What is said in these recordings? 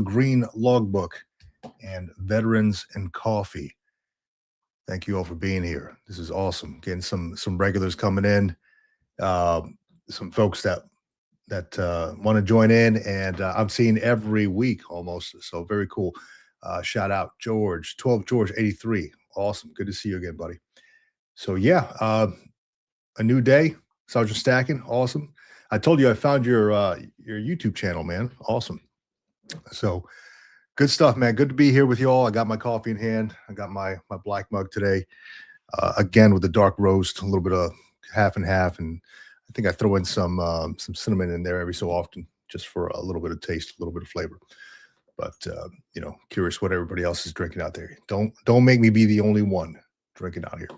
Green Logbook and Veterans and Coffee. Thank you all for being here. This is awesome. Getting some regulars coming in, some folks that want to join in, and I'm seeing every week almost. So very cool. Shout out George, 12 George 83. Awesome. Good to see you again, buddy. So yeah, a new day. Sergeant Stacking, awesome. I told you I found your YouTube channel, man. Awesome. So good stuff, man. Good to be here with you all. I got my coffee in hand. I got my black mug today. Again with the dark roast, a little bit of half and half, and I think I throw in some cinnamon in there every so often, just for a little bit of taste, a little bit of flavor. But curious what everybody else is drinking out there. Don't make me be the only one drinking out here.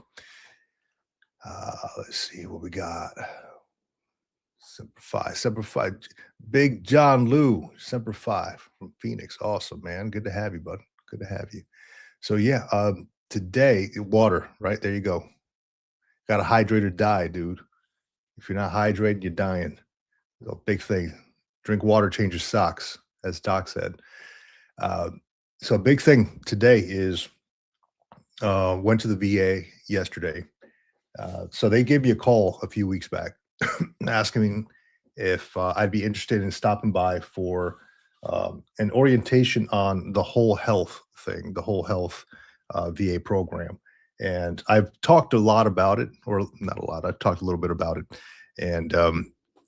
Let's see what we got. Semper Fi, Big John Lou, Semper Fi from Phoenix. Awesome, man. Good to have you, bud. Good to have you. So yeah, today water, right there you go. Got to hydrate or die, dude. If you're not hydrated, you're dying. It's a big thing. Drink water, change your socks, as Doc said. So a big thing today is went to the VA yesterday. So they gave me a call a few weeks back asking me if I'd be interested in stopping by for an orientation on the whole health thing, the whole health VA program. And I've talked a lot about it, or not a lot, I've talked a little bit about it. And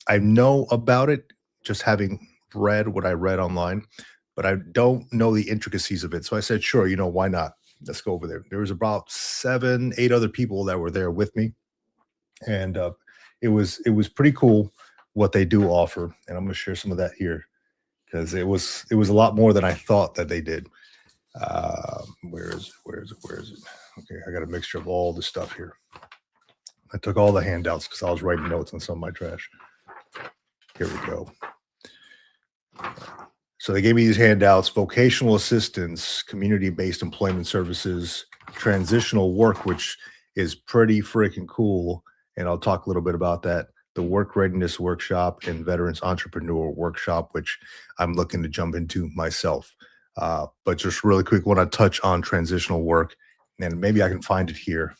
I know about it just having read what I read online, but I don't know the intricacies of it. So I said, sure, why not? Let's go over there. There was about 7, 8 other people that were there with me. And it was pretty cool what they do offer. And I'm going to share some of that here because it was a lot more than I thought that they did. Where is it? Okay, I got a mixture of all the stuff here. I took all the handouts because I was writing notes on some of my trash. Here we go. So they gave me these handouts: vocational assistance, community-based employment services, transitional work, which is pretty freaking cool. And I'll talk a little bit about that. The work readiness workshop and veterans entrepreneur workshop, which I'm looking to jump into myself. But just really quick, want to touch on transitional work, and maybe I can find it here.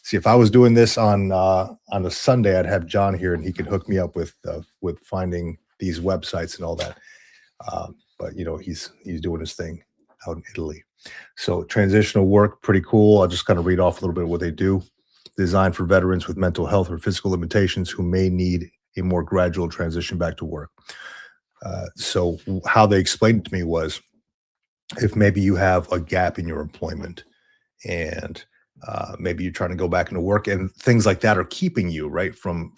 See, if I was doing this on a Sunday, I'd have John here, and he could hook me up with finding these websites and all that. But he's doing his thing out in Italy. So transitional work, pretty cool. I'll just kind of read off a little bit of what they do. Designed for veterans with mental health or physical limitations who may need a more gradual transition back to work. So how they explained it to me was, if maybe you have a gap in your employment and maybe you're trying to go back into work and things like that are keeping you right from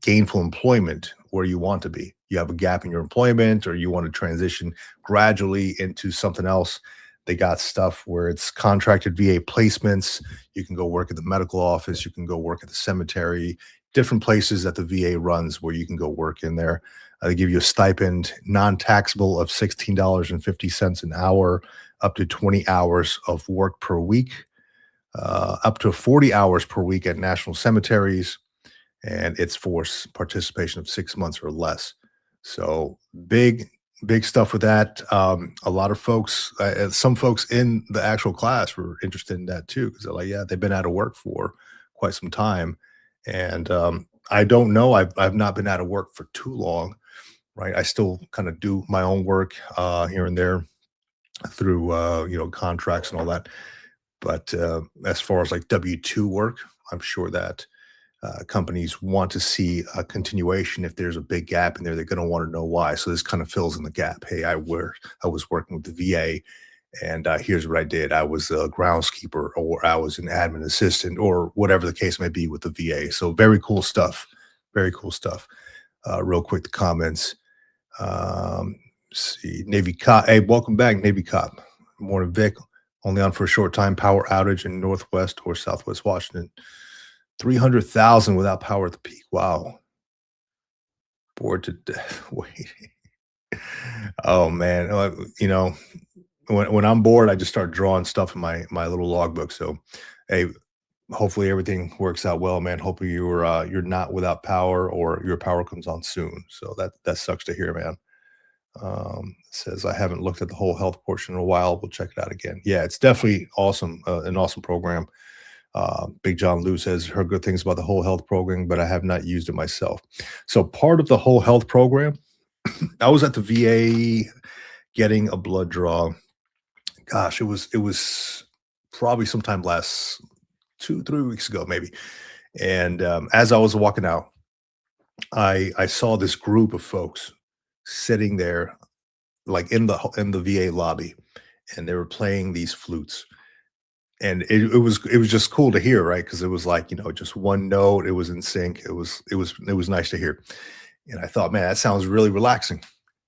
gainful employment where you want to be. You have a gap in your employment or you want to transition gradually into something else. They got stuff where it's contracted VA placements. You can go work at the medical office. You can go work at the cemetery, different places that the VA runs where you can go work in there. They give you a stipend, non-taxable, of $16.50 an hour, up to 20 hours of work per week, up to 40 hours per week at national cemeteries. And it's for participation of 6 months or less. So big stuff with that. A lot of folks, some folks in the actual class were interested in that too, because they're like, yeah, they've been out of work for quite some time. And I don't know, I've not been out of work for too long, right? I still kind of do my own work here and there through contracts and all that. But as far as like W-2 work, I'm sure that companies want to see a continuation. If there's a big gap in there, they're going to want to know why. So this kind of fills in the gap. Hey, I was working with the VA, and here's what I did. I was a groundskeeper, or I was an admin assistant, or whatever the case may be with the VA. So very cool stuff. Very cool stuff. Real quick, the comments. See, Navy Cop. Hey, welcome back, Navy Cop. Morning, Vic. Only on for a short time. Power outage in Northwest or Southwest Washington. 300,000 without power at the peak. Wow. Bored to death. Wait. Oh man. When I'm bored, I just start drawing stuff in my little logbook. So, hey, hopefully everything works out well, man. Hopefully you're not without power or your power comes on soon. So that sucks to hear, man. Says I haven't looked at the whole health portion in a while. We'll check it out again. Yeah, it's definitely awesome. An awesome program. Big John Lou says heard good things about the whole health program, but I have not used it myself. So part of the whole health program, I was at the VA getting a blood draw. Gosh, it was probably sometime last 2 3 weeks ago, maybe. And as I was walking out, I saw this group of folks sitting there, like in the VA lobby, and they were playing these flutes. And it was just cool to hear, right? Because it was like, just one note, it was in sync. It was nice to hear. And I thought, man, that sounds really relaxing.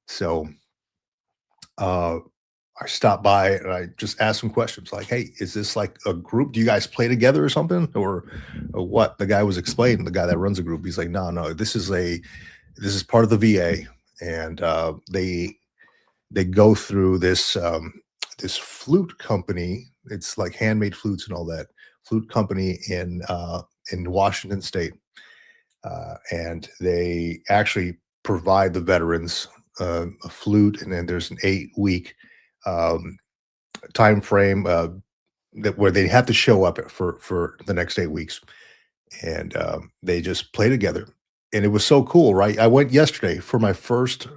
So uh I stopped by and I just asked some questions like, hey, is this like a group? Do you guys play together or something? Or what? The guy was explaining, the guy that runs the group, he's like, no, no, this is part of the VA. And they go through this flute company. It's like handmade flutes and all that flute company in Washington State, and they actually provide the veterans a flute, and then there's an 8 week um, time frame that where they have to show up for the next 8 weeks, and they just play together. And it was so cool, right? I went yesterday for my first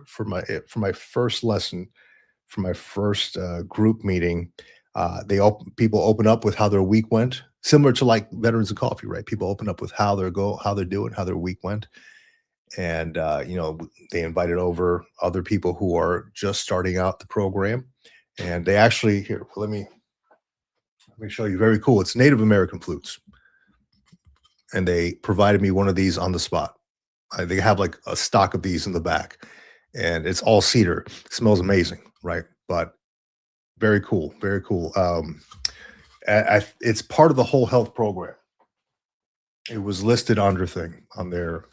lesson for my first group meeting. People open up with how their week went, similar to like Veterans of Coffee, right? People open up with how they're doing, how their week went, and they invited over other people who are just starting out the program, and they actually here. Let me show you. Very cool. It's Native American flutes, and they provided me one of these on the spot. They have like a stock of these in the back, and it's all cedar. It smells amazing, right? But very cool, very cool. It's part of the whole health program. It was listed under thing on their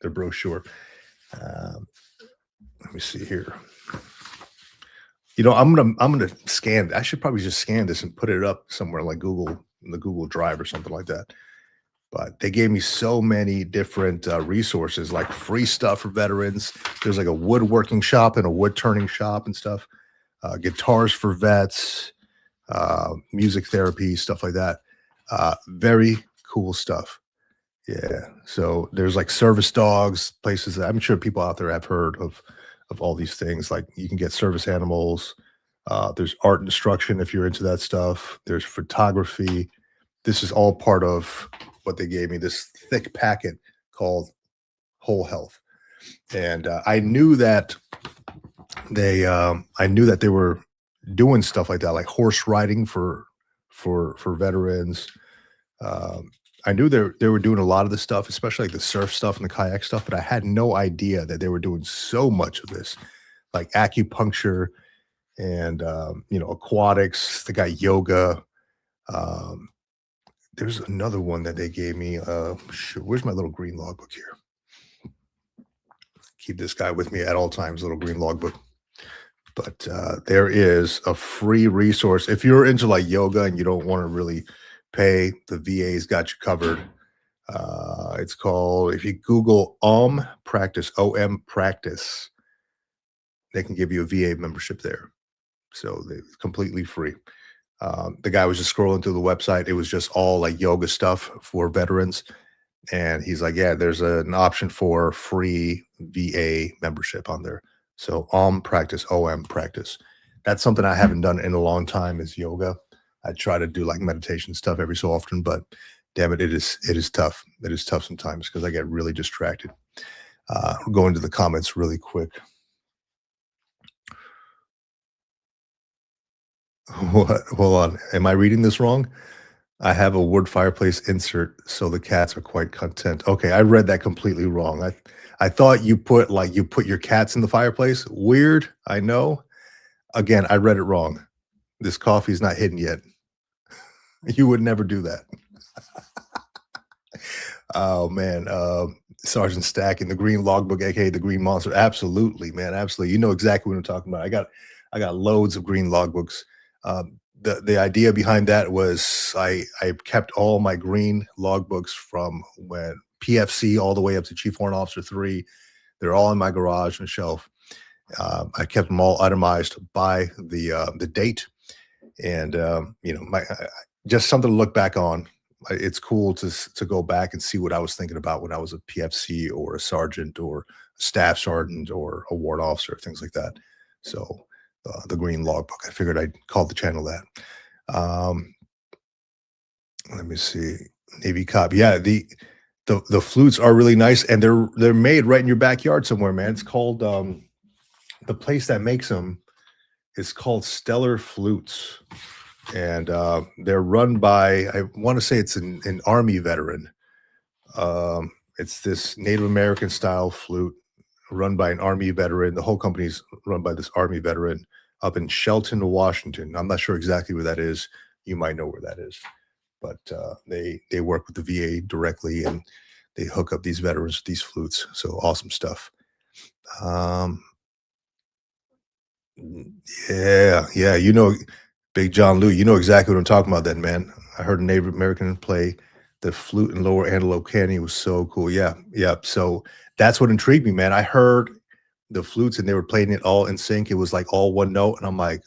brochure. Um, Let me see here. I'm gonna scan. I should probably just scan this and put it up somewhere like Google in the Google Drive or something like that. But they gave me so many different resources, like free stuff for veterans. There's like a woodworking shop and a wood turning shop and stuff. Guitars for vets, music therapy, stuff like that. Very cool stuff. Yeah. So there's like service dogs, places that I'm sure people out there have heard of all these things. Like you can get service animals. There's art instruction if you're into that stuff. There's photography. This is all part of what they gave me. This thick packet called Whole Health, and I knew that they were doing stuff like that, like horse riding for veterans. Um, I knew they were doing a lot of this stuff, especially like the surf stuff and the kayak stuff, but I had no idea that they were doing so much of this, like acupuncture and aquatics. They got yoga. Um, there's another one that they gave me. Sure, where's my little green logbook here? Keep this guy with me at all times, little green logbook. But there is a free resource if you're into like yoga and you don't want to really pay. The VA's got you covered. It's called, if you Google Practice, Practice, they can give you a VA membership there. So they completely free. The guy was just scrolling through the website. It was just all like yoga stuff for veterans. And he's like, yeah, there's an option for free VA membership on there. So Practice, Practice. That's something I haven't done in a long time is yoga. I try to do like meditation stuff every so often, but damn it, it is tough. It is tough sometimes because I get really distracted. We'll go into the comments really quick. What? Hold on. Am I reading this wrong? I have a wood fireplace insert, so the cats are quite content. Okay, I read that completely wrong. I thought you put your cats in the fireplace. Weird, I know. Again, I read it wrong. This coffee's not hidden yet. You would never do that. Oh man, Sergeant Stack in the Green Logbook, aka the Green Monster. Absolutely, man, absolutely. You know exactly what I'm talking about. I got loads of green logbooks. The idea behind that was I kept all my green logbooks from when PFC all the way up to Chief Warrant Officer 3. They're all in my garage and shelf. I kept them all itemized by the date, and just something to look back on. It's cool to go back and see what I was thinking about when I was a PFC or a sergeant or a staff sergeant or a ward officer, things like that. So the green logbook. I figured I'd call the channel that. Um, Let me see. Navy cop. Yeah, the flutes are really nice, and they're made right in your backyard somewhere, man. It's called the place that makes them is called Stellar Flutes, and they're run by, I want to say it's an Army veteran. It's this Native American style flute run by an Army veteran. The whole company's run by this Army veteran up in Shelton, Washington. I'm not sure exactly where that is. You might know where that is, but they work with the VA directly, and they hook up these veterans with these flutes. So awesome stuff. Um, yeah, yeah, Big John Lou, you know exactly what I'm talking about then, man. I heard a Native American play the flute in Lower Antelope Canyon. It was so cool. Yeah, yeah. So that's what intrigued me, man. I heard the flutes and they were playing it all in sync. It was like all one note, and I'm like,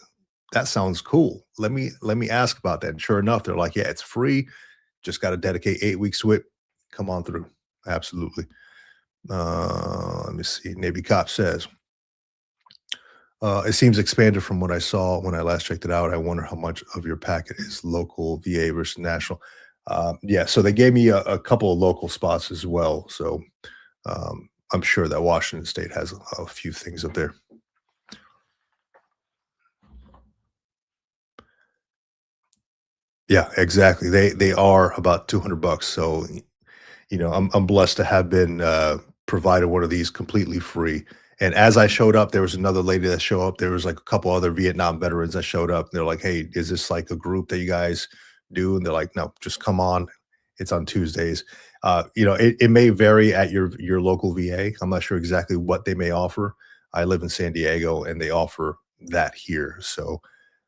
that sounds cool. Let me ask about that. And sure enough, they're like, yeah, it's free. Just got to dedicate 8 weeks to it. Come on through. Absolutely. Let me see. Navy Cop says, it seems expanded from what I saw when I last checked it out. I wonder how much of your packet is local VA versus national. Yeah, so they gave me a couple of local spots as well. So I'm sure that Washington State has a few things up there. Yeah, exactly. They are about $200. So I'm blessed to have been provided one of these completely free. And as I showed up, there was another lady that showed up. There was like a couple other Vietnam veterans that showed up. They're like, "Hey, is this like a group that you guys do?" And they're like, "No, just come on. It's on Tuesdays." It may vary at your local VA. I'm not sure exactly what they may offer. I live in San Diego, and they offer that here. So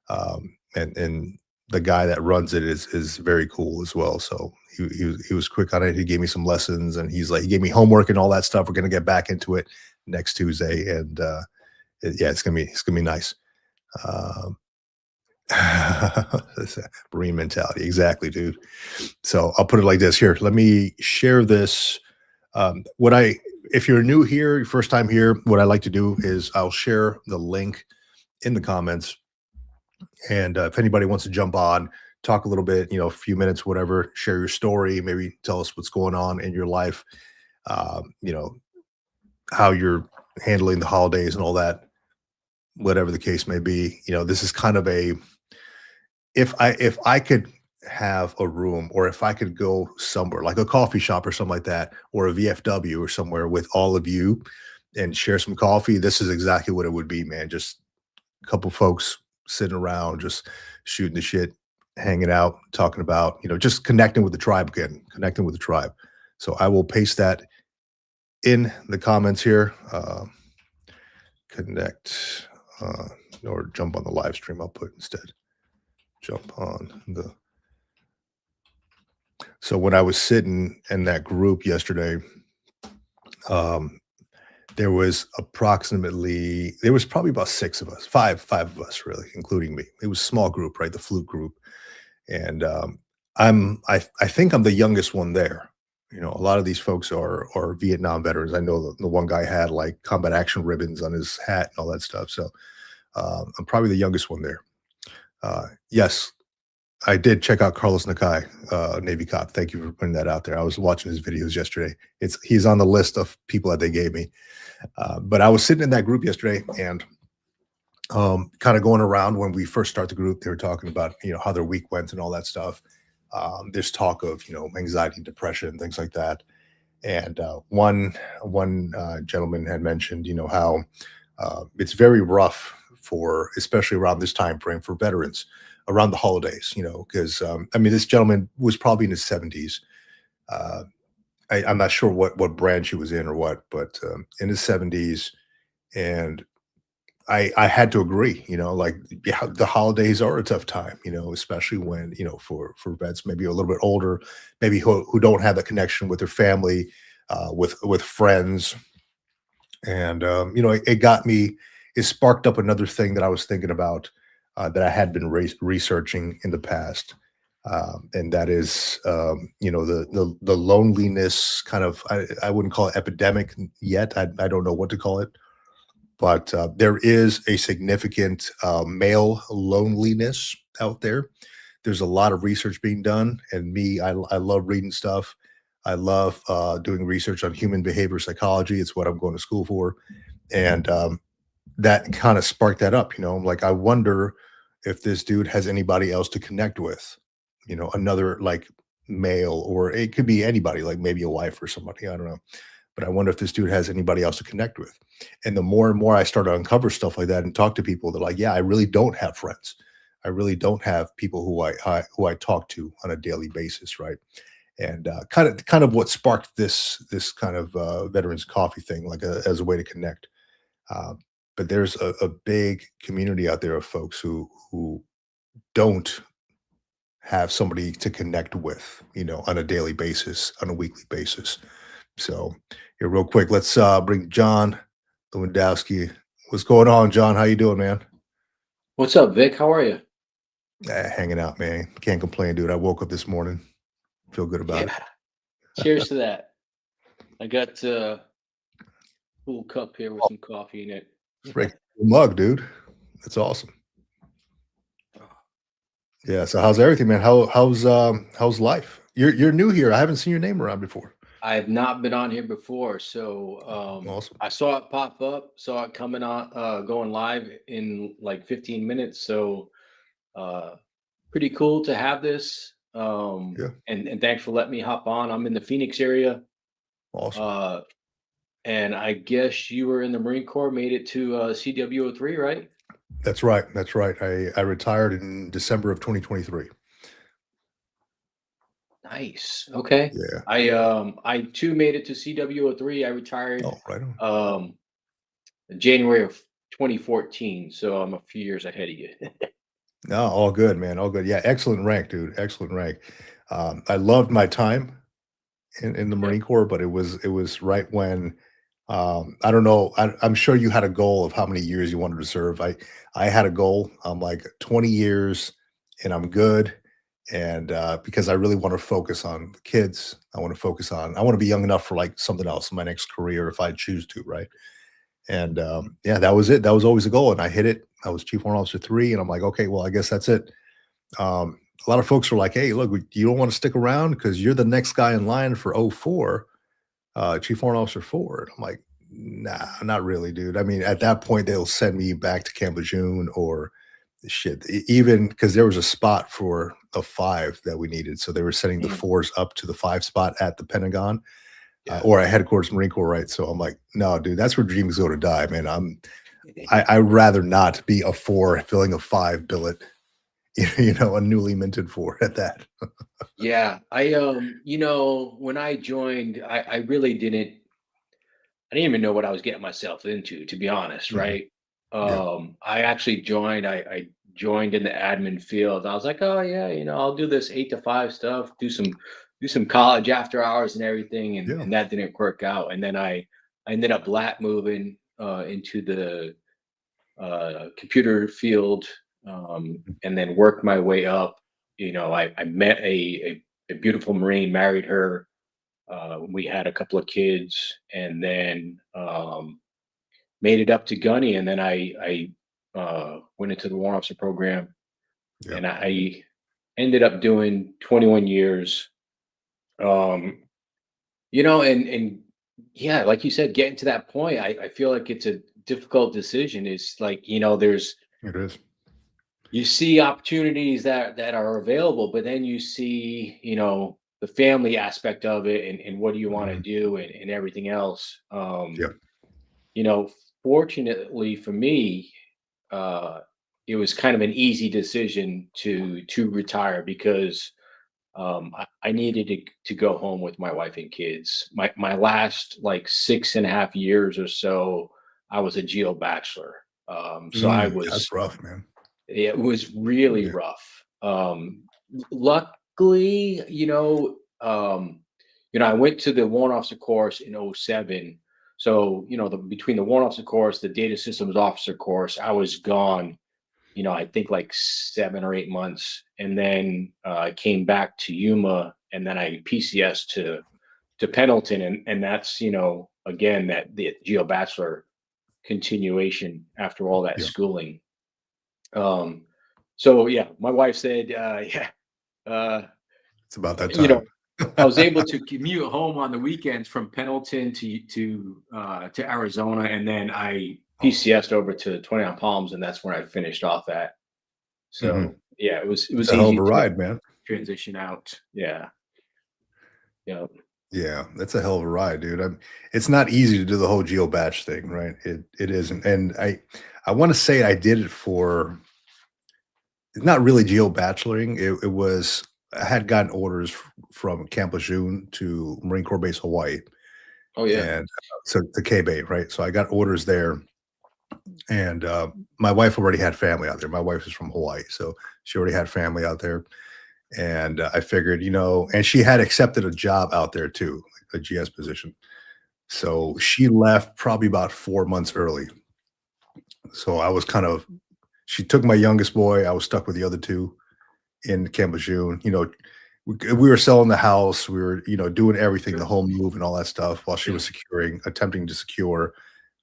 and the guy that runs it is very cool as well. So he was quick on it. He gave me some lessons, and he gave me homework and all that stuff. We're gonna get back into it next Tuesday, and yeah, it's gonna be nice. Um, it's a Marine mentality, exactly, dude. So I'll put it like this. Here, let me share this. What I If you're new here, your first time here, what I like to do is I'll share the link in the comments, and if anybody wants to jump on, talk a little bit, a few minutes, whatever, share your story, maybe tell us what's going on in your life, um, you know, how you're handling the holidays and all that, whatever the case may be. This is kind of a, if I could have a room, or if I could go somewhere like a coffee shop or something like that, or a VFW or somewhere with all of you and share some coffee, this is exactly what it would be, man. Just a couple folks sitting around, just shooting the shit, hanging out, talking about, just connecting with the tribe again, connecting with the tribe. So I will paste that in the comments here. Connect, or jump on the live stream. I'll put instead. Jump on the. So when I was sitting in that group yesterday, um, there was probably about six of us, five of us really, including me. It was a small group, right? The flute group. And I think I'm the youngest one there. A lot of these folks are Vietnam veterans. I know the one guy had like combat action ribbons on his hat and all that stuff. So I'm probably the youngest one there. Yes, I did check out Carlos Nakai, Navy cop. Thank you for putting that out there. I was watching his videos yesterday. He's on the list of people that they gave me. But I was sitting in that group yesterday, and kind of going around when we first start the group, they were talking about how their week went and all that stuff. There's talk of anxiety, depression, things like that. And one gentleman had mentioned how it's very rough for, especially around this time frame, for veterans around the holidays. Because this gentleman was probably in his 70s. Uh, I'm not sure what branch he was in or what, but in his 70s, and I had to agree, like, yeah, the holidays are a tough time, especially when, for vets maybe a little bit older, maybe who don't have the connection with their family, with friends. And it got me, it sparked up another thing that I was thinking about that I had been researching in the past. And that is, the loneliness kind of, I wouldn't call it epidemic yet. I don't know what to call it, but there is a significant male loneliness out there. There's a lot of research being done, and I love reading stuff. I love doing research on human behavior psychology. It's what I'm going to school for, and that kind of sparked that up. I'm like, I wonder if this dude has anybody else to connect with. Another like male, or it could be anybody, like maybe a wife or somebody. I don't know, but I wonder if this dude has anybody else to connect with. And the more and more I start to uncover stuff like that and talk to people, they're like, yeah, I really don't have friends. I really don't have people who I talk to on a daily basis, right? And kind of what sparked this kind of veterans coffee thing, like as a way to connect. Uh, but there's a big community out there of folks who don't have somebody to connect with, on a daily basis, on a weekly basis. So here, real quick, let's bring John Lewandowski. What's going on, John? How you doing, man? What's up, Vic? How are you? Hanging out, man. Can't complain, dude. I woke up this morning. Feel good about it. Yeah. Cheers to that. I got a cool cup here with some coffee in it. Freaking mug, dude. That's awesome. Yeah. So how's everything, man? How's life? You're new here. I haven't seen your name around before. I have not been on here before, so Awesome. I saw it pop up, saw it coming on, going live in like 15 minutes. So uh, pretty cool to have this. Yeah. And thanks for letting me hop on. I'm in the Phoenix area, Awesome. uh, and I guess you were in the Marine Corps, made it to CW03, right? That's right. That's right. I retired in December of 2023. Nice. Okay. Yeah. I too made it to CW03. I retired Oh, right on. um January of 2014, so I'm a few years ahead of you. No, all good, man. All good. Yeah, excellent rank, dude. Excellent rank. I loved my time in the Yep. Marine Corps, but it was right when I don't know. I'm sure you had a goal of how many years you wanted to serve. I had a goal. I'm like 20 years, and I'm good. And because I really want to focus on the kids, I want to focus on. I want to be young enough for like something else, my next career, if I choose to, right? And yeah, that was it. That was always a goal, and I hit it. I was Chief Warrant Officer 3, and I'm like, okay, well, I guess that's it. A lot of folks were like, "Hey, look, you don't want to stick around because you're the next guy in line for '04, Chief Warrant Officer 4." And I'm like, "Nah, not really, dude." I mean, at that point, they'll send me back to Camp Lejeune or shit, even because there was a spot for a 5 that we needed, so they were sending the Mhm. 4s up to the 5 spot at the Pentagon, Yeah. or at headquarters Marine Corps, right? So I'm like, "No, dude, that's where dreams go to die, man. I'd rather not be a 4 filling a 5 billet, a newly minted 4 at that." Yeah. When I joined, I really I didn't even know what I was getting myself into, to be honest, Mhm. right? Yeah. I actually I joined in the admin field. I was like, oh yeah, I'll do this 8 to 5 stuff, do some college after hours and everything, and Yeah. that didn't work out. And then I ended up lat moving into the computer field, and then worked my way up. I met a beautiful Marine, married her. We had a couple of kids, and then made it up to Gunny, and then I went into the warrant officer program, Yeah. and I ended up doing 21 years. Um, and yeah, like you said, getting to that point, I feel like it's a difficult decision. It's like, It is. you see opportunities that are available, but then you see, the family aspect of it, and what do you want to Mhm. do, and everything else. Yeah. You know, Fortunately for me, uh, it was kind of an easy decision to retire because I needed to go home with my wife and kids. My last like 6.5 years or so, I was a geo bachelor. So That's rough, man. it was really Yeah. rough. Luckily, I went to the warrant officer course in '07. So, between the warrant officer course, the data systems officer course, I was gone, I think like 7 or 8 months. And then I came back to Yuma, and then I PCS to Pendleton. And that's, again, that the Geo Bachelor continuation after all that Yeah. schooling. So yeah, my wife said, yeah, uh, It's about that you time. know, I was able to commute home on the weekends from Pendleton to Arizona, and then I PCSed over to 29 Palms, and that's where I finished off at. Mhm. So yeah, it It's was a hell of easy a to ride, man. transition out. Yeah, yeah, Yeah, that's a hell of a ride, dude. It's not easy to do the whole geo batch thing, right? It isn't. And I want to say I did it for not really geo bacheloring. It was I had gotten orders from Camp Lejeune to Marine Corps Base Hawaii oh yeah, and so to K-Bay, right? So I got orders there, and my wife already had family out there. My wife is from Hawaii, so she already had family out there. And I figured, and she had accepted a job out there too, a GS position. So she left probably about 4 months early. So I was she took my youngest boy, I was stuck with the other 2 in Camp Lejeune. We were selling the house, we were, doing everything, the sure. home move and all that stuff while she Yeah, was attempting to secure,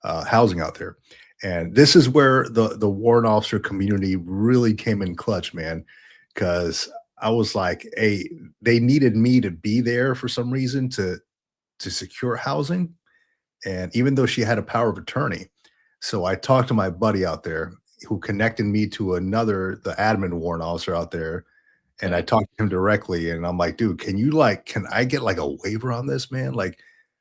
housing out there. And this is where the warrant officer community really came in clutch, man, because I was like, "Hey," they needed me to be there for some reason to secure housing, and even though she had a power of attorney. So I talked to my buddy out there who connected me to the admin warrant officer out there, and I okay. talked to him directly, and I'm like, "Dude, can I get like a waiver on this, man? Like,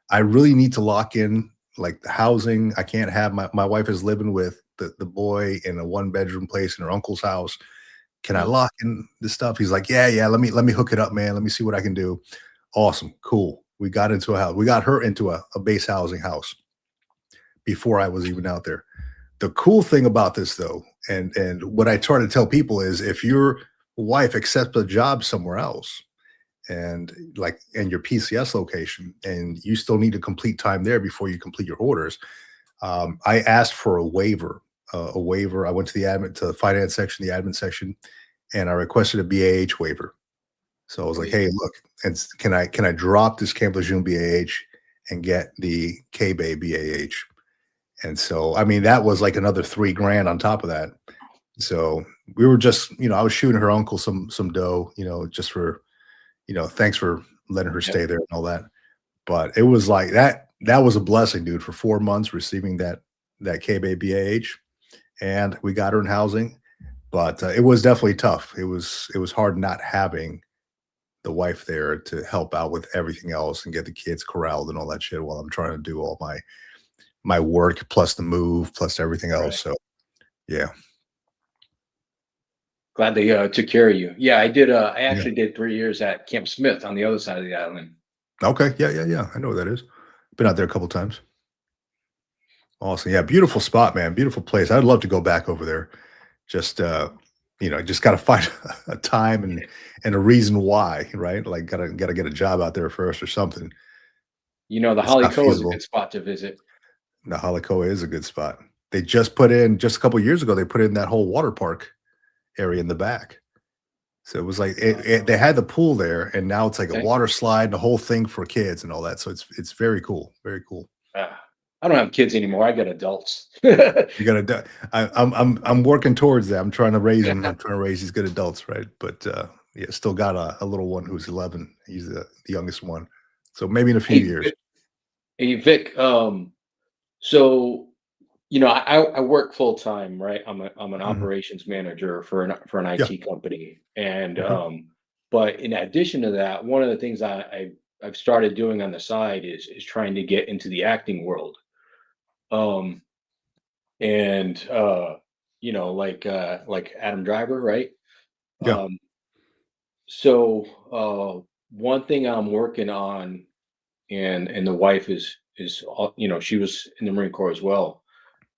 I really need to lock in like the housing. I can't have my wife is living with the boy in a one-bedroom place in her uncle's house. Can I Yeah. lock in this stuff?" He's like, "Yeah, yeah, let me hook it up, man. Let me see what I can do." Awesome, cool. We got into a house. We got her into a base housing house before I was even out there. The cool thing about this though, and what I try to tell people is if your wife accepts a job somewhere else and like in your PCS location and you still need to complete time there before you complete your orders, I asked for a waiver. A waiver. I went to the finance section, the admin section, and I requested a BAH waiver. So I was Oh like, yeah. "Hey, look, can I drop this Camp Lejeune BAH and get the K-Bay BAH?" And so, I mean, that was like another 3 grand on top of that. So we were just, I was shooting her uncle some dough, just for, thanks for letting her Yep. stay there and all that. But it was like that was a blessing, dude, for 4 months receiving that K-Bay BAH, and we got her in housing. But it was definitely tough. It was hard not having the wife there to help out with everything else and get the kids corralled and all that shit while I'm trying to do all my work plus the move plus everything else. Right. So yeah. Glad they took care of you. Yeah, I did. I Yeah. actually did 3 years at Camp Smith on the other side of the island. Okay. Yeah, yeah, yeah. I know where that is. Been out there a couple times. Awesome. Yeah, beautiful spot, man. Beautiful place. I'd love to go back over there. Just just gotta find a time and a reason why, right? Like gotta get a job out there first or something. The It's Holly not Cove is a feasible. good spot to visit. Nahalakoa is a good spot. They just put in just a couple years ago, they put in that whole water park area in the back. So it was like they had the pool there, and now it's like a Okay. water slide and a whole thing for kids and all that. So it's very cool, very cool. Uh, I don't have kids anymore. I got adults. You gotta. I'm working towards that. I'm trying to raise them. I'm trying to raise these good adults, right? But yeah, still got a little one who's 11. He's the youngest one. So maybe in a few Hey, years. Vic, hey, Vic. So I work full time, right? I'm an Mhm. operations manager for an Yeah. IT company, and Okay. but in addition to that, one of the things I've started doing on the side is trying to get into the acting world. Um, and like Adam Driver, right? Yeah. Um, so one thing I'm working on, and the wife she was in the Marine Corps as well.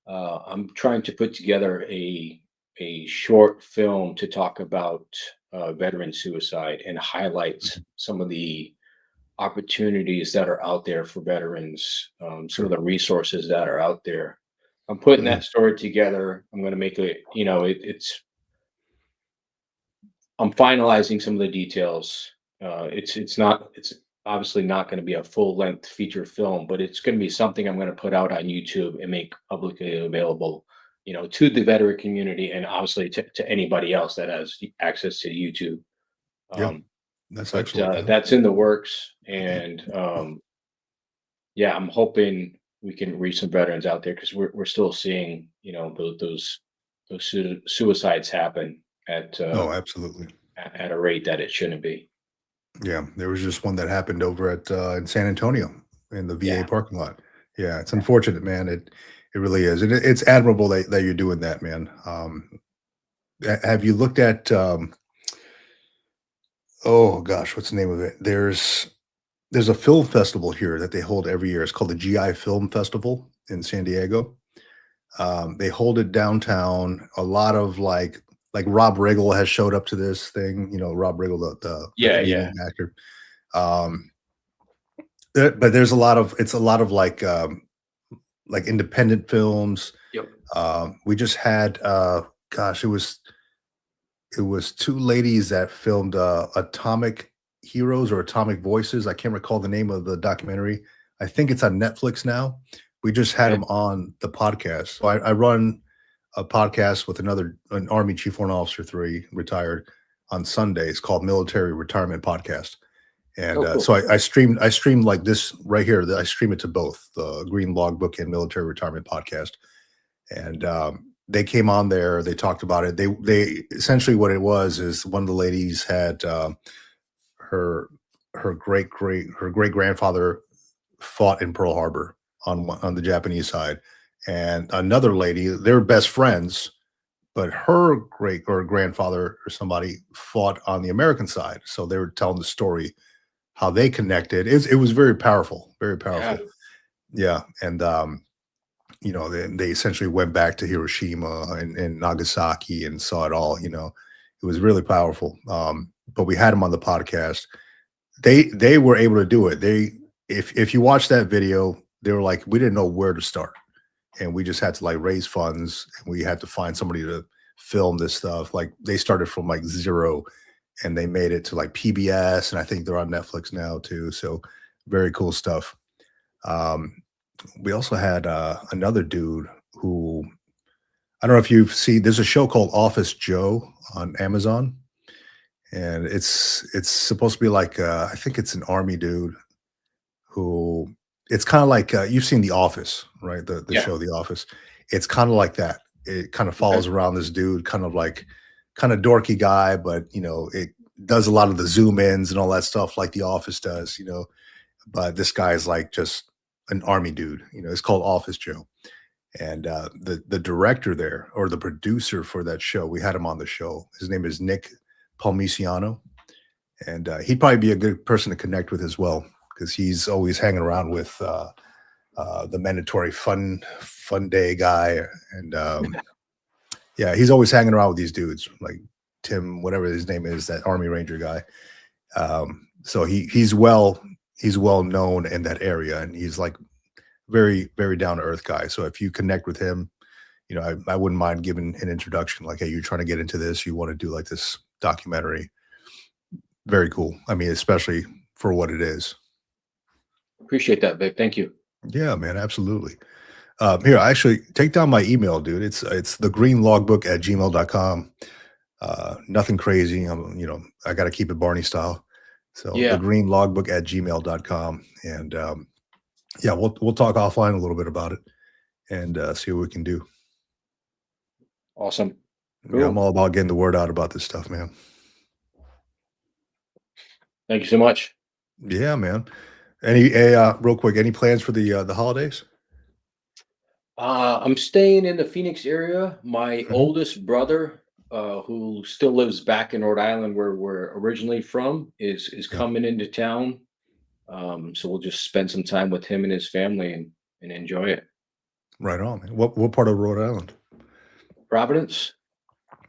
I'm trying to put together a short film to talk about veteran suicide and highlights some of the opportunities that are out there for veterans, some of the resources that are out there. I'm putting Mhm. that story together. I'm going to make it, I'm finalizing some of the details. It's obviously not going to be a full length feature film, but it's going to be something I'm going to put out on YouTube and make publicly available, to the veteran community and obviously to anybody else that has access to YouTube. Yeah, Um, that's but excellent, man. that's in the works, and yeah, I'm hoping we can reach some veterans out there because we're still seeing, those suicides happen at Oh, absolutely. at a rate that it shouldn't be. Yeah, there was just one that happened over at in San Antonio in the VA Yeah. parking lot. Yeah, it's Yeah. unfortunate, man. It really is, and it's admirable that you're doing that, man. Have you looked at? Oh gosh, what's the name of it? There's a film festival here that they hold every year. It's called the GI Film Festival in San Diego. They hold it downtown. A lot of like Rob Riggle has showed up to this thing. You know, Rob Riggle, the Yeah, comedian yeah. actor. Um, but there's a lot of it's a lot of like independent films. Yep. We just had gosh, it was two ladies that filmed Atomic Heroes or Atomic Voices. I can't recall the name of the documentary. I think it's on Netflix now. We just had Okay. them on the podcast. So I run a podcast with an Army Chief Warrant Officer 3, retired, on Sundays called Military Retirement Podcast. And Oh, cool. so I streamed like this right here. I stream it to both the Green Logbook and Military Retirement Podcast. And they came on there. They talked about it. They essentially what it was is one of the ladies had her her great grandfather fought in Pearl Harbor on the Japanese side, and another lady, they're best friends, but her great or grandfather or somebody fought on the American side. So they were telling the story how they connected. It was very powerful, very Yeah. powerful. Yeah, and they essentially went back to Hiroshima and Nagasaki and saw it all. It was really powerful. But we had them on the podcast. They were able to do it. If you watch that video, they were like, we didn't know where to start, and we just had to like raise funds, and we had to find somebody to film this stuff. Like they started from like zero, and they made it to like PBS, and I think they're on Netflix now too. So very cool stuff. Um, we also had another dude who I don't know if you've seen. There's a show called Office Joe on Amazon, and it's supposed to be like I think it's an army dude who it's kind of like you've seen The Office, right? The Yeah. show The Office. It's kind of like that. It kind of Okay. follows around this dude, kind of dorky guy, but it does a lot of the zoom ins and all that stuff like The Office does. But this guy is like just an army dude. It's called Office Joe, and the director there or the producer for that show, we had him on the show. His name is Nick Palmiciano, and he'd probably be a good person to connect with as well because he's always hanging around with the mandatory fun day guy, and yeah, he's always hanging around with these dudes like Tim, whatever his name is, that Army Ranger guy. So he's well known in that area, and he's like very very down to earth guy. So if you connect with him, I wouldn't mind giving an introduction, like, hey, you're trying to get into this, you want to do like this documentary. Very cool. I mean, especially for what it is. Appreciate that, Vic. Thank you. Yeah, man, absolutely. Here, actually, take down my email, dude. It's the green logbook at gmail.com. Nothing crazy. I got to keep it Barney style. So the Yeah. green logbook at gmail.com. And yeah, we'll talk offline a little bit about it and see what we can do. Awesome. Yeah, I'm Cool. all about getting the word out about this stuff, man. Thank you so much. Yeah, man. Real quick, any plans for the holidays? I'm staying in the Phoenix area. My Mhm. oldest brother, who still lives back in Rhode Island, where we're originally from, is Yeah, coming into town. So we'll just spend some time with him and his family and enjoy it. right on, man. What part of Rhode Island? Providence,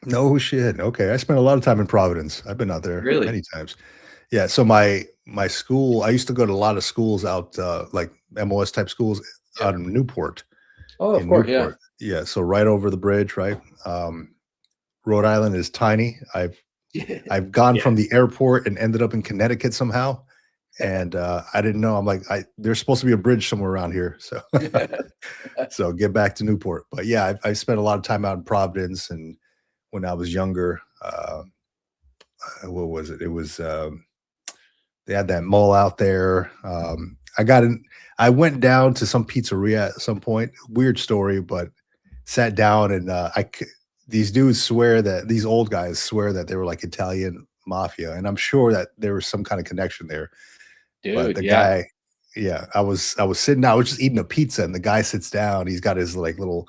No shit. Okay, I spent a lot of time in Providence. I've been out there really? many times. Yeah, so my school, I used to go to a lot of schools out, like MOS type schools out Yep. in Newport. Oh, of In course, yeah. Newport. Yeah, so right over the bridge, right? Um, Rhode Island is tiny. I've gone Yeah. from the airport and ended up in Connecticut somehow, and, I didn't know. I'm like, I there's supposed to be a bridge somewhere around here, so so get back to Newport. But yeah, I spent a lot of time out in Providence, and when I was younger, what was it? It was, they had that mall out there. I went down to some pizzeria at some point. Weird story, but sat down and these dudes swear that these old guys swear that they were like Italian mafia, and I'm sure that there was some kind of connection there. But Dude, the yeah. guy, yeah, I was sitting down, I was just eating a pizza, and the guy sits down. He's got his like little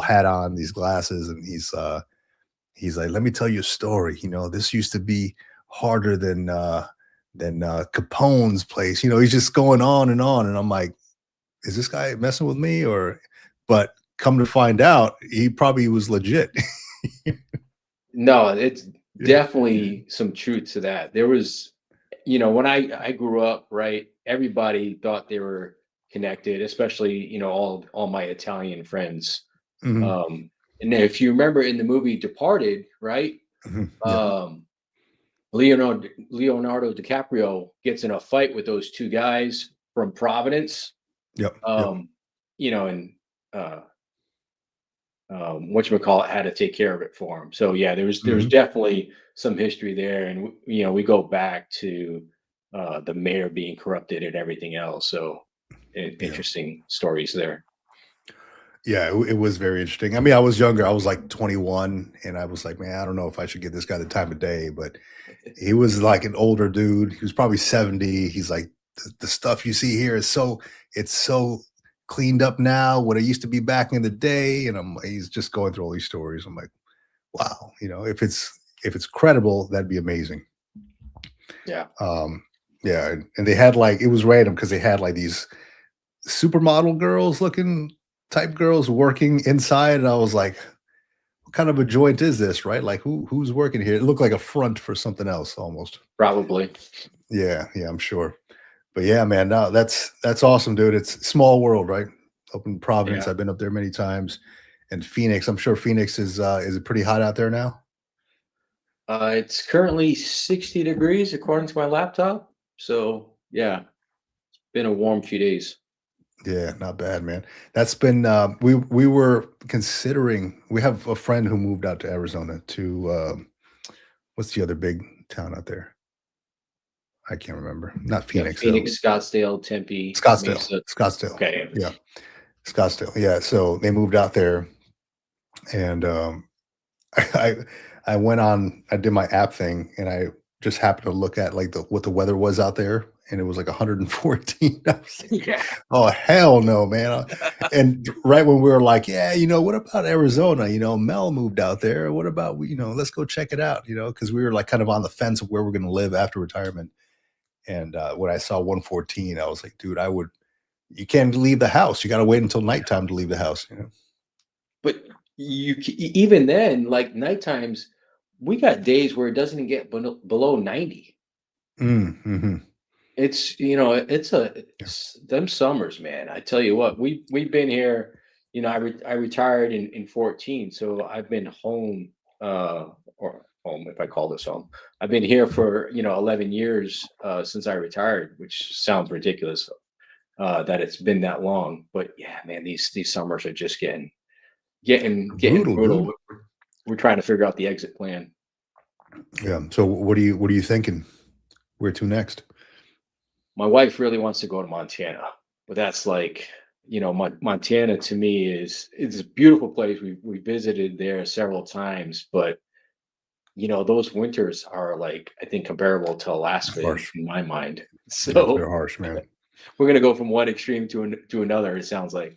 hat on, these glasses, and he's like, "Let me tell you a story. You know, this used to be harder than Capone's place." You know, he's just going on, and I'm like, "Is this guy messing with me?" Or, but come to find out, he probably was legit. No, it's Yeah. definitely some truth to that. There was, when I grew up, right, everybody thought they were connected, especially, all my Italian friends. Mhm. And then if you remember in the movie Departed, right? Mhm. Yeah. Um, Leonardo DiCaprio gets in a fight with those two guys from Providence. Yep. Yep. Um, and uh whatchamacallit had to take care of it for him. So yeah, there's Mhm. definitely some history there, and we go back to the mayor being corrupted and everything else. So Yeah. interesting stories there. Yeah, it was very interesting. I mean, I was younger. I was like 21, and I was like, "Man, I don't know if I should give this guy the time of day." But he was like an older dude. He was probably 70. He's like, the stuff you see here is it's so cleaned up now, what it used to be back in the day." And he's just going through all these stories. I'm like, wow, if it's credible, that'd be amazing. Yeah. Um, yeah, and they had like, it was random because they had like these supermodel girls looking type girls working inside, and I was like, what kind of a joint is this, right? Like, who's working here? It looked like a front for something else almost. Probably. Yeah, yeah, I'm sure. But yeah, man, no, that's awesome, dude. It's small world, right? Up in Providence, Yeah. I've been up there many times. And Phoenix, I'm sure Phoenix is it pretty hot out there now? It's currently 60 degrees according to my laptop. So yeah, been a warm few days. Yeah, not bad, man. That's been we were considering, we have a friend who moved out to Arizona to what's the other big town out there? I can't remember. Not Yeah, Phoenix. Phoenix, Scottsdale, Tempe, Scottsdale. Mesa. Scottsdale. Okay. Yeah, Scottsdale. Yeah. So they moved out there, and I I went on. I did my app thing, and I just happened to look at like what the weather was out there, and it was like 114. I was like, Yeah. oh hell no, man! And right when we were like, yeah, what about Arizona? Mel moved out there. What about let's go check it out. Because we were like kind of on the fence of where we're going to live after retirement. And when I saw 114, I was like, dude, you can't leave the house. You got to wait until nighttime to leave the house. But even then, like night times, we got days where it doesn't even get below 90. Mm-hmm. It's Yeah. them summers, man. I tell you what, we've been here. I retired in 14, so I've been home, or home if I call this home. I've been here for 11 years since I retired, which sounds ridiculous that it's been that long. But yeah, man, these summers are just getting Brutal, brutal. dude. We're trying to figure out the exit plan. Yeah. So what are you thinking? Where to next? My wife really wants to go to Montana, but that's like, Montana to me is a beautiful place. We visited there several times, but those winters are like I think comparable to Alaska Harsh. in my mind. Yeah, they're So harsh, man. we're gonna go from one extreme to another. It sounds like.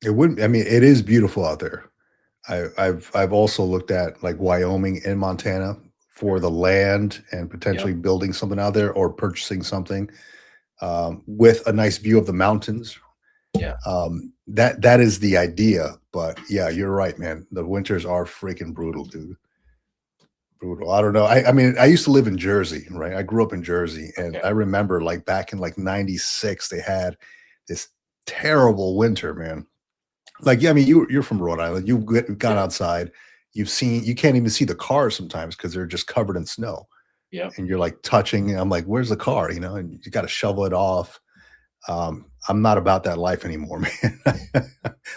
It wouldn't. I mean, it is beautiful out there. I've also looked at like Wyoming and Montana for the land and potentially Yep. building something out there or purchasing something with a nice view of the mountains. Yeah. That is the idea. But yeah, you're right, man. The winters are freaking brutal, dude. Brutal. I don't know. I mean, I used to live in Jersey, right? I grew up in Jersey, and Okay. I remember like back in like '96, they had this terrible winter, man. Like, yeah, I mean, you're from Rhode Island. Gone Yeah. outside. You can't even see the cars sometimes because they're just covered in snow. Yeah. And you're like touching. And I'm like, where's the car? And you got to shovel it off. I'm not about that life anymore, man. I've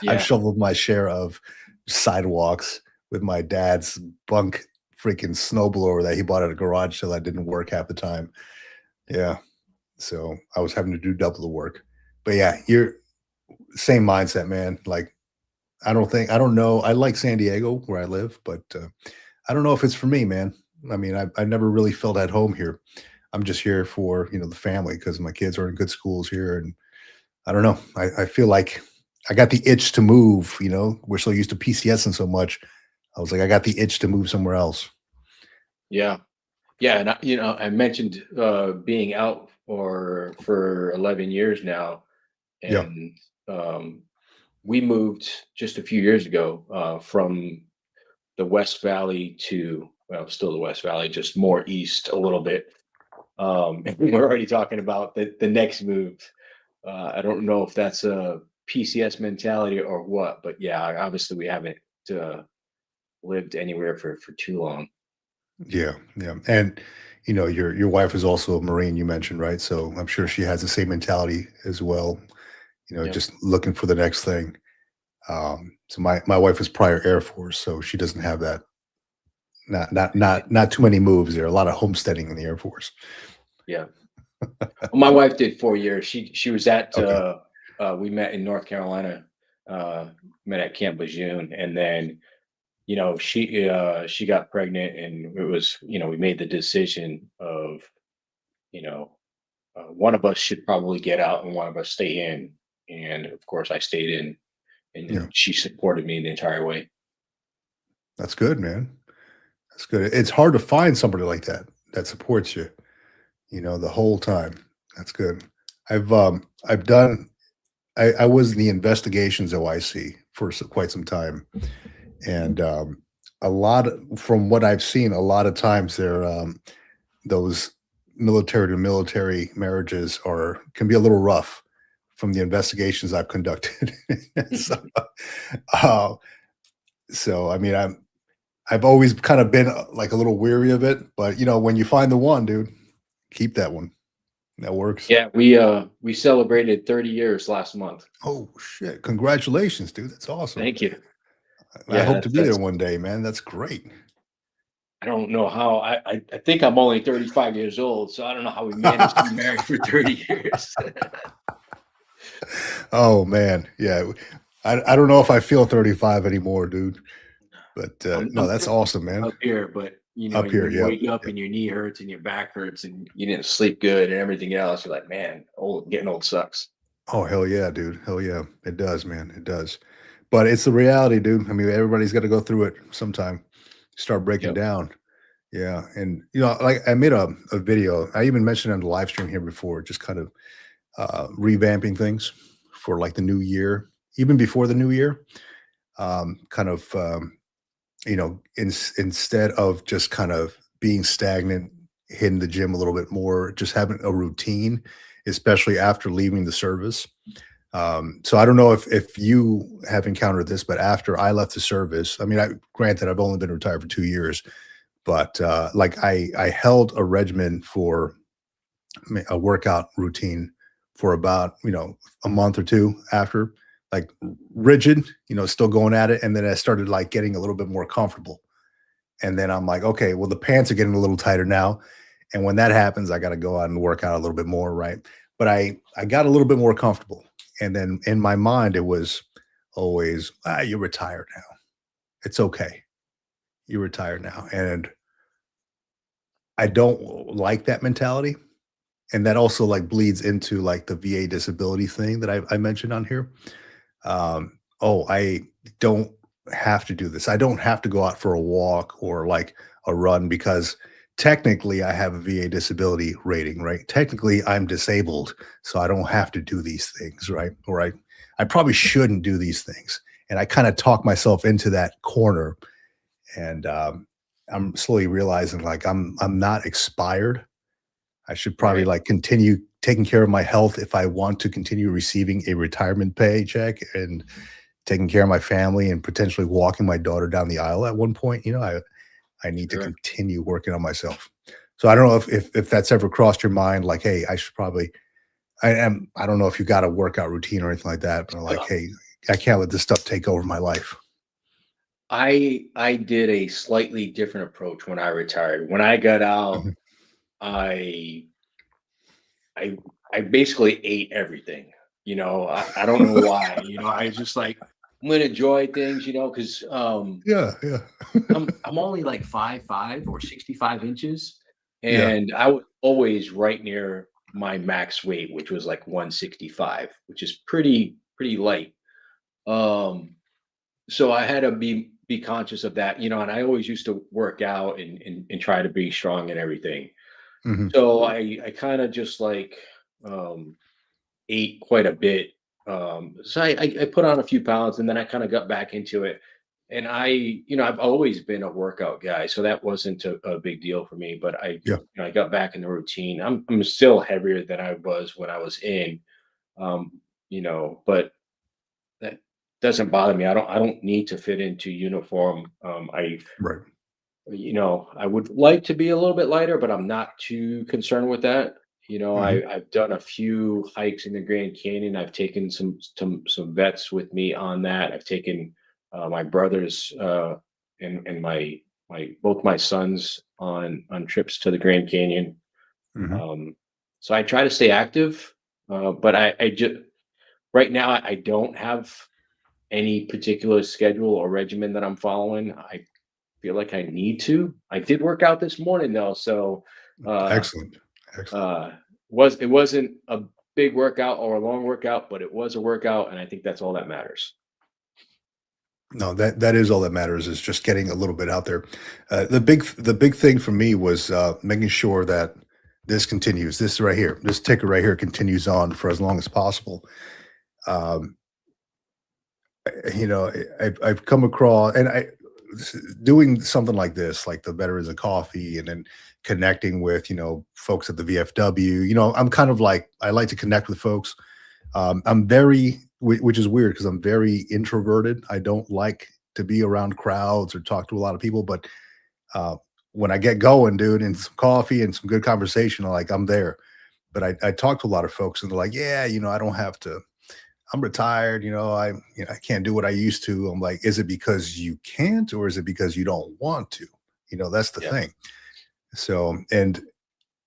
Yeah. shoveled my share of sidewalks with my dad's bunk freaking snowblower that he bought at a garage sale that didn't work half the time. Yeah. So I was having to do double the work. But yeah, you're same mindset, man. Like, I don't know. I like San Diego where I live, but I don't know if it's for me, man. I mean, I never really felt at home here. I'm just here for, the family because my kids are in good schools here. And I don't know. I feel like I got the itch to move, we're so used to PCSing so much. I was like, I got the itch to move somewhere else. Yeah. Yeah. And I mentioned being out for 11 years now, Yeah. and we moved just a few years ago from the West Valley to, well, still the West Valley, just more east a little bit. And we're already talking about the next move. I don't know if that's a PCS mentality or what, but yeah, obviously we haven't uh, lived anywhere for too long. Yeah. Yeah. And your wife is also a Marine, you mentioned, right? So I'm sure she has the same mentality as well, Yeah. just looking for the next thing. So my wife was prior Air Force, so she doesn't have that. Not too many moves there. A lot of homesteading in the Air Force. Yeah. Well, my wife did 4 years. She was at Okay. we met in North Carolina, uh, met at Camp Lejeune, and then she got pregnant, and it was we made the decision of you know one of us should probably get out and one of us stay in, and of course I stayed in, and Yeah. then she supported me the entire way. That's good, man. That's good. It's hard to find somebody like that that supports you, the whole time. That's good. I've done I was in the investigations OIC for quite some time. And from what I've seen, a lot of times those military to military marriages can be a little rough from the investigations I've conducted. so, uh, so I mean, I've always kind of been like a little weary of it, but when you find the one, dude, keep that one. That works. Yeah, we celebrated 30 years last month. Oh shit! Congratulations, dude. That's awesome. Thank you. I Yeah, hope to that's be there that's one day, man. That's great. I don't know how I think I'm only 35 years old, so I don't know how we managed to be married for 30 years. Oh man, yeah. I don't know if I feel 35 anymore, dude. But no, I'm that's 50 awesome, man. up here, but Up here, when you yeah, wake up yeah. and your knee hurts and your back hurts and you didn't sleep good and everything else, you're like, man, getting old sucks. Oh hell yeah, dude. Hell yeah. It does, man. It does. But it's the reality, dude. I mean, everybody's got to go through it sometime. Start breaking Yep. down. Yeah. And like I made a video. I even mentioned it on the live stream here before, just kind of revamping things for like the new year, even before the new year. Kind of instead of just kind of being stagnant, hitting the gym a little bit more, just having a routine, especially after leaving the service. So I don't know if you have encountered this, but after I left the service, I mean, granted, I've only been retired for 2 years, but like I held a regimen for a workout routine for about a month or two after, like rigid, still going at it, and then I started like getting a little bit more comfortable, and then I'm like, okay, well the pants are getting a little tighter now, and when that happens, I got to go out and work out a little bit more, right? But I got a little bit more comfortable, and then in my mind it was always, you're retired now, it's okay, you're retired now, and I don't like that mentality. And that also like bleeds into like the VA disability thing that I mentioned on here. Oh, I don't have to do this. I don't have to go out for a walk or like a run because technically I have a VA disability rating, right? Technically I'm disabled, so I don't have to do these things, right? Or I probably shouldn't do these things. And I kind of talk myself into that corner. And I'm slowly realizing like I'm not expired. I should probably Right. like continue taking care of my health if I want to continue receiving a retirement paycheck and taking care of my family and potentially walking my daughter down the aisle at one point. I need to Sure. continue working on myself. So I don't know if that's ever crossed your mind, like, hey, I should probably I don't know if you got a workout routine or anything like that, but I'm like, Uh, hey, I can't let this stuff take over my life. I did a slightly different approach when I retired. When I got out, Mhm. I I I basically ate everything. I don't know why. I was just like, I'm gonna enjoy things, because Yeah, yeah. I'm only like 5'5" or 65 inches, Yeah. and I was always right near my max weight, which was like 165, which is pretty light. Um, so I had to be conscious of that, and I always used to work out and try to be strong and everything. Mhm. So I kind of just like um ate quite a bit. So I put on a few pounds and then I kind of got back into it. And I've always been a workout guy, so that wasn't a big deal for me. But Yeah. I got back in the routine. I'm still heavier than I was when I was in, um, but that doesn't bother me. I don't need to fit into uniform. Right. I would like to be a little bit lighter, but I'm not too concerned with that. Mhm. I've done a few hikes in the Grand Canyon. I've taken some vets with me on that. I've taken my brothers and my both my sons on trips to the Grand Canyon. Mhm. Um, so I try to stay active, but I just right now I don't have any particular schedule or regimen that I'm following. I feel like I need to. I did work out this morning though, so uh Excellent. Excellent. uh it wasn't a big workout or a long workout, but it was a workout and I think that's all that matters. No, that is all that matters is just getting a little bit out there. The big thing for me was making sure that this continues. This right here, this ticker right here continues on for as long as possible. Um, I've come across and doing something like this, like the Veterans of Coffee, and then connecting with folks at the VFW. I'm kind of like I like to connect with folks. I'm very, which is weird because I'm very introverted. I don't like to be around crowds or talk to a lot of people, but uh, when I get going, dude, and some coffee and some good conversation, I'm there. But I talk to a lot of folks, and they're like, "Yeah, I don't have to. I'm retired. I can't do what I used to." I'm like, "Is it because you can't, or is it because you don't want to?" That's the Yeah. thing. So, and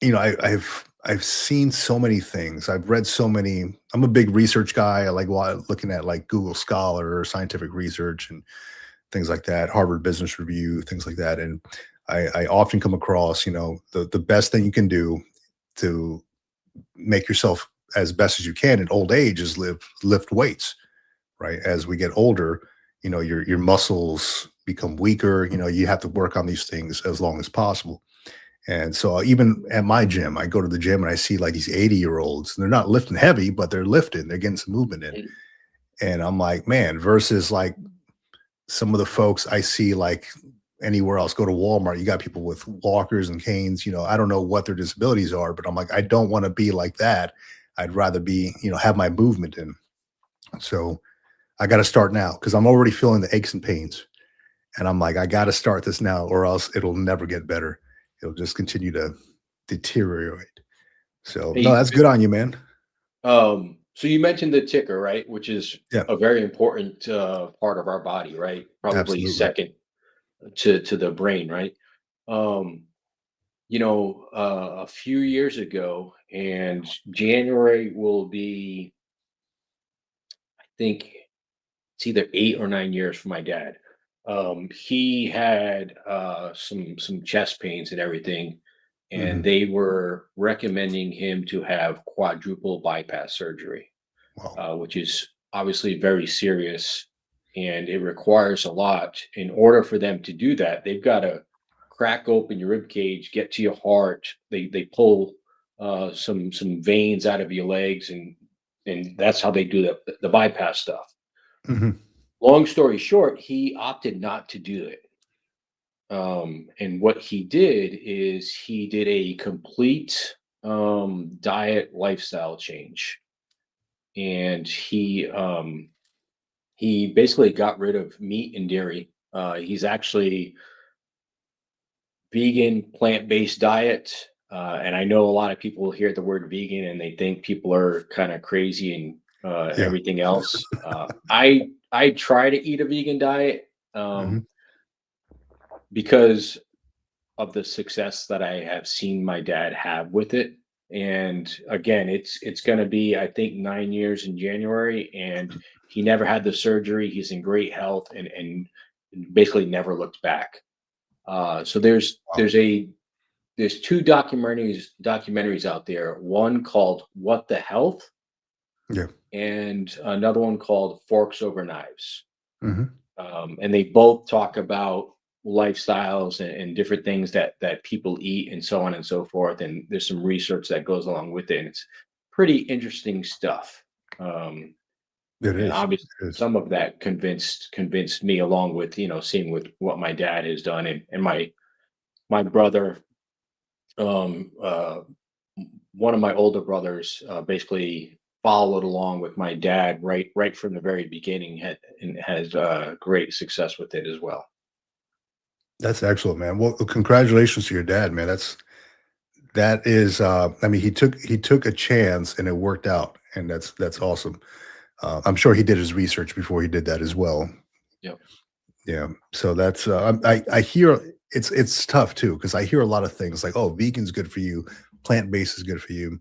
I've seen so many things. I've read so many. I'm a big research guy. I like looking at like Google Scholar or scientific research and things like that, Harvard Business Review, things like that. And I often come across, the best thing you can do to make yourself as best as you can in old age is lift weights, right? As we get older, your muscles become weaker. You have to work on these things as long as possible. And so even at my gym, I go to the gym and I see like these 80-year-olds. They're not lifting heavy, but they're lifting. They're getting some movement in. Mm. And I'm like, man, versus like some of the folks I see like anywhere else, go to Walmart, you got people with walkers and canes. I don't know what their disabilities are, but I'm like, I don't want to be like that. I'd rather be, have my movement in. So I got to start now because I'm already feeling the aches and pains. And I'm like, I got to start this now or else it'll never get better. It'll just continue to deteriorate. So, no, Hey, that's good on you, man. so you mentioned the ticker, right? Which is Yeah, a very important part of our body, right? Probably absolutely. second to the brain, right? Um, a few years ago, and January will be, I think, it's either 8 or 9 years for my dad. He had some chest pains and everything, and Mhm. they were recommending him to have quadruple bypass surgery, Wow. which is obviously very serious, and it requires a lot. In order for them to do that, they've got to crack open your rib cage, get to your heart. They pull some veins out of your legs, and that's how they do the bypass stuff. Mhm. Long story short, he opted not to do it. And what he did is he did a complete diet lifestyle change, and he basically got rid of meat and dairy. He's actually vegan, plant-based diet. And I know a lot of people hear the word vegan and they think people are kind of crazy and Yeah. everything else. I try to eat a vegan diet Hmm. because of the success that I have seen my dad have with it. And again, it's going to be, I think, 9 years in January, and he never had the surgery. He's in great health, and basically never looked back. So Wow. there's two documentaries out there. One called "What the Health" Yeah. and another one called "Forks Over Knives." Hmm. And they both talk about lifestyles and different things that people eat and so on and so forth. And there's some research that goes along with it, and it's pretty interesting stuff. Um, It and is. obviously, It is. some of that convinced me, along with seeing with what my dad has done, and my brother. Um, uh, One of my older brothers basically followed along with my dad right from the very beginning, and has great success with it as well. That's excellent, man. Well, congratulations to your dad, man. That is, I mean, he took a chance and it worked out, and that's awesome. I'm sure he did his research before he did that as well. Yep. Yeah. So that's I hear it's tough too because I hear a lot of things like, oh, vegan's good for you, plant based is good for you,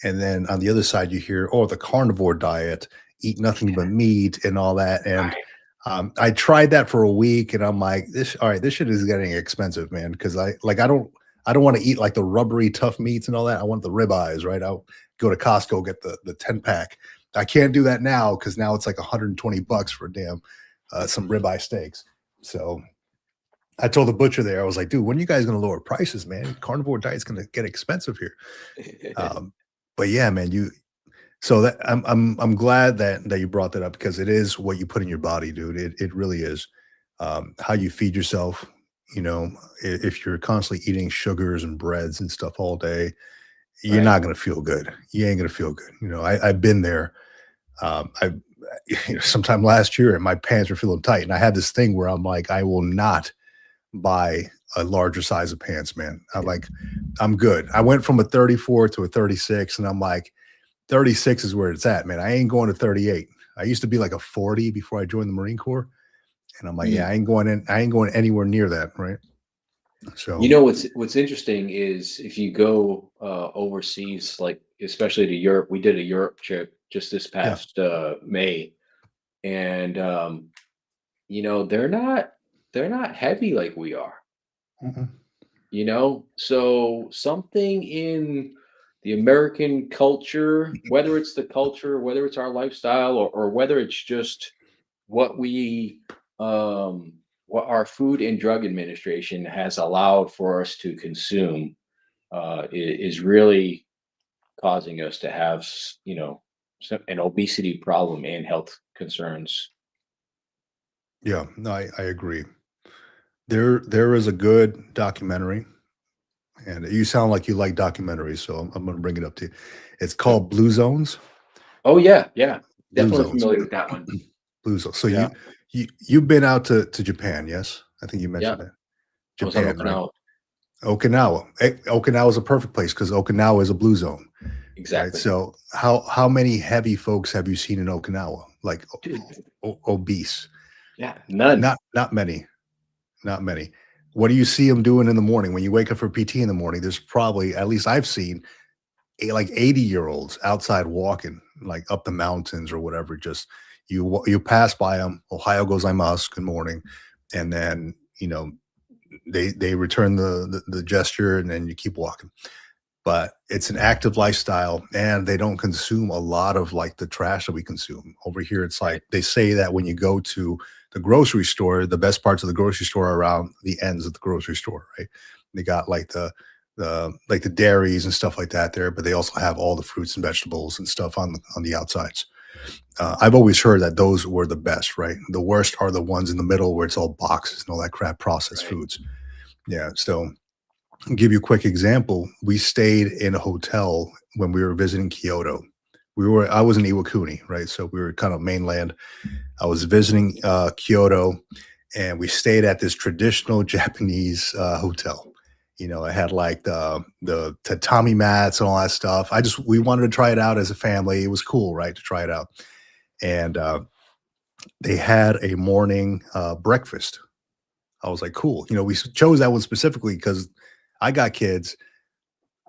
and then on the other side you hear, oh, the carnivore diet, eat nothing but meat and all that. And Right. I tried that for a week, and I'm like, this all right, this shit is getting expensive, man. Because I don't want to eat like the rubbery tough meats and all that. I want the ribeyes, right? I'll go to Costco, get the 10 pack. I can't do that now because now it's like $120 for a damn some ribeye steaks. So I told the butcher there, I was like, dude, when are you guys going to lower prices, man? Carnivore diet's going to get expensive here. Um, but yeah, man, so that I'm glad that you brought that up because it is what you put in your body, dude. It really is. How you feed yourself. You know, if you're constantly eating sugars and breads and stuff all day, you're Right. not gonna feel good. You ain't gonna feel good. I've been there. I sometime last year, and my pants were feeling tight, and I had this thing where I'm like, I will not buy a larger size of pants, man. I'm good. I went from a 34 to a 36, and I'm like, 36 is where it's at, man. I ain't going to 38. I used to be like a 40 before I joined the Marine Corps. And I'm like, yeah, Mm. I ain't going anywhere near that. Right. You So know what's interesting is if you go overseas, like especially to Europe. We did a Europe trip just this yeah. past May, and they're not heavy like we are. Mhm. So something in the American culture, whether it's the culture, whether it's our lifestyle, or whether it's just what we what our Food and Drug Administration has allowed for us to consume, is really causing us to have an obesity problem and health concerns. Yeah. No, I agree. There is a good documentary, and you sound like you like documentaries, so I'm gonna bring it up to you. It's Yep. called Blue Zones. Oh yeah, yeah, Blue definitely Zones. familiar with that one. Blue Zones. So Yeah, you've been out to Japan, yes? I think you yeah. mentioned that. I was on Japan, right? Okinawa. Okinawa. Okinawa is a perfect place because Okinawa is a blue zone, right? Exactly. So how many heavy folks have you seen in Okinawa? Like Dude, obese? yeah, none. Not many, not many. What do you see them doing in the morning when you wake up for PT in the morning? There's probably at least I've seen like 80-year-olds outside walking like up the mountains or whatever. Just you pass by them. Ohio gozaimasu, good morning, and then they return the gesture and then you keep walking. But it's an active lifestyle and they don't consume a lot of like the trash that we consume over here. It's Right. like they say that when you go to the grocery store, the best parts of the grocery store are around the ends of the grocery store, right? They got like the dairies and stuff like that there, but they also have all the fruits and vegetables and stuff on the outsides. I've always heard that those were the best, right? The worst are the ones in the middle where it's all boxes and all that crap, processed Right. foods. Yeah. So I'll give you a quick example. We stayed in a hotel when we were visiting Kyoto. I was in Iwakuni, right? So we were kind of mainland. I was visiting Kyoto, and we stayed at this traditional Japanese hotel. It had like the tatami mats and all that stuff. We wanted to try it out as a family. It was cool, right, to try it out. And they had a morning breakfast. I was like, cool. We chose that one specifically because I got kids.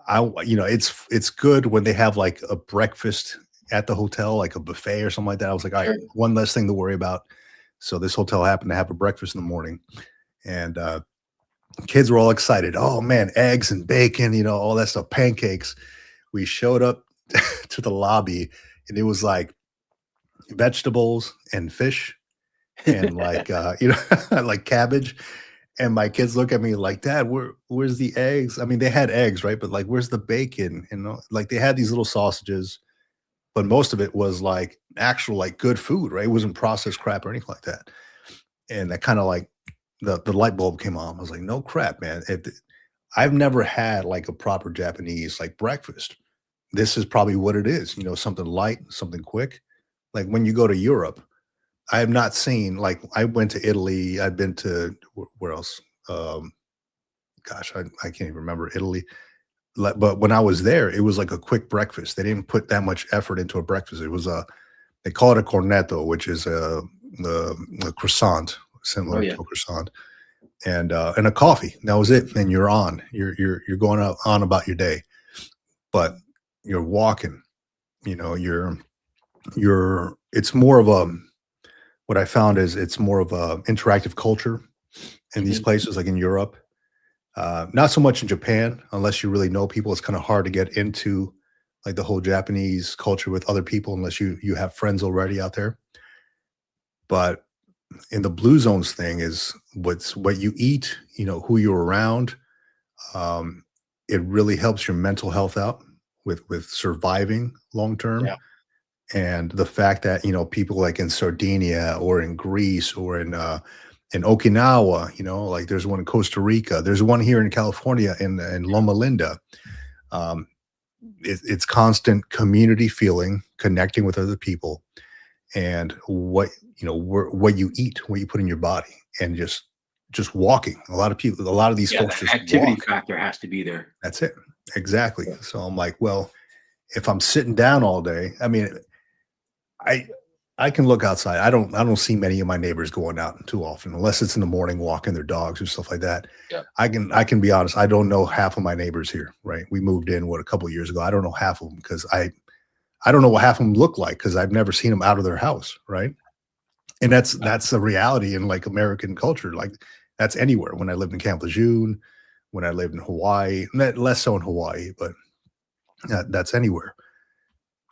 It's good when they have like a breakfast at the hotel, like a buffet or something like that. I was like, all right, Sure. one less thing to worry about. So this hotel happened to have a breakfast in the morning, and kids were all excited. Oh man, eggs and bacon, all that stuff, pancakes. We showed up to the lobby, and it was like vegetables and fish and like like cabbage. And my kids look at me like, Dad, where's the eggs? I mean, they had eggs, right? But like, where's the bacon? Like they had these little sausages, but most of it was like actual like good food, right? It wasn't processed crap or anything like that. And that kind of like the light bulb came on. I was like, no crap, man. I've never had like a proper Japanese like breakfast. This is probably what it is, something light, something quick. Like when you go to Europe, I have not seen like I went to Italy. I've been to where else? Um, Gosh, I can't even remember Italy. But when I was there, it was like a quick breakfast. They didn't put that much effort into a breakfast. It was a they call it a cornetto, which is a croissant, Oh similar yeah. to a croissant, and a coffee. That was it. And you're on. You're going on about your day. But you're walking. You know, you're. It's more of a. What I found is it's more of a interactive culture in these Mhm. places, like in Europe. Not so much in Japan, unless you really know people. It's kind of hard to get into like the whole Japanese culture with other people unless you have friends already out there. But in the blue zones thing is what you eat, who you're around. Um, it really helps your mental health out with surviving long term. Yeah. And the fact that people like in Sardinia or in Greece or in Okinawa, like there's one in Costa Rica, there's one here in California in Loma Linda. Um, it's constant community feeling, connecting with other people, and what you eat, what you put in your body, and just walking. A lot of these Yeah. folks The just activity walk. factor has to be there. That's it. Exactly. So I'm like, well, if I'm sitting down all day, I mean, I I can look outside. I don't see many of my neighbors going out too often, unless it's in the morning walking their dogs or stuff like that. Yeah. I can be honest. I don't know half of my neighbors here. Right? We moved in a couple of years ago. I don't know half of them because I don't know what half of them look like because I've never seen them out of their house. Right? And that's the reality in like American culture. Like that's anywhere. When I lived in Camp Lejeune, when I lived in Hawaii, less so in Hawaii, but that's anywhere.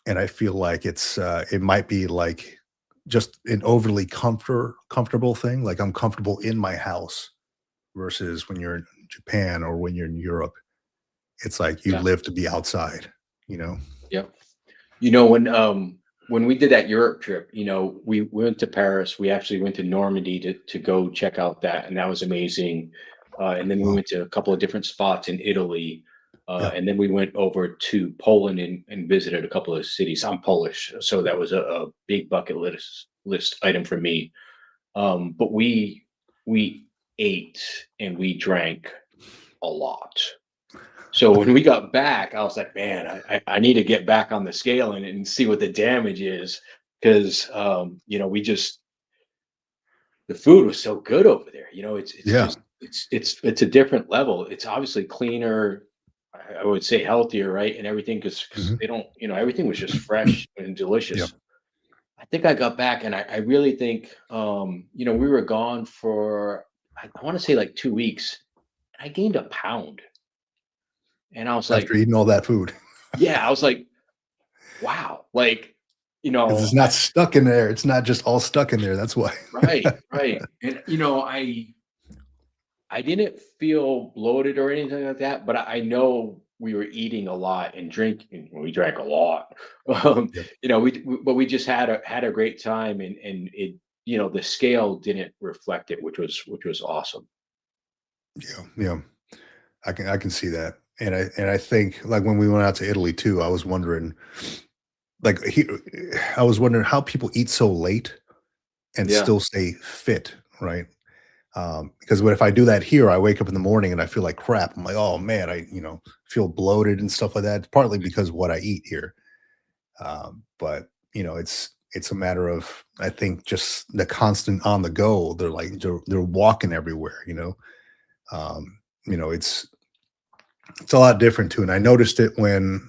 And I feel like it might be like just an overly comfortable thing. Like I'm comfortable in my house versus when you're in Japan or when you're in Europe, it's like you Yeah. live to be outside, you know? Yep. When we did that Europe trip, we went to Paris. We actually went to Normandy to go check out that, and that was amazing. And then we Wow. went to a couple of different spots in Italy. Yeah. And then we went over to Poland and visited a couple of cities. I'm Polish, so that was a big bucket list item for me. But we ate and we drank a lot. So when we got back, I was like, man, I need to get back on the scale and see what the damage is because we just the food was so good over there. It's Yeah. just it's a different level. It's obviously cleaner. I would say healthier, right, and everything because Mhm. they don't, everything was just fresh and Yeah. delicious. I think I got back and I really think we were gone for I want to say like 2 weeks. I gained a pound, and I was After like, eating all that food, yeah, I was like, wow, like, because it's not stuck in there. It's not just all stuck in there. That's why. right, right. And I didn't feel bloated or anything like that, but I know we were eating a lot and drinking. We drank a lot. Um, Yep. but we just had a great time and it the scale didn't reflect it, which was awesome. Yeah, yeah. I can see that. And I think like when we went out to Italy too, I was wondering like I was wondering how people eat so late and Yeah. still stay fit, right? Because what if I do that here, I wake up in the morning and I feel like crap. I'm like, oh man, I feel bloated and stuff like that. Partly because of what I eat here. But it's a matter of I think just the constant on the go. They're walking everywhere. Um, it's a lot different too. And I noticed it when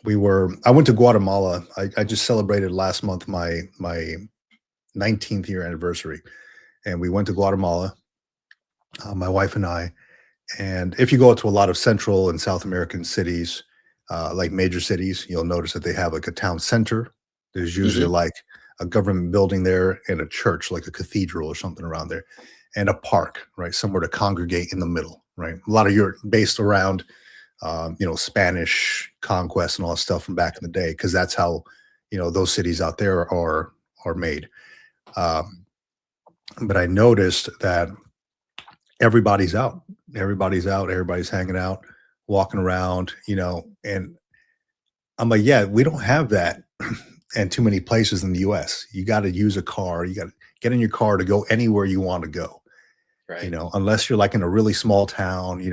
I went to Guatemala. I just celebrated last month my 19th year anniversary. And we went to Guatemala, my wife and I. And if you go to a lot of Central and South American cities, like major cities, you'll notice that they have like a town center. There's usually Hmm. like a government building there and a church, like a cathedral or something around there, and a park, right? Somewhere to congregate in the middle, right? A lot of Europe based around, Spanish conquest and all that stuff from back in the day, because that's how, those cities out there are made. Um, but I noticed that everybody's out. Everybody's out. Everybody's hanging out, walking around, and I'm like, yeah, we don't have that in too many places in the US. You got to use a car. You got to get in your car to go anywhere you want to go, Right. unless you're like in a really small town,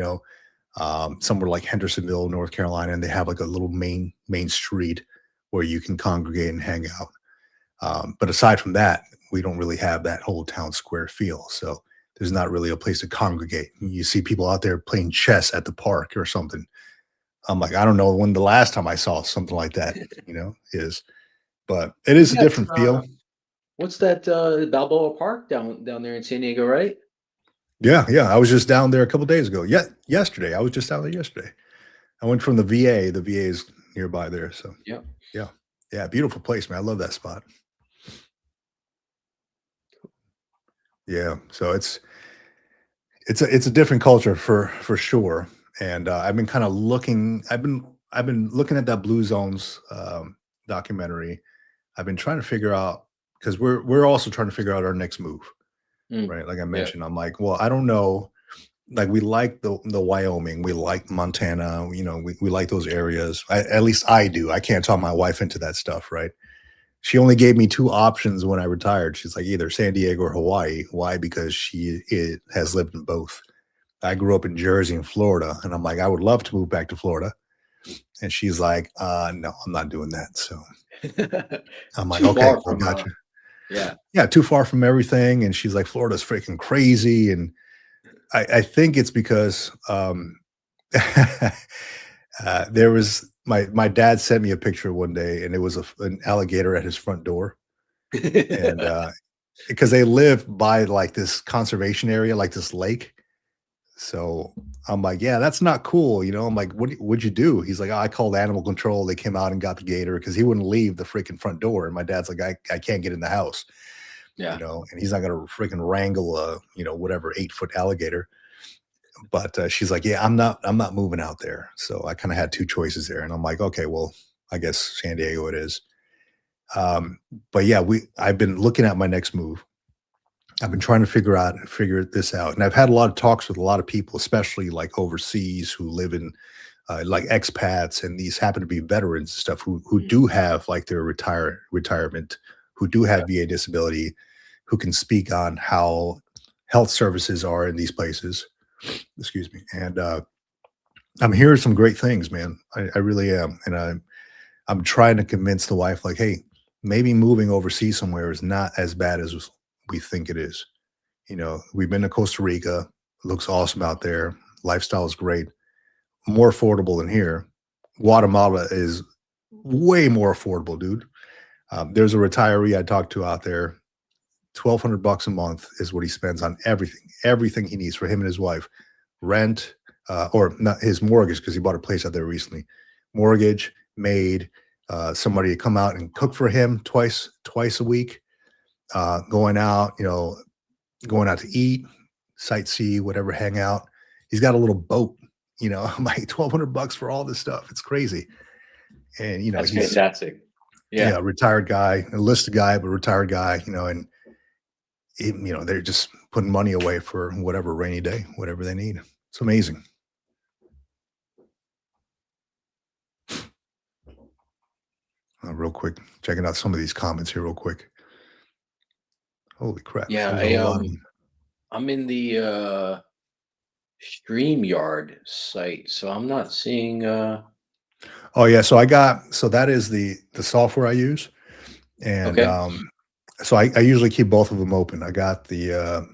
somewhere like Hendersonville, North Carolina, and they have like a little main street where you can congregate and hang out. But aside from that, we don't really have that whole town square feel. So there's not really a place to congregate. You see people out there playing chess at the park or something. I'm like, I don't know when the last time I saw something like that, is, but it is a That's different feel. what's that Balboa Park down there in San Diego, right? Yeah, yeah. I was just down there a couple days ago. Yeah, yesterday. I was just down there yesterday. I went from the VA. The VA is nearby there. So Yep. yeah, yeah. Beautiful place, man. I love that spot. Yeah. So it's a different culture for sure. And I've been kind of looking. I've been looking at that Blue Zones documentary. I've been trying to figure out because we're also trying to figure out our next move, Mm. right? Like I Yeah. mentioned, I'm like, well, I don't know. Like we like the Wyoming, we like Montana, we like those areas. At least I do. I can't talk my wife into that stuff, right? She only gave me two options when I retired. She's like either San Diego or Hawaii. Why? Because has lived in both. I grew up in Jersey and Florida, and I'm like, I would love to move back to Florida. And she's like, no, I'm not doing that. So I'm like, Too okay, far well, from gotcha. yeah. Yeah, too far from everything. And she's like, Florida's freaking crazy. And I think it's because there was my dad sent me a picture one day, and it was an alligator at his front door, and because they live by like this conservation area, like this lake. So I'm like, yeah, that's not cool. I'm like, what'd you do? He's like, oh, I called animal control. They came out and got the gator because he wouldn't leave the freaking front door. And my dad's like, I can't get in the house, Yeah. and he's not gonna freaking wrangle a whatever 8-foot alligator. But she's like, yeah, I'm not moving out there. So I kind of had two choices there, and I'm like, okay, well, I guess San Diego it is. Um, but yeah, I've been looking at my next move. I've been trying to figure this out, and I've had a lot of talks with a lot of people, especially like overseas, who live in like expats, and these happen to be veterans and stuff who Mm. do have like their retirement, who do Yeah. have VA disability, who can speak on how health services are in these places. Excuse me, and I'm hearing some great things, man. I really am, and I'm trying to convince the wife, like, hey, maybe moving overseas somewhere is not as bad as we think it is. We've been to Costa Rica. It looks awesome out there. Lifestyle is great, more affordable than here. Guatemala is way more affordable, dude. There's a retiree I talked to out there. $1,200 a month is what he spends on everything he needs for him and his wife. Rent, or not his mortgage because he bought a place out there recently. Mortgage, maid, somebody to come out and cook for him twice a week. Going out, going out to eat, sightsee, whatever, hang out. He's got a little boat. I'm like 1,200 bucks for all this stuff. It's crazy. And That's he's fantastic. yeah, Yeah. a retired guy, a listed guy, but retired guy. And they're just putting money away for whatever rainy day, whatever they need. It's amazing. Real quick, checking out some of these comments here real quick. Holy crap. Yeah, There's a whole lot of them. I'm in the StreamYard site, so I'm not seeing Oh yeah, so that is the software I use. And okay. so I usually keep both of them open. I got the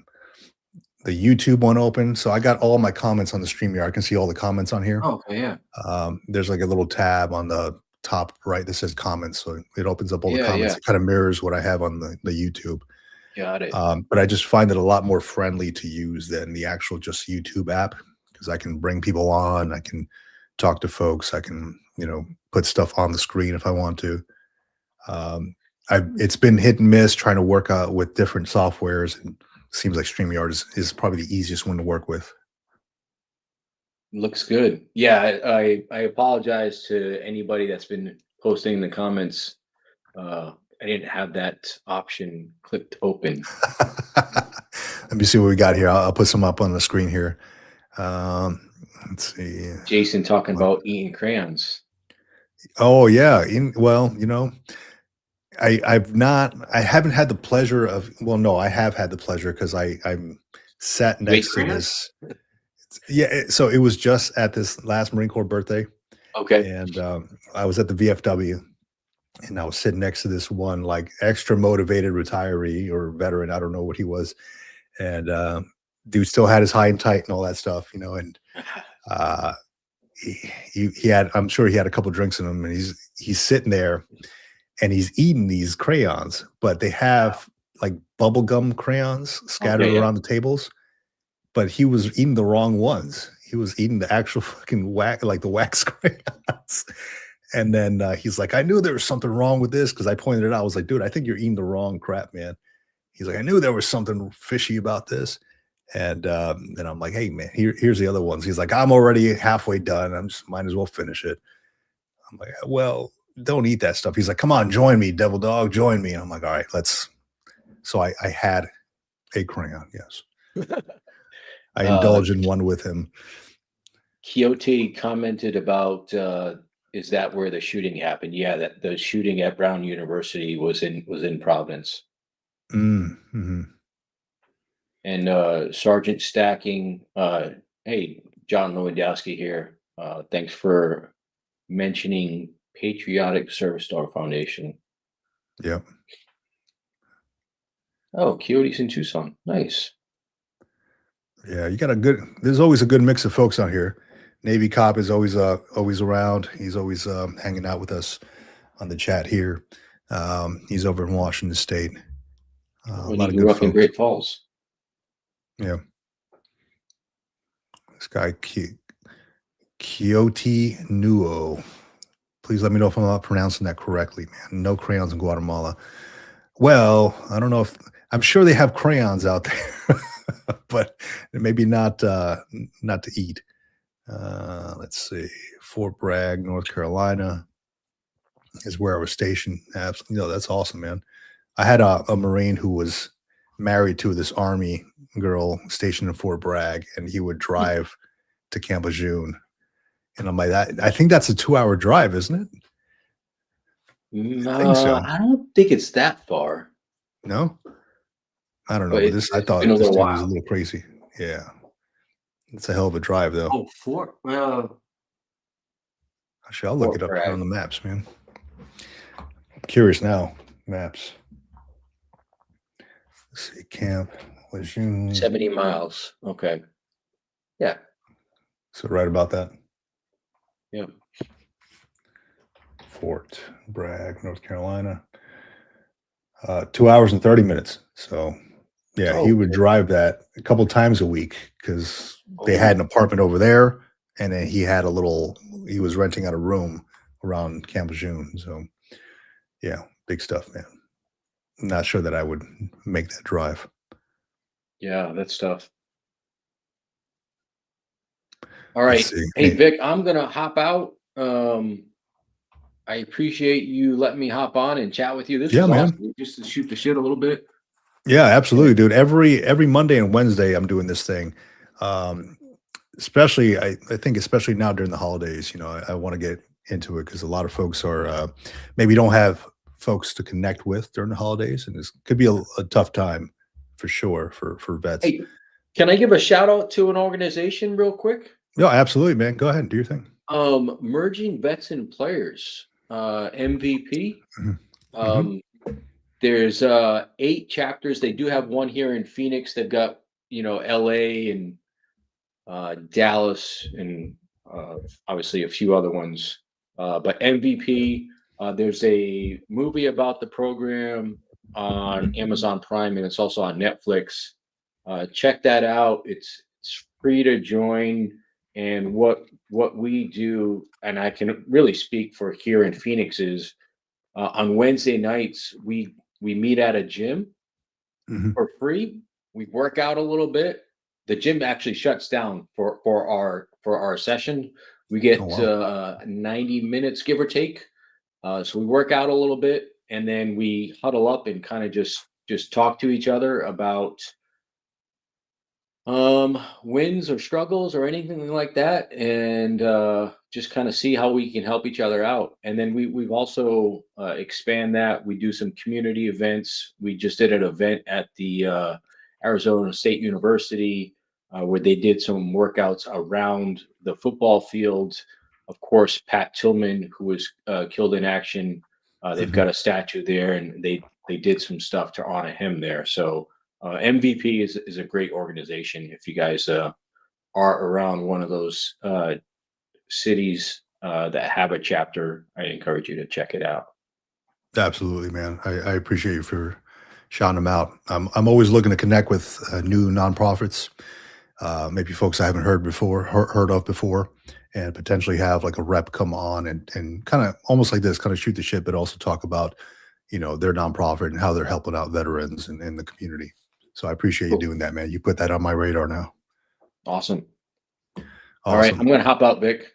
YouTube one open. So I got all my comments on the StreamYard. I can see all the comments on here. Oh, okay, yeah. There's like a little tab on the top right that says comments. So it opens up all the Yeah, comments. yeah. It kind of mirrors what I have on the YouTube. Got it. But I just find it a lot more friendly to use than the actual just YouTube app, because I can bring people on, I can talk to folks, I can, put stuff on the screen if I want to. It's been hit and miss trying to work out with different softwares, and it seems like StreamYard is probably the easiest one to work with. Looks good. Yeah, I apologize to anybody that's been posting in the comments. I didn't have that option clicked open. Let me see what we got here. I'll put some up on the screen here. Let's see. Jason talking about eating crayons. Oh yeah. I haven't had the pleasure of, well, no, I have had the pleasure because I'm sat next to this. Yeah. So it was just at this last Marine Corps birthday. Okay. And I was at the VFW, and I was sitting next to this one like extra motivated retiree or veteran. I don't know what he was. And dude still had his high and tight and all that stuff, and he had, I'm sure he had a couple drinks in him, and he's sitting there and he's eating these crayons, but they have like bubblegum crayons scattered around the tables, but he was eating the wrong ones. He was eating the actual fucking the wax crayons. And then he's like, I knew there was something wrong with this, because I pointed it out. I was like, dude, I think you're eating the wrong crap, man. He's like, I knew there was something fishy about this. And then I'm like, hey, man, here's the other ones. He's like, I'm already halfway done. I'm just might as well finish it. I'm like, well, don't eat that stuff. He's like, come on, join me, devil dog, join me. And I'm like, all right, let's. So I had a crayon, yes. I indulged in one with him. Quixote commented about, is that where the shooting happened? Yeah, that the shooting at Brown University was in Providence. Mm-hmm. And Sergeant Stacking, hey, John Lewandowski here. Thanks for mentioning Patriotic Service Dog Foundation. Yep. Oh, Quixote's in Tucson. Nice. Yeah, there's always a good mix of folks out here. Navy cop is always around. He's always hanging out with us on the chat here. He's over in Washington State. A lot of good folks. In Great Falls. Yeah. This guy, Quixote Nuo. Please let me know if I'm not pronouncing that correctly, man. No crayons in Guatemala. Well, I don't know I'm sure they have crayons out there, but maybe not to eat. Let's see. Fort Bragg, North Carolina is where I was stationed. Absolutely. That's awesome, man. I had a Marine who was married to this Army girl stationed in Fort Bragg, and he would drive to Camp Lejeune. And I'm like, I think that's a 2-hour drive, isn't it? I think so. I don't think it's that far. No? I don't know. But I thought this dude was a little crazy. Yeah. It's a hell of a drive, though. Oh, Fort. Actually, I'll look it up here on the maps, man. I'm curious now. Maps. Let's see. Camp Lejeune. 70 miles. Okay. Yeah. So right about that. Yeah. Fort Bragg, North Carolina. 2 hours and 30 minutes. So yeah, he would drive that a couple times a week, because they had an apartment over there, and then he was renting out a room around Camp Lejeune. So yeah, big stuff, man. I'm not sure that I would make that drive. Yeah, that's tough. All right. Hey, Vic, I'm going to hop out. I appreciate you letting me hop on and chat with you. This was awesome. Just to shoot the shit a little bit. Yeah, absolutely, dude. Every Monday and Wednesday, I'm doing this thing. Um, especially, I think, especially now during the holidays, I want to get into it because a lot of folks are maybe don't have folks to connect with during the holidays, and this could be a tough time for sure for vets. Hey, can I give a shout out to an organization real quick? No, absolutely, man. Go ahead and do your thing. Merging Vets and Players, MVP. Mhm. Mhm. Um, there's 8 chapters. They do have one here in Phoenix. They've got, LA and Dallas, and obviously a few other ones. But MVP, there's a movie about the program on Amazon Prime, and it's also on Netflix. Check that out. It's free to join. And what we do, and I can really speak for here in Phoenix, is on Wednesday nights we meet at a gym Mhm. for free. We work out a little bit. The gym actually shuts down for our session. We Oh, get wow. 90 minutes, give or take. So we work out a little bit, and then we huddle up and kind of just talk to each other about wins or struggles or anything like that, and just kind of see how we can help each other out. And then we've also expand that. We do some community events. We just did an event at the Arizona State University, where they did some workouts around the football field. Of course, Pat Tillman, who was killed in action, they've Mhm. got a statue there, and they did some stuff to honor him there. So MVP is a great organization. If you guys are around one of those cities that have a chapter, I encourage you to check it out. Absolutely, man. I appreciate you for shouting them out. I'm always looking to connect with new nonprofits, maybe folks I haven't heard of before, and potentially have like a rep come on and kind of almost like this, kind of shoot the shit, but also talk about their nonprofit and how they're helping out veterans and in the community. So I appreciate you Cool. doing that, man. You put that on my radar now. Awesome. All right, I'm Awesome. gonna hop out, Vic.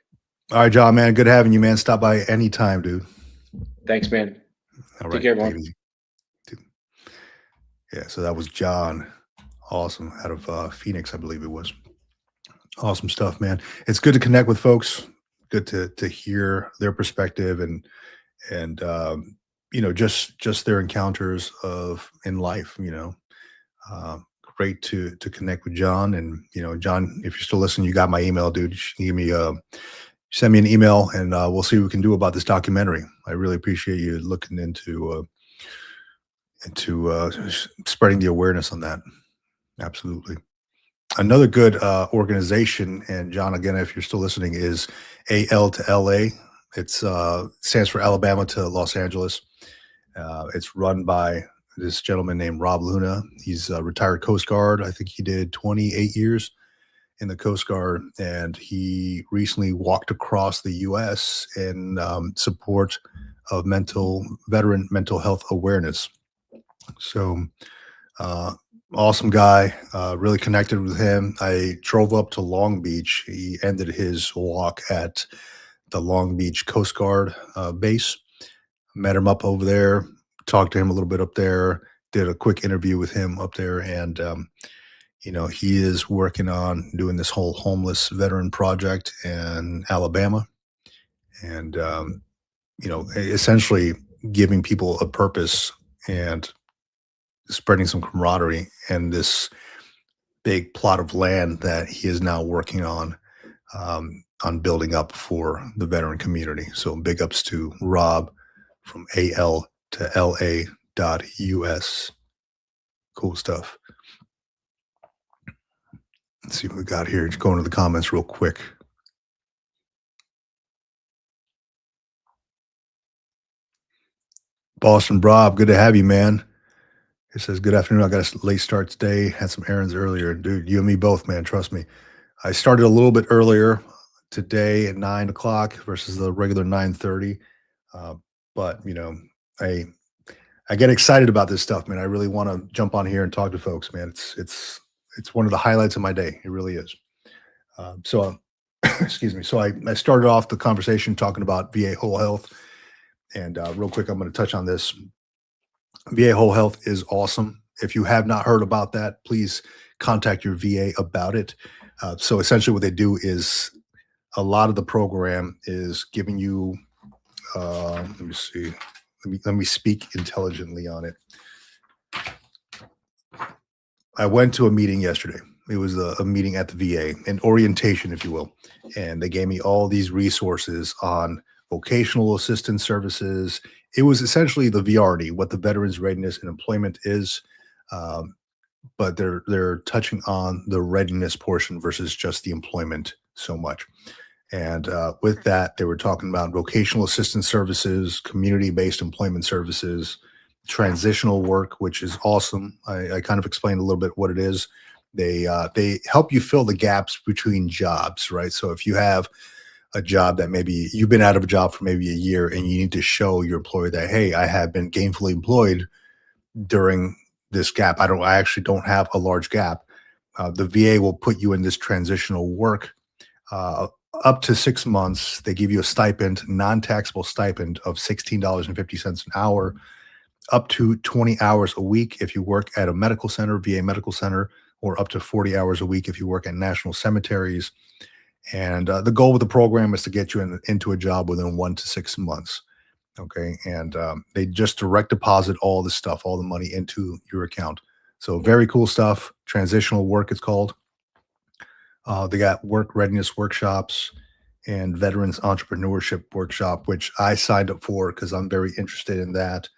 All right, John, man. Good having you, man. Stop by anytime, dude. Thanks, man. All Take right. care, Take it everyone. easy. Yeah. So that was John. Awesome. Out of Phoenix, I believe it was. Awesome stuff, man. It's good to connect with folks. Good to hear their perspective and just their encounters of in life. Great to connect with John. And John, if you're still listening, you got my email, dude. You give me send me an email, and we'll see what we can do about this documentary. I really appreciate you looking into spreading the awareness on that. Absolutely. Another good organization, and John, again, if you're still listening, is AL to LA. It's stands for Alabama to Los Angeles. It's run by this gentleman named Rob Luna. He's a retired Coast Guard. I think he did 28 years in the Coast Guard, and he recently walked across the U.S. in support of veteran mental health awareness. So uh, awesome guy. Really connected with him. I drove up to Long Beach. He ended his walk at the Long Beach Coast Guard base. Met him up over there. Talked to him a little bit up there. Did a quick interview with him up there, and he is working on doing this whole homeless veteran project in Alabama, and essentially giving people a purpose and spreading some camaraderie and this big plot of land that he is now working on building up for the veteran community. So big ups to Rob from AL to LA.US. Cool stuff. Let's see what we got here. Just going to the comments real quick. Boston Rob, good to have you, man. It says, good afternoon. I got a late start today. Had some errands earlier. Dude, you and me both, man. Trust me. I started a little bit earlier today at 9 o'clock versus the regular 9:30. Uh, but I I get excited about this stuff, man. I really want to jump on here and talk to folks, man. It's one of the highlights of my day. It really is. Excuse me. So I started off the conversation talking about VA Whole Health, and real quick, I'm going to touch on this. VA Whole Health is awesome. if you have not heard about that, please contact your VA about it. So essentially, what they do is a lot of the program is giving you. Let me see. Let me speak intelligently on it. I went to a meeting yesterday. It was a meeting at the VA, an orientation, if you will, and they gave me all these resources on vocational assistance services. It was essentially the VRD, what the Veterans Readiness and Employment is, um, but they're touching on the readiness portion versus just the employment so much. And with that, they were talking about vocational assistance services, community-based employment services, transitional work, which is awesome. I kind of explained a little bit what it is. They help you fill the gaps between jobs, right? So if you have a job that maybe you've been out of a job for maybe a year and you need to show your employer that, hey, I have been gainfully employed during this gap. I actually don't have a large gap. The VA will put you in this transitional work uh, up to 6 months. They give you a stipend, non-taxable stipend of $16.50 an hour, up to 20 hours a week if you work at a medical center, VA medical center, or up to 40 hours a week if you work at national cemeteries. And the goal with the program is to get you into a job within 1 to 6 months. Okay. And they just direct deposit all the stuff, all the money into your account. So very cool stuff. Transitional work, it's called. They got work readiness workshops and veterans entrepreneurship workshop, which I signed up for because I'm very interested in that.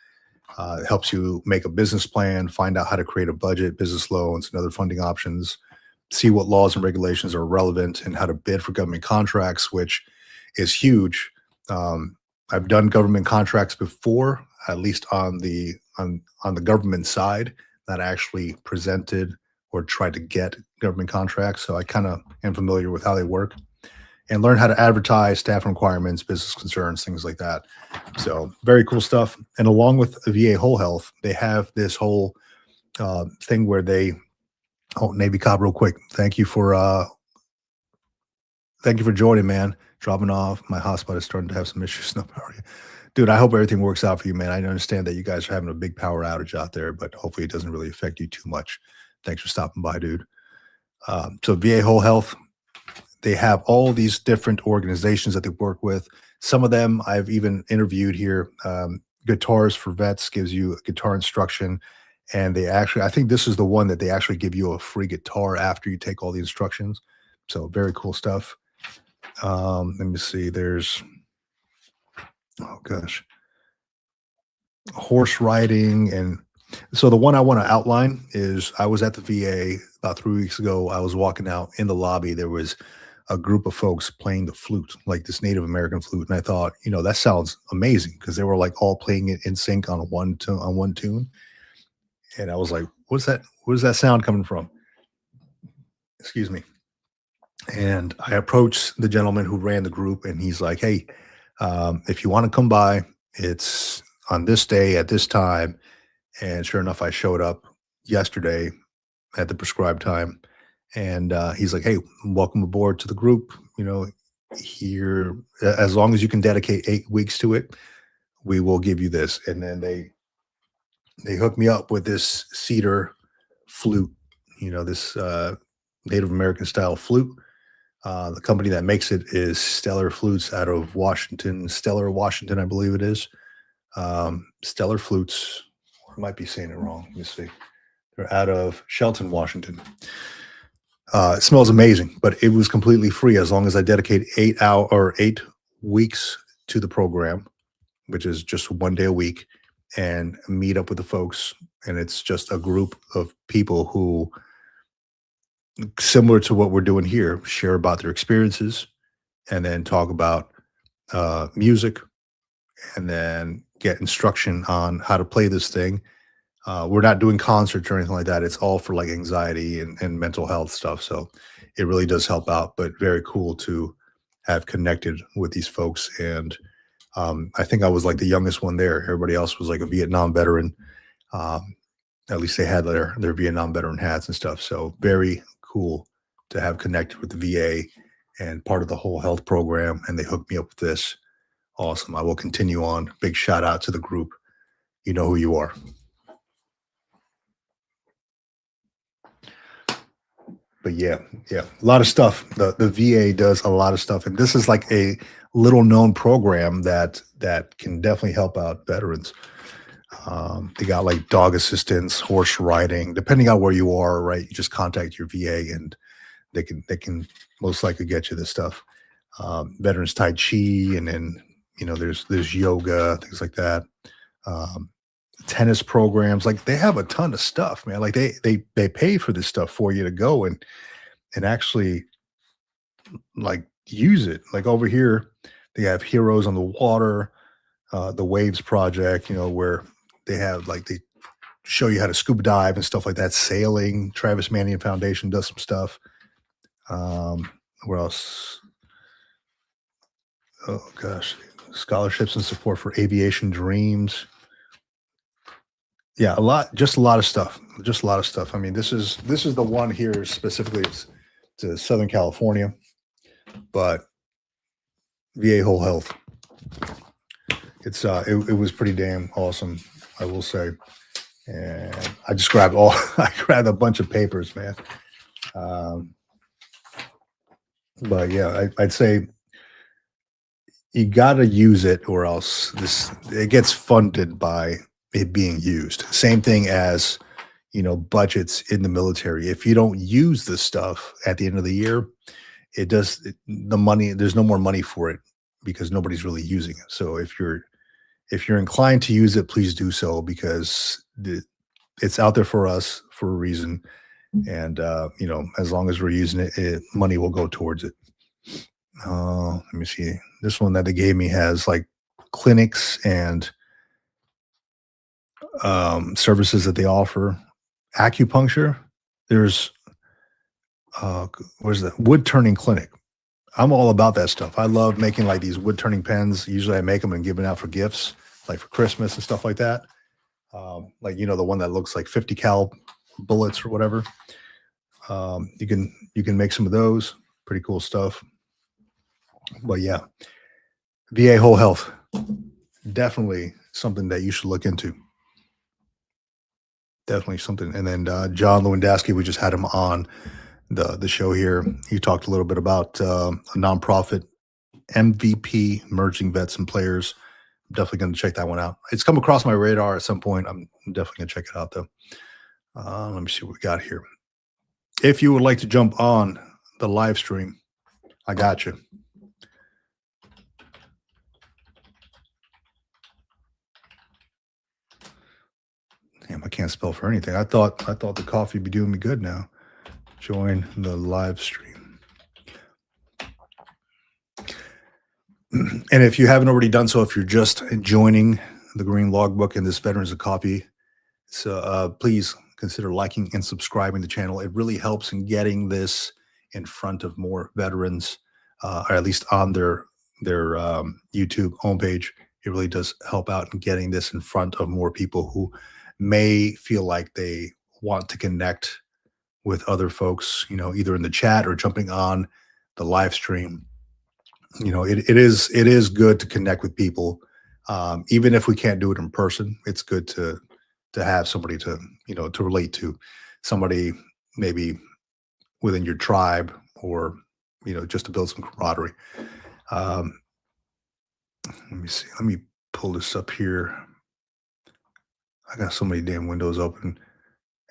It helps you make a business plan, find out how to create a budget, business loans, and other funding options, see what laws and regulations are relevant, and how to bid for government contracts, which is huge. Um, I've done government contracts before, at least on the government side, that actually presented or tried to get government contracts. So I kind of am familiar with how they work and learn how to advertise, staff requirements, business concerns, things like that. So very cool stuff. And along with VA Whole Health, they have this whole thing where they, oh, Navy Cop, real quick. Thank you for joining, man. Dropping off. My hotspot is starting to have some issues. No power. Dude, I hope everything works out for you, man. I understand that you guys are having a big power outage out there, but hopefully it doesn't really affect you too much. Thanks for stopping by, dude. So VA Whole Health, they have all these different organizations that they work with. Some of them I've even interviewed here. Guitars for Vets gives you guitar instruction. And they actually, I think this is the one that they actually give you a free guitar after you take all the instructions. So very cool stuff. Let me see. There's, oh gosh, horse riding. And so the one I want to outline is I was at the VA about 3 weeks ago. I was walking out in the lobby. There was a group of folks playing the flute, like this Native American flute. And I thought, that sounds amazing because they were like all playing it in sync on one tune. And I was like, what's that? Where's that sound coming from? Excuse me. And I approached the gentleman who ran the group, and he's like, hey, if you want to come by, it's on this day at this time. And sure enough, I showed up yesterday at the prescribed time. And he's like, hey, welcome aboard to the group. Here, as long as you can dedicate 8 weeks to it, we will give you this. And then they hooked me up with this cedar flute, this Native American style flute. The company that makes it is Stellar Flutes out of Stellar, Washington, I believe it is. Stellar Flutes, I might be saying it wrong. Let me see. They're out of Shelton, Washington. It smells amazing, but it was completely free as long as I dedicate 8 weeks to the program, which is just 1 day a week, and meet up with the folks. And it's just a group of people who, similar to what we're doing here, share about their experiences and then talk about music and then get instruction on how to play this thing. We're not doing concerts or anything like that. It's all for like anxiety and mental health stuff. So it really does help out, but very cool to have connected with these folks. And I think I was like the youngest one there. Everybody else was like a Vietnam veteran. At least they had their Vietnam veteran hats and stuff. So very cool to have connected with the VA and part of the whole health program. And they hooked me up with this. Awesome. I will continue on. Big shout out to the group. You know who you are. but yeah, a lot of stuff. The VA does a lot of stuff, and this is like a little known program that can definitely help out veterans. They got like dog assistance, horse riding, depending on where you are, right? You just contact your VA and they can most likely get you this stuff. Veterans Tai Chi, and then there's yoga, things like that. Um, Tennis programs, like they have a ton of stuff, man. Like they pay for this stuff for you to go and actually like use it. Like over here, they have Heroes on the Water, the Waves Project, where they show you how to scuba dive and stuff like that. Sailing, Travis Manion Foundation does some stuff. Where else? Oh gosh, scholarships and support for aviation dreams. Yeah, just a lot of stuff. Just a lot of stuff. I mean, this is the one here specifically. It's to Southern California, but VA Whole Health. It was pretty damn awesome, I will say. And I just grabbed I grabbed a bunch of papers, man. But yeah, I'd say you got to use it, or else it gets funded by it being used. Same thing as budgets in the military. If you don't use this stuff at the end of the year, the money, there's no more money for it because nobody's really using it. So if you're inclined to use it, please do so, because it's out there for us for a reason. And as long as we're using it, money will go towards it. Let me see. This one that they gave me has like clinics and services that they offer. Acupuncture. There's what is that? Wood turning clinic. I'm all about that stuff. I love making like these wood turning pens. Usually I make them and give them out for gifts, like for Christmas and stuff like that. Like the one that looks like 50 cal bullets or whatever. You can make some of those. Pretty cool stuff. But yeah, VA Whole Health, definitely something that you should look into. Definitely something. And then John Lewandowski, we just had him on the show here. He talked a little bit about a nonprofit, MVP, Merging Vets and Players. I'm definitely going to check that one out. It's come across my radar at some point. I'm definitely going to check it out, though. Let me see what we got here. If you would like to jump on the live stream, I got you. Damn, I can't spell for anything. I thought the coffee would be doing me good now. Join the live stream. And if you haven't already done so, if you're just joining the Green Logbook and this Veterans of Coffee, so please consider liking and subscribing to the channel. It really helps in getting this in front of more veterans, or at least on their YouTube homepage. It really does help out in getting this in front of more people who may feel like they want to connect with other folks, either in the chat or jumping on the live stream. It is good to connect with people. Even if we can't do it in person, it's good to have somebody to relate to, somebody maybe within your tribe, or, just to build some camaraderie. Let me see. Let me pull this up here. I got so many damn windows open.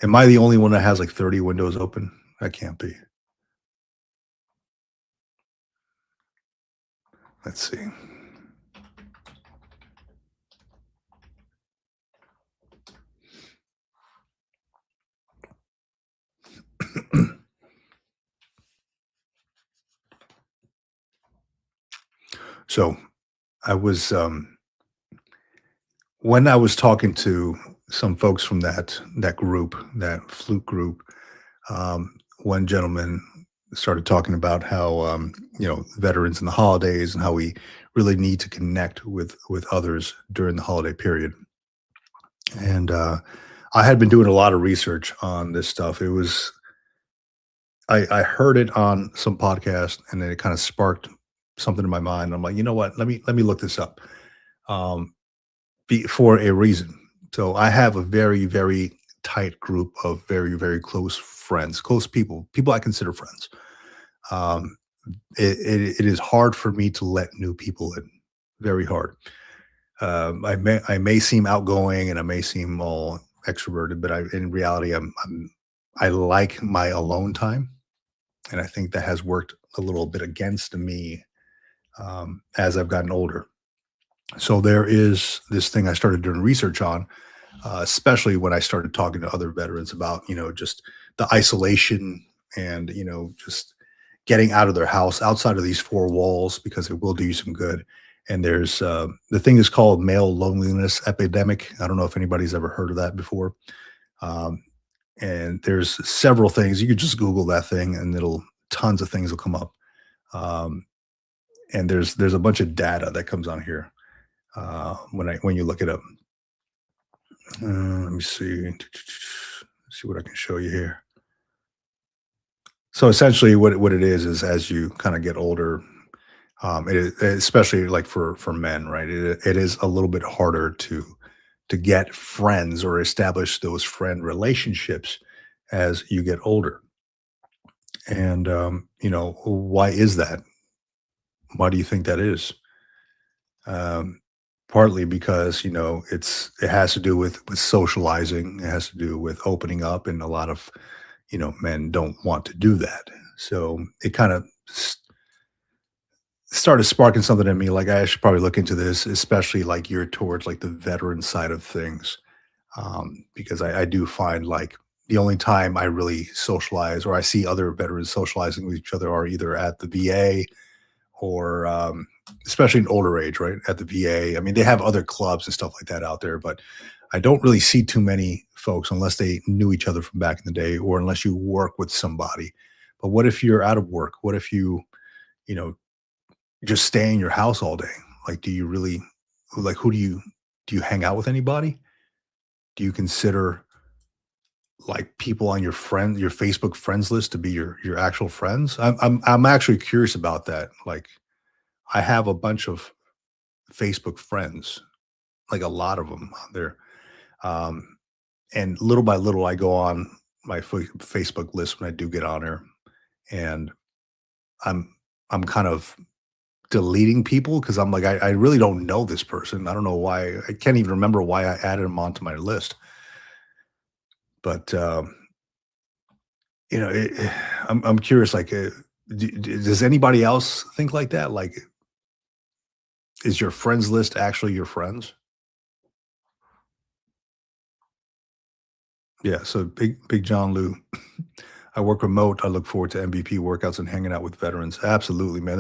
Am I the only one that has like 30 windows open? That can't be. Let's see. So I was, when I was talking to some folks from that group, that Fluke group, one gentleman started talking about how veterans in the holidays and how we really need to connect with others during the holiday period. And I had been doing a lot of research on this stuff. It was I heard it on some podcast, and then it kind of sparked something in my mind. I'm like, you know what? Let me look this up. For a reason. So I have a very, very tight group of very, very close friends, close people I consider friends. Um, it is hard for me to let new people in, very hard. I may seem outgoing and I may seem all extroverted, but in reality, I like my alone time, and I think that has worked a little bit against me as I've gotten older. So there is this thing I started doing research on, especially when I started talking to other veterans about, just the isolation and, just getting out of their house outside of these four walls because it will do you some good. And there's the thing is called male loneliness epidemic. I don't know if anybody's ever heard of that before. Um, and there's several things you could just Google that thing, and it'll tons of things will come up. Um, and there's a bunch of data that comes on here when you look it up. Let me see. See what I can show you here. So essentially, what it is as you kind of get older, it is, especially like for men, right? It is a little bit harder to get friends or establish those friend relationships as you get older. And why is that? Why do you think that is? Um, Partly because it has to do with socializing. It has to do with opening up, and a lot of men don't want to do that. So it kind of started sparking something in me. Like I should probably look into this, especially like geared towards like the veteran side of things, because I do find like the only time I really socialize or I see other veterans socializing with each other are either at the VA or especially in older age, right? At the VA. I mean, they have other clubs and stuff like that out there, but I don't really see too many folks unless they knew each other from back in the day or unless you work with somebody. But what if you're out of work? What if you know, just stay in your house all day? Like, do you really like who do you hang out with anybody? Do you consider like people on your Facebook friends list to be your actual friends? I'm actually curious about that. Like I have a bunch of Facebook friends, like a lot of them on there. Um, and little by little, I go on my Facebook list when I do get on there, and I'm I'm kind of deleting people because I'm like, I really don't know this person. I don't know why. I can't even remember why I added them onto my list. But it, I'm curious. Like, does anybody else think like that? Like, is your friends list actually your friends? Yeah, so Big John Lou. I work remote. I look forward to MVP workouts and hanging out with veterans. Absolutely, man.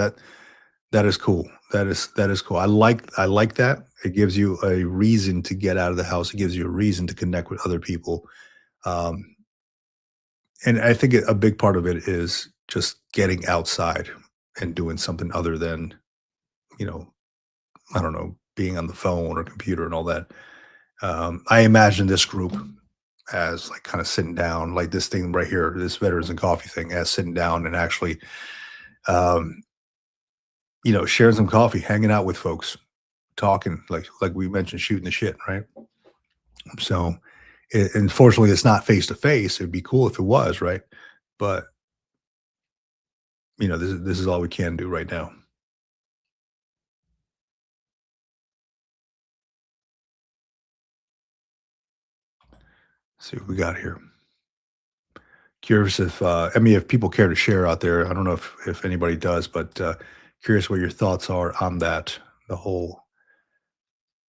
That is cool. That is cool. I like that. It gives you a reason to get out of the house. It gives you a reason to connect with other people. Um, and I think a big part of it is just getting outside and doing something other than, you know, I don't know, being on the phone or computer and all that. I imagine this group as like kind of sitting down, like this thing right here, this veterans and coffee thing, as sitting down and actually, um, sharing some coffee, hanging out with folks, talking, like we mentioned, shooting the shit, right? So, unfortunately, it's not face to face. It'd be cool if it was, right? But this is all we can do right now. See what we got here. Curious if I mean if people care to share out there. I don't know if anybody does, but curious what your thoughts are on that. The whole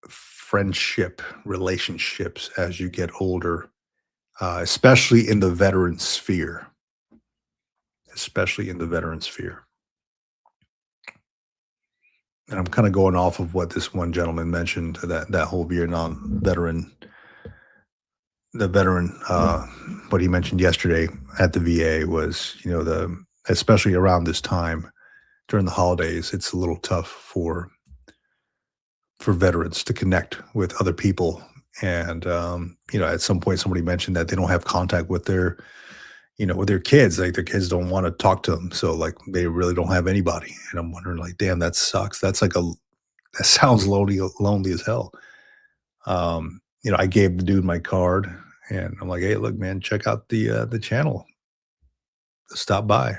friendship relationships as you get older, especially in the veteran sphere. Especially in the veteran sphere. And I'm kind of going off of what this one gentleman mentioned, that whole Vietnam veteran, the veteran, what he mentioned yesterday at the VA was, the especially around this time during the holidays, it's a little tough for veterans to connect with other people. And at some point, somebody mentioned that they don't have contact with their kids. Like their kids don't want to talk to them, so like they really don't have anybody. And I'm wondering, like, damn, that sucks. That sounds lonely as hell. I gave the dude my card, and I'm like, hey, look, man, check out the channel. stop by.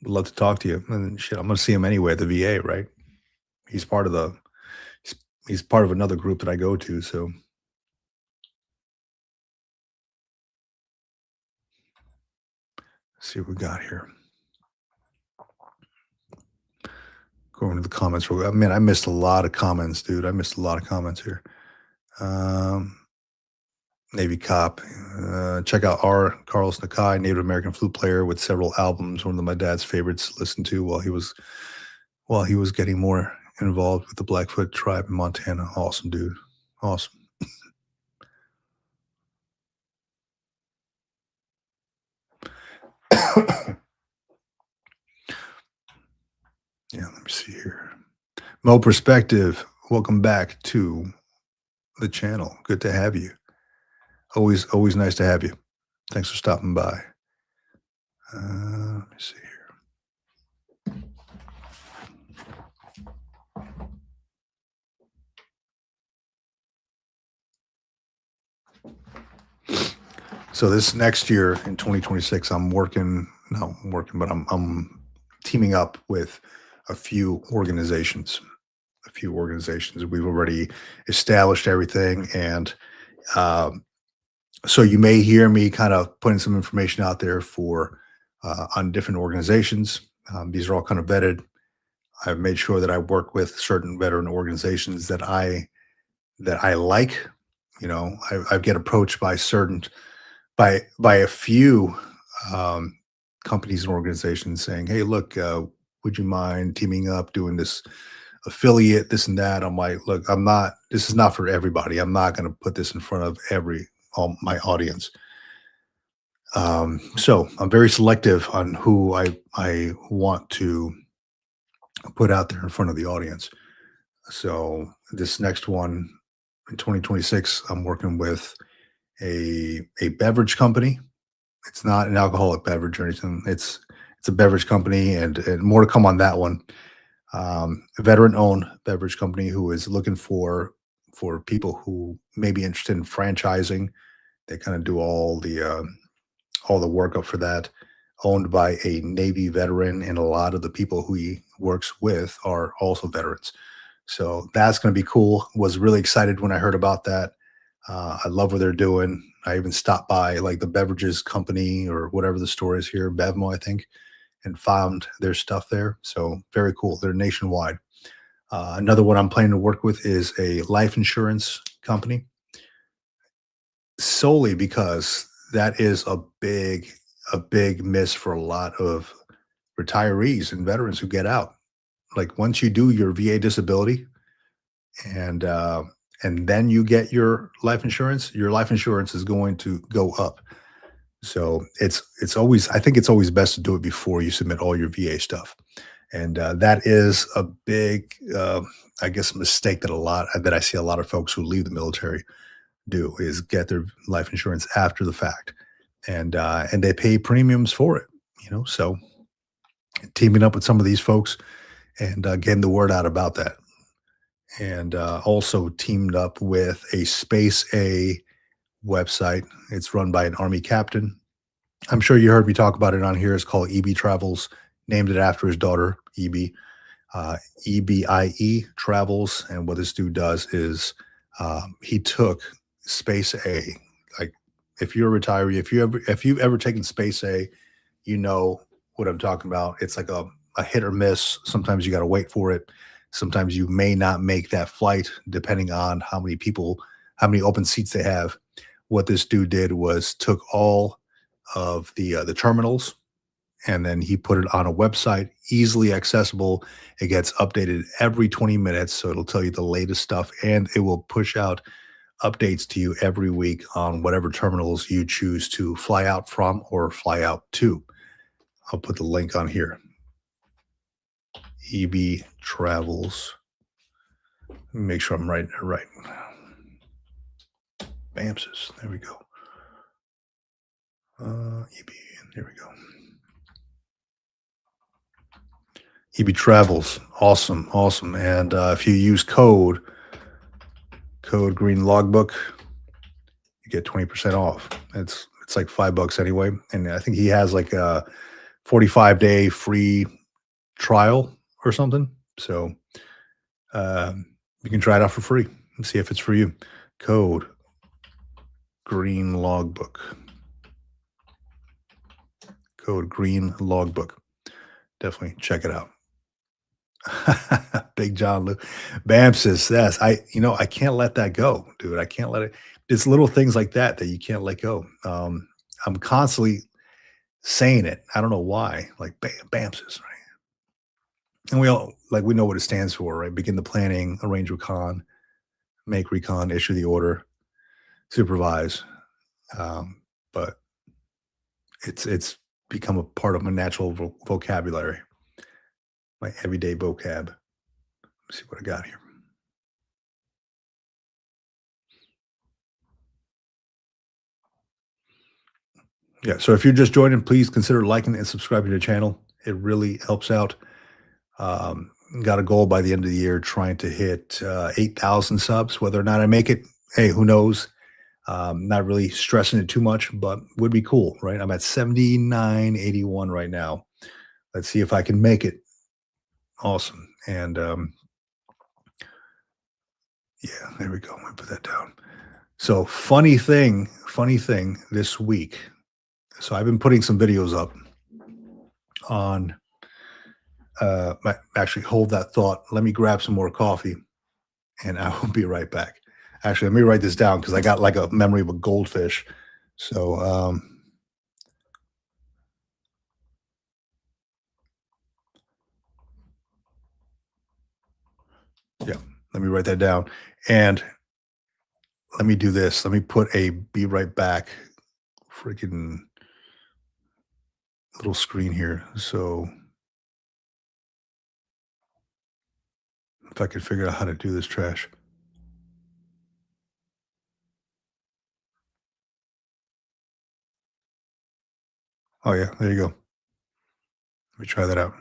Would love to talk to you. And shit, I'm gonna see him anyway at the VA, right? He's part of the he's, he's part of another group that I go to. So let's see what we got here. Going to the comments real quick. Man, I missed a lot of comments, dude. I missed a lot of comments here. Um, Navy cop. Check out R. Carlos Nakai, Native American flute player with several albums. One of my dad's favorites to listen to while he was getting more involved with the Blackfoot tribe in Montana. Awesome, dude. Awesome. Yeah, let me see here. Mo Perspective, welcome back to the channel. Good to have you. Always nice to have you. Thanks for stopping by. Let me see here. So this next year in 2026, I'm teaming up with a few organizations. We've already established everything, and so you may hear me kind of putting some information out there for on different organizations. These are all kind of vetted. I've made sure that I work with certain veteran organizations that I like. You know, I get approached by a few companies and organizations saying, "Hey, look, would you mind teaming up, doing this affiliate, this and that?" I'm like, "Look, this is not for everybody. I'm not going to put this in front of all my audience." So I'm very selective on who I want to put out there in front of the audience. So this next one in 2026, I'm working with a beverage company. It's not an alcoholic beverage or anything. It's a beverage company, and more to come on that one. A veteran-owned beverage company who is looking for people who may be interested in franchising. They kind of do all the work up for that. Owned by a Navy veteran, and a lot of the people who he works with are also veterans. So that's going to be cool. Was really excited when I heard about that. I love what they're doing. I even stopped by like the beverages company or whatever the store is here, Bevmo, I think, and found their stuff there. So very cool. They're nationwide. Another one I'm planning to work with is a life insurance company, solely because that is a big miss for a lot of retirees and veterans who get out. Like once you do your VA disability and then you get your life insurance is going to go up. So it's always, I think it's always best to do it before you submit all your VA stuff. And that is a big, I guess, mistake that I see a lot of folks who leave the military do, is get their life insurance after the fact, and they pay premiums for it. You know, so teaming up with some of these folks and getting the word out about that, and also teamed up with a Space A website. It's run by an Army captain. I'm sure you heard me talk about it on here. It's called EB Travels, named it after his daughter, EB. EBIE Travels. And what this dude does is he took Space A. Like, if you're a retiree, if you've ever taken Space A, you know what I'm talking about. It's like a hit or miss. Sometimes you got to wait for it. Sometimes you may not make that flight, depending on how many open seats they have. What this dude did was took all of the terminals, and then he put it on a website, easily accessible. It gets updated every 20 minutes, so it'll tell you the latest stuff, and it will push out updates to you every week on whatever terminals you choose to fly out from or fly out to. I'll put the link on here. EB Travels. Let me make sure I'm right. BAMS's. There we go. EB. There we go. EB Travels. Awesome. And if you use code Green Logbook, you get 20% off. It's It's like $5 anyway, and I think he has like a 45-day free trial or something. So you can try it out for free and see if it's for you. Code Green Logbook. Code Green Logbook. Definitely check it out. Big John Lou. Bam says, yes, I can't let that go, dude. I can't let it. It's little things like that that you can't let go. I'm constantly saying it. I don't know why. Like BAMSIS, right? And we know what it stands for, right? Begin the planning, arrange recon, make recon, issue the order, supervise. But it's become a part of my natural vocabulary, my everyday vocab. Let's see what I got here. Yeah. So if you're just joining, please consider liking and subscribing to the channel. It really helps out. Got a goal by the end of the year trying to hit 8,000 subs. Whether or not I make it, hey, who knows? Not really stressing it too much, but would be cool, right? I'm at 7981 right now. Let's see if I can make it. Awesome. And yeah, there we go. I'm gonna put that down. So funny thing this week. So I've been putting some videos up on actually hold that thought. Let me grab some more coffee and I will be right back. Actually, let me write this down because I got like a memory of a goldfish. So yeah, let me write that down. And let me do this. Let me put a be right back freaking little screen here. So if I could figure out how to do this trash. Oh yeah, there you go. Let me try that out.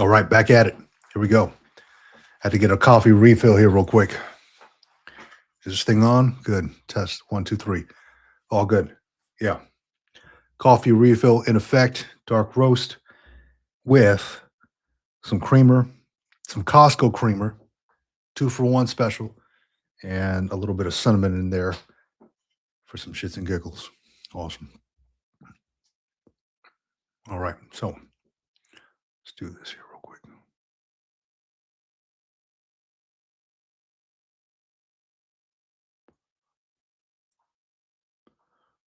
All right, back at it. Here we go. Had to get a coffee refill here real quick. Is this thing on? Good. Test 1, 2, 3. All good. Yeah. Coffee refill in effect. Dark roast with some creamer, some Costco creamer, 2-for-1 special, and a little bit of cinnamon in there for some shits and giggles. Awesome. All right. So let's do this here real quick.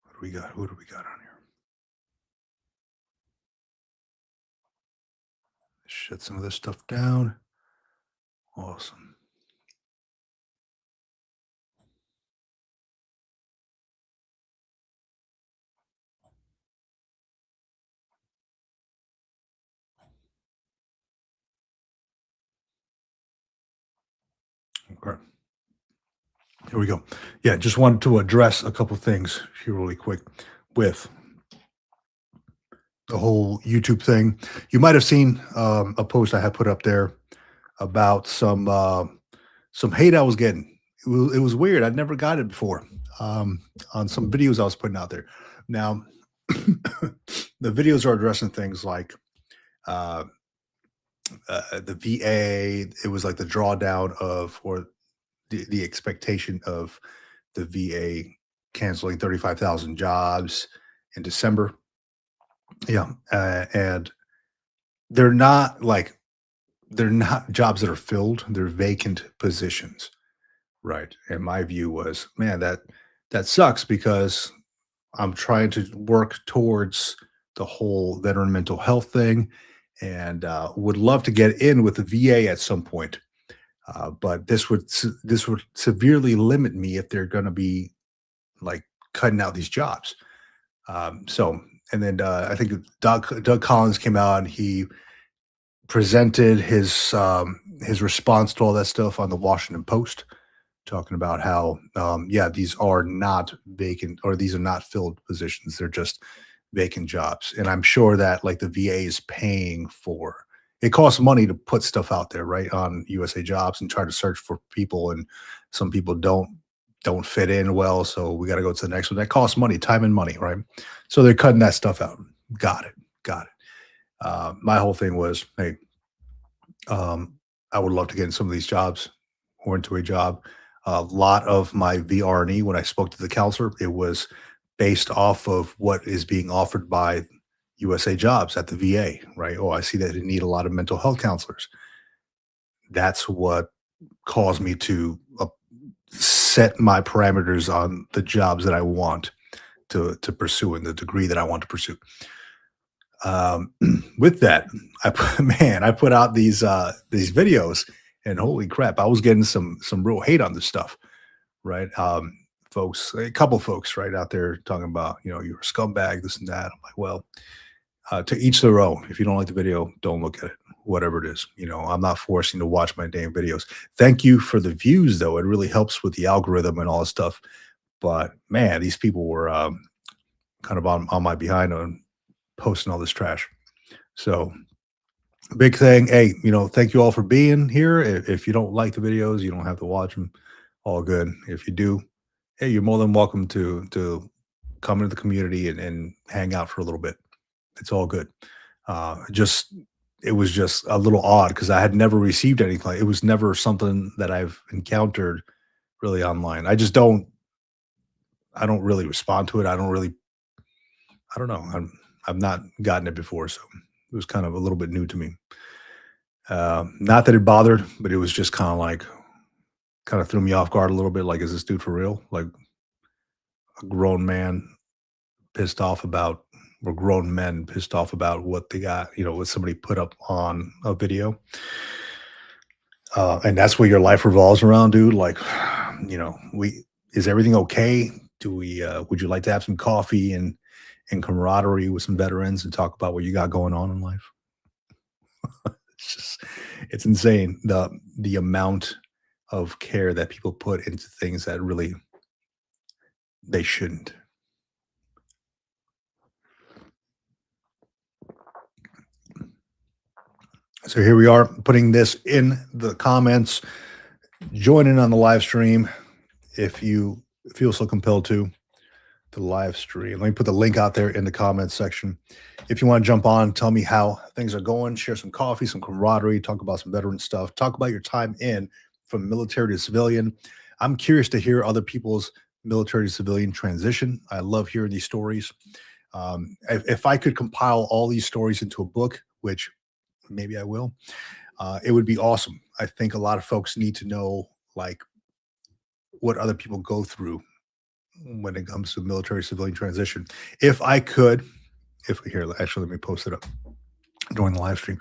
What do we got? Who do we got on here? Shut some of this stuff down. Awesome. Okay. Here we go. Yeah, just wanted to address a couple things here really quick with the whole YouTube thing. You might have seen a post I had put up there about some hate I was getting. It was weird. I'd never got it before on some videos I was putting out there. Now, the videos are addressing things like uh, the VA. It was like the drawdown of or the expectation of the VA canceling 35,000 jobs in December. Yeah, and they're not like they're not jobs that are filled; they're vacant positions, right? And my view was, man, that sucks because I'm trying to work towards the whole veteran mental health thing, and would love to get in with the VA at some point. But this would severely limit me if they're going to be like cutting out these jobs. So, and then I think Doug Collins came out and he presented his response to all that stuff on the Washington Post, talking about how yeah, these are not vacant or these are not filled positions. They're just vacant jobs. And I'm sure that like the VA is paying for it costs money to put stuff out there, right, on USA Jobs and try to search for people. And some people don't fit in well. So we got to go to the next one. That costs money, time and money, right? So they're cutting that stuff out. Got it. Got it. My whole thing was, hey, um, I would love to get in some of these jobs or into a job. A lot of my VRE, when I spoke to the counselor, it was based off of what is being offered by USA Jobs at the VA, right? Oh, I see that they need a lot of mental health counselors. That's what caused me to set my parameters on the jobs that I want to pursue and the degree that I want to pursue. Um, with that, I put out these videos, and holy crap, I was getting some real hate on this stuff, right? Folks, a couple folks right out there talking about, you're a scumbag, this and that. I'm like, well, to each their own. If you don't like the video, don't look at it. Whatever it is, I'm not forcing to watch my damn videos. Thank you for the views, though. It really helps with the algorithm and all this stuff. But man, these people were kind of on my behind on posting all this trash. So big thing. Hey, thank you all for being here. If you don't like the videos, you don't have to watch them. All good. If you do, hey, you're more than welcome to come into the community and hang out for a little bit. It's all good. Just it was just a little odd because I had never received anything. It was never something that I've encountered really online. I don't really respond to it. I don't know. I've not gotten it before, so it was kind of a little bit new to me. Not that it bothered, but it was just kind of threw me off guard a little bit. Like, is this dude for real? Like a grown man pissed off about, or grown men pissed off about what they got, what somebody put up on a video. And that's what your life revolves around, dude. Like, is everything okay? Would you like to have some coffee and camaraderie with some veterans and talk about what you got going on in life? It's just, it's insane the amount of care that people put into things that really they shouldn't. So here we are putting this in the comments. Join in on the live stream if you feel so compelled to the live stream. Let me put the link out there in the comments section. If you want to jump on, tell me how things are going, share some coffee, some camaraderie, talk about some veteran stuff, talk about your time in from military to civilian. I'm curious to hear other people's military to civilian transition. I love hearing these stories. If I could compile all these stories into a book, which maybe I will, it would be awesome. I think a lot of folks need to know like what other people go through when it comes to military civilian transition. If I could, if here, actually, let me post it up during the live stream.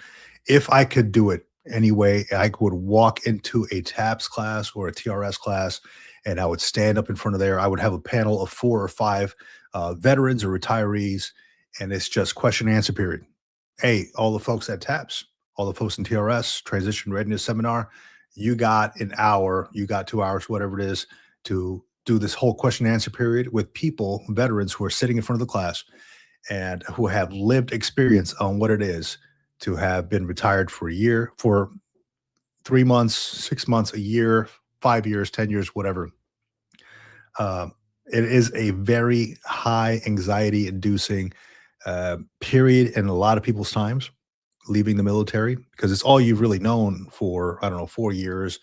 If I could do it anyway, I would walk into a TAPS class or a TRS class, and I would stand up in front of there. I would have a panel of 4 or 5 veterans or retirees, and it's just question and answer period. Hey, all the folks at TAPS, all the folks in TRS, Transition Readiness Seminar, you got an hour, you got 2 hours, whatever it is, to do this whole question and answer period with people, veterans who are sitting in front of the class and who have lived experience on what it is to have been retired for a year, for 3 months, 6 months, a year, 5 years, 10 years, whatever. It is a very high anxiety inducing period in a lot of people's times leaving the military, because it's all you've really known for, I don't know, 4 years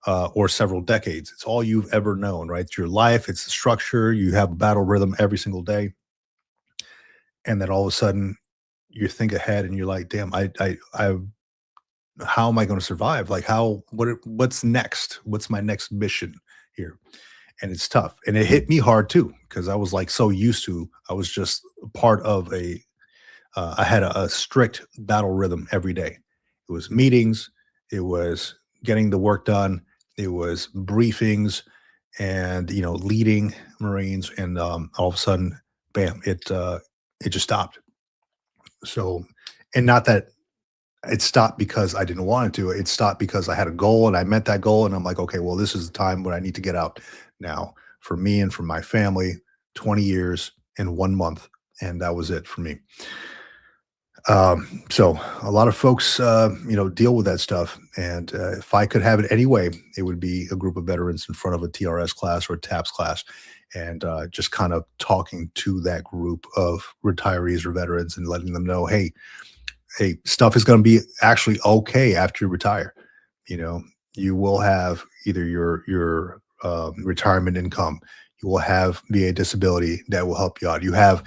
or several decades. It's all you've ever known, right? It's your life, it's the structure, you have a battle rhythm every single day. And then all of a sudden you think ahead and you're like, damn, how am I going to survive? Like what's next? What's my next mission here? And it's tough. And it hit me hard too, because I was like so used to, I was just part of I had a strict battle rhythm every day. It was meetings, it was getting the work done, it was briefings, and leading Marines. And all of a sudden, bam, it just stopped. So, and not that it stopped because I didn't want it to. It stopped because I had a goal and I met that goal. And I'm like, okay, well, this is the time when I need to get out now for me and for my family. 20 years in 1 month. And that was it for me. So a lot of folks, deal with that stuff. And if I could have it any way, it would be a group of veterans in front of a TRS class or a TAPS class, and just kind of talking to that group of retirees or veterans and letting them know, hey, stuff is going to be actually okay after you retire. You will have either your retirement income, you will have VA disability that will help you out. You have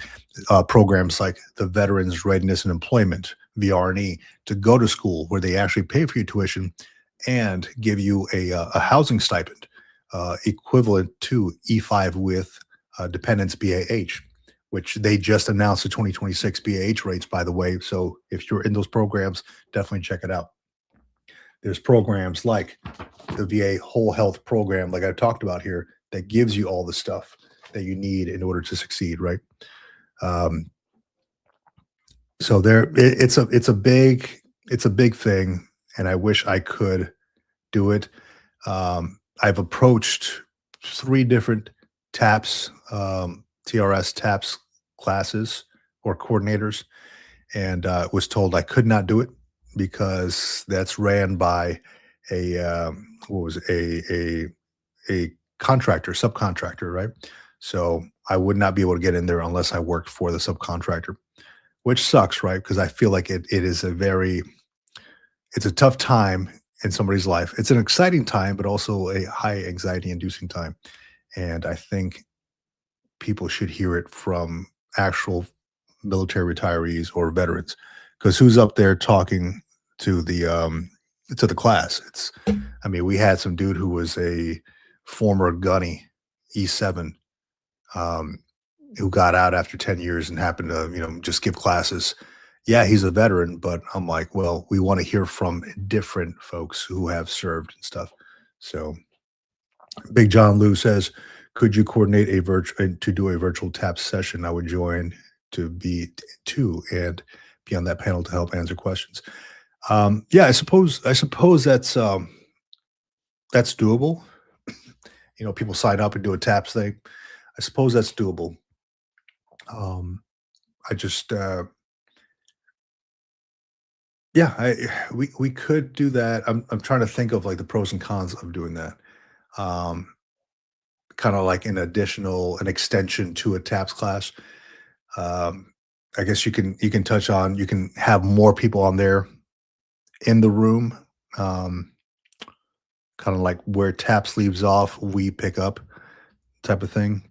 programs like the Veterans Readiness and Employment, VRNE, to go to school where they actually pay for your tuition and give you a housing stipend equivalent to E5 with dependents BAH, which they just announced the 2026 BAH rates, by the way. So if you're in those programs, definitely check it out. There's programs like the VA Whole Health Program, like I talked about here, that gives you all the stuff that you need in order to succeed, right? So it's a big thing, and I wish I could do it. I've approached 3 different TAPS, TRS TAPS classes or coordinators, and was told I could not do it because that's ran by a contractor, subcontractor, right? So I would not be able to get in there unless I worked for the subcontractor, which sucks, right? Because I feel like it is it's a tough time in somebody's life. It's an exciting time, but also a high anxiety inducing time. And I think people should hear it from actual military retirees or veterans, because who's up there talking to the class? We had some dude who was a former gunny, E7, who got out after 10 years and happened to, just give classes. Yeah, he's a veteran, but I'm like, well, we want to hear from different folks who have served and stuff. So Big John Lou says, could you coordinate to do a virtual TAP session? I would join and be on that panel to help answer questions. Yeah, I suppose that's doable. People sign up and do a TAPS thing. I suppose that's doable. I just, Yeah, we could do that. I'm trying to think of like the pros and cons of doing that. Um, Kind of like an extension to a TAPS class. Um, I guess you can touch on you can have more people on there in the room. Um, Kind of like where TAPS leaves off, we pick up type of thing.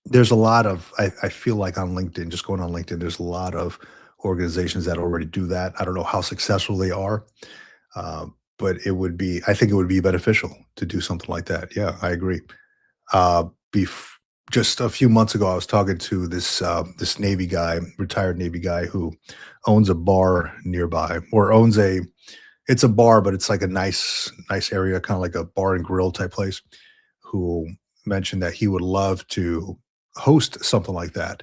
There's a lot of I feel like on LinkedIn, just going on LinkedIn, there's a lot of organizations that already do that. I don't know how successful they are, but I think it would be beneficial to do something like that. Yeah, I agree. Uh, bef- just a few months ago, I was talking to this Navy guy, retired Navy guy, who owns a bar nearby, or owns a it's a bar, but it's like a nice area, kind of like a bar and grill type place. Who mentioned that he would love to host something like that.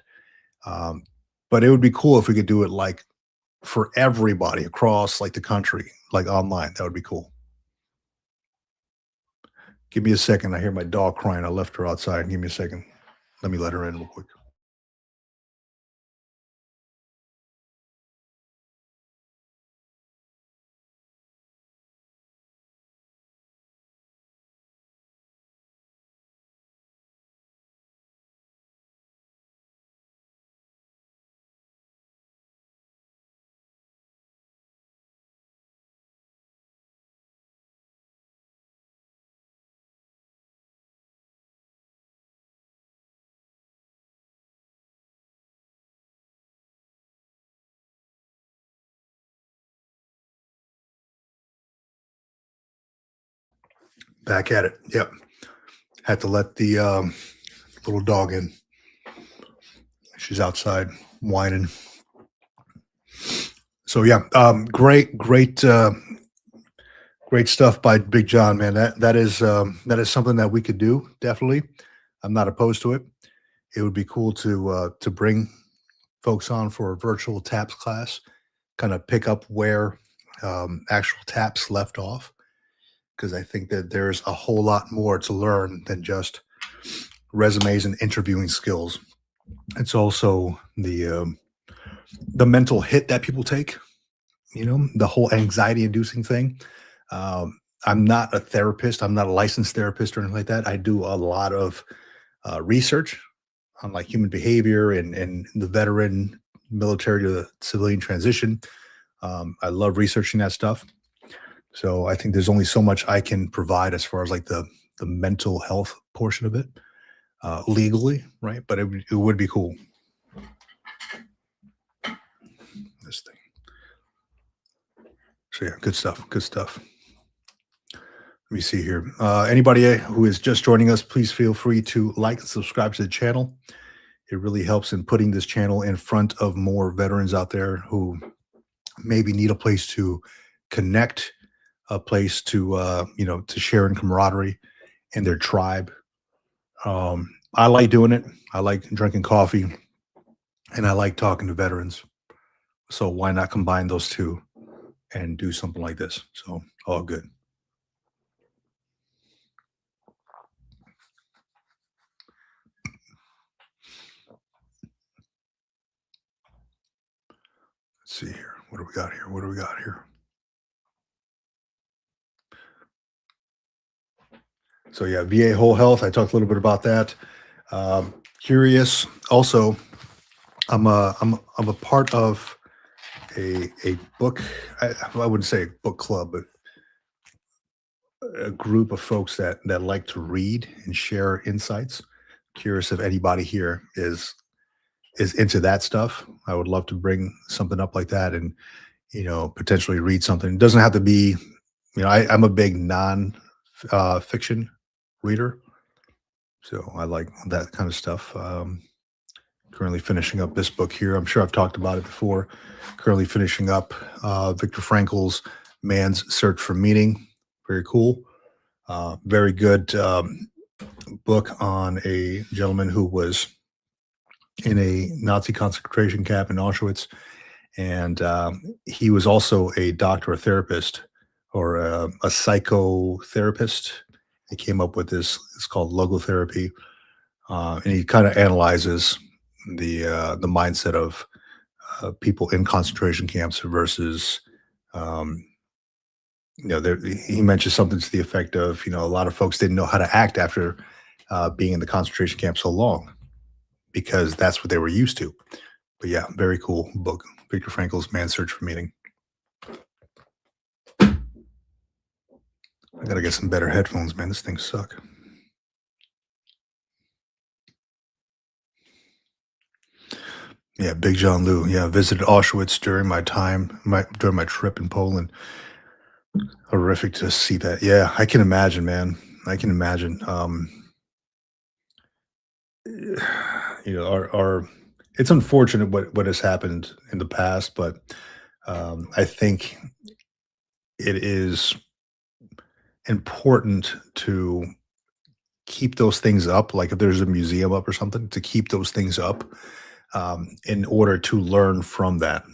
Um, but it would be cool if we could do it like for everybody across like the country, like online. That would be cool. Give me a second. I hear my dog crying. I left her outside. Give me a second. Let me let her in real quick. Back at it. Yep. Had to let the little dog in. She's outside whining. So yeah, great stuff by Big John, man. That is something that we could do. Definitely, I'm not opposed to it. It would be cool to bring folks on for a virtual taps class, kind of pick up where actual taps left off, because I think that there's a whole lot more to learn than just resumes and interviewing skills. It's also the mental hit that people take. The whole anxiety inducing thing. I'm not a therapist. I'm not a licensed therapist or anything like that. I do a lot of research on like human behavior and the veteran military to the civilian transition. I love researching that stuff. So I think there's only so much I can provide as far as like the mental health portion of it legally, right? But it would be cool. This thing. So yeah, good stuff. Good stuff. Let me see here. Anybody who is just joining us, please feel free to like and subscribe to the channel. It really helps in putting this channel in front of more veterans out there who maybe need a place to connect, a place to to share in camaraderie in their tribe. I like doing it. I like drinking coffee, and I like talking to veterans. So why not combine those two and do something like this? So all good. Let's see here. What do we got here? What do we got here? So yeah, VA Whole Health. I talked a little bit about that. Curious. Also, I'm a part of a book. I wouldn't say book club, but a group of folks that like to read and share insights. Curious if anybody here is into that stuff. I would love to bring something up like that and potentially read something. It doesn't have to be. I'm a big non fiction reader, so I like that kind of stuff. Currently finishing up this book here. I'm sure I've talked about it before. Currently finishing up Viktor Frankl's Man's Search for Meaning. Very cool. Very good book on a gentleman who was in a Nazi concentration camp in Auschwitz. And he was also a doctor, a therapist, or a psychotherapist. He came up with this, it's called logotherapy. And he kind of analyzes the mindset of people in concentration camps versus, um, he mentioned something to the effect of, a lot of folks didn't know how to act after being in the concentration camp so long because that's what they were used to. But yeah, very cool book. Viktor Frankl's Man's Search for Meaning. I gotta get some better headphones, man. This thing suck. Yeah, Big John Liu. Yeah, I visited Auschwitz during during my trip in Poland. Horrific to see that. Yeah, I can imagine, man. I can imagine. Our it's unfortunate what has happened in the past, but I think it is important to keep those things up. Like if there's a museum up or something, to keep those things up in order to learn from that.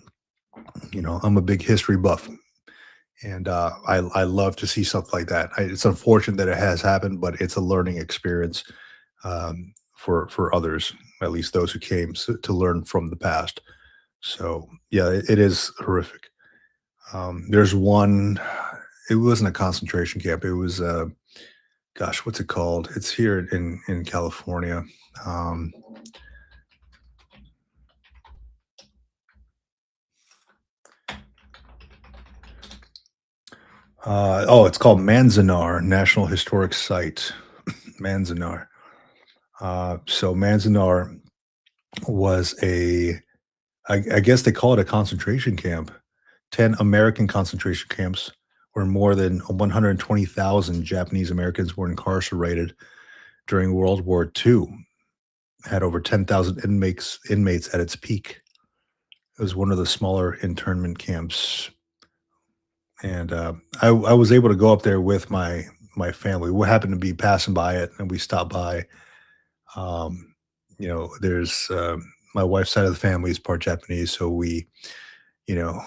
I'm a big history buff, and I love to see stuff like that. It's unfortunate that it has happened, but it's a learning experience for others, at least those who came to learn from the past. So yeah, it is horrific. There's one. It wasn't a concentration camp. It was gosh, what's it called? It's here in California. Um, it's called Manzanar National Historic Site. Manzanar. So Manzanar was I guess they call it a concentration camp. 10 American concentration camps where more than 120,000 Japanese Americans were incarcerated during World War II. Had over 10,000 inmates at its peak. It was one of the smaller internment camps, and I was able to go up there with my family. We happened to be passing by it, and we stopped by. Um, there's my wife's side of the family is part Japanese, so you know,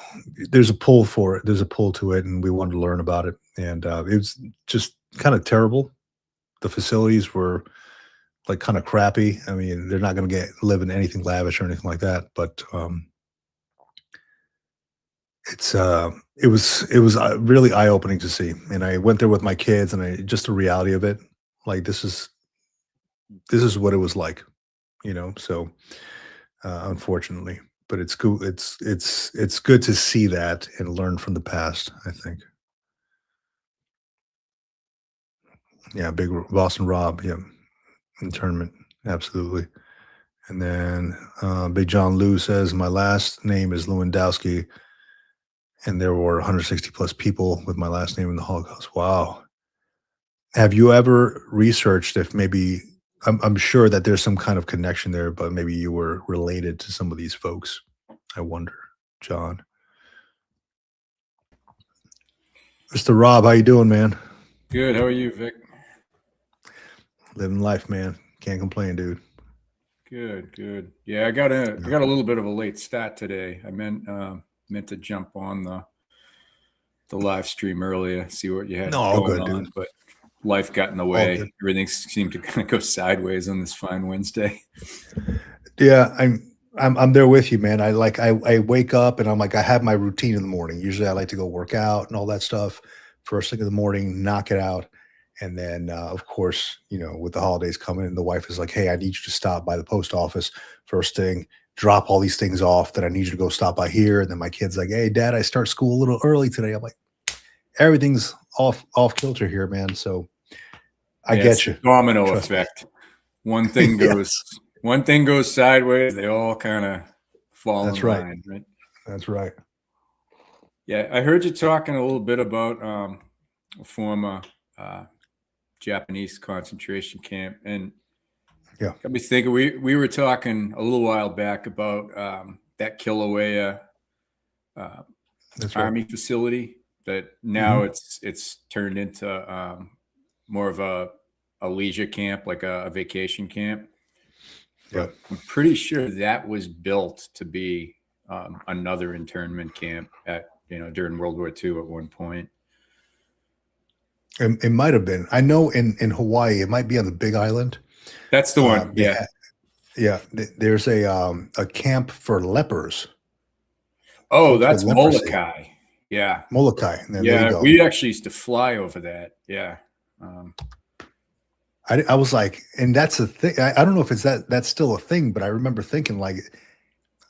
there's a pull for it. There's a pull to it, and we wanted to learn about it. And it was just kind of terrible. The facilities were like kind of crappy. I mean, they're not going to live in anything lavish or anything like that, but it's it was really eye opening to see. And I went there with my kids, and just the reality of it, like this is what it was like, So unfortunately, but it's cool. It's good to see that and learn from the past, I think. Yeah, Boston Rob. Yeah, internment, absolutely. And then Big John Lou says my last name is Lewandowski, and there were 160 plus people with my last name in the Holocaust. Wow. Have you ever researched if maybe I'm sure that there's some kind of connection there, but maybe you were related to some of these folks. I wonder, John. Mr. Rob, how you doing, man? Good. How are you, Vic? Living life, man. Can't complain, dude. Good, good. Yeah, I got a little bit of a late start today. I meant to jump on the live stream earlier, see what you had going on, dude. But life got in the way. Everything seemed to kind of go sideways on this fine Wednesday. Yeah, I'm there with you, man. I wake up and I'm like, I have my routine in the morning. Usually I like to go work out and all that stuff first thing in the morning, knock it out. And then, of course, with the holidays coming, the wife is like, hey, I need you to stop by the post office first thing, drop all these things off that I need you to go stop by here. And then my kid's like, hey, Dad, I start school a little early today. I'm like, everything's off kilter here, man. So I get you. Domino effect. One thing goes sideways, they all kind of fall in line, right? That's right. Yeah, I heard you talking a little bit about a former Japanese concentration camp, and got me thinking. We were talking a little while back about that Kilauea Army facility that now it's turned into more of a leisure camp, like a vacation camp. But I'm pretty sure that was built to be another internment camp during World War II at one point. It might have been. I know in Hawaii, it might be on the Big Island. That's the one. Yeah. There's a camp for lepers Oh, folks with that's leprosy. Molokai. Yeah. Molokai. And there you Yeah. go. We actually used to fly over that. Yeah. I was like, and that's the thing. I don't know if it's that's still a thing, but I remember thinking like,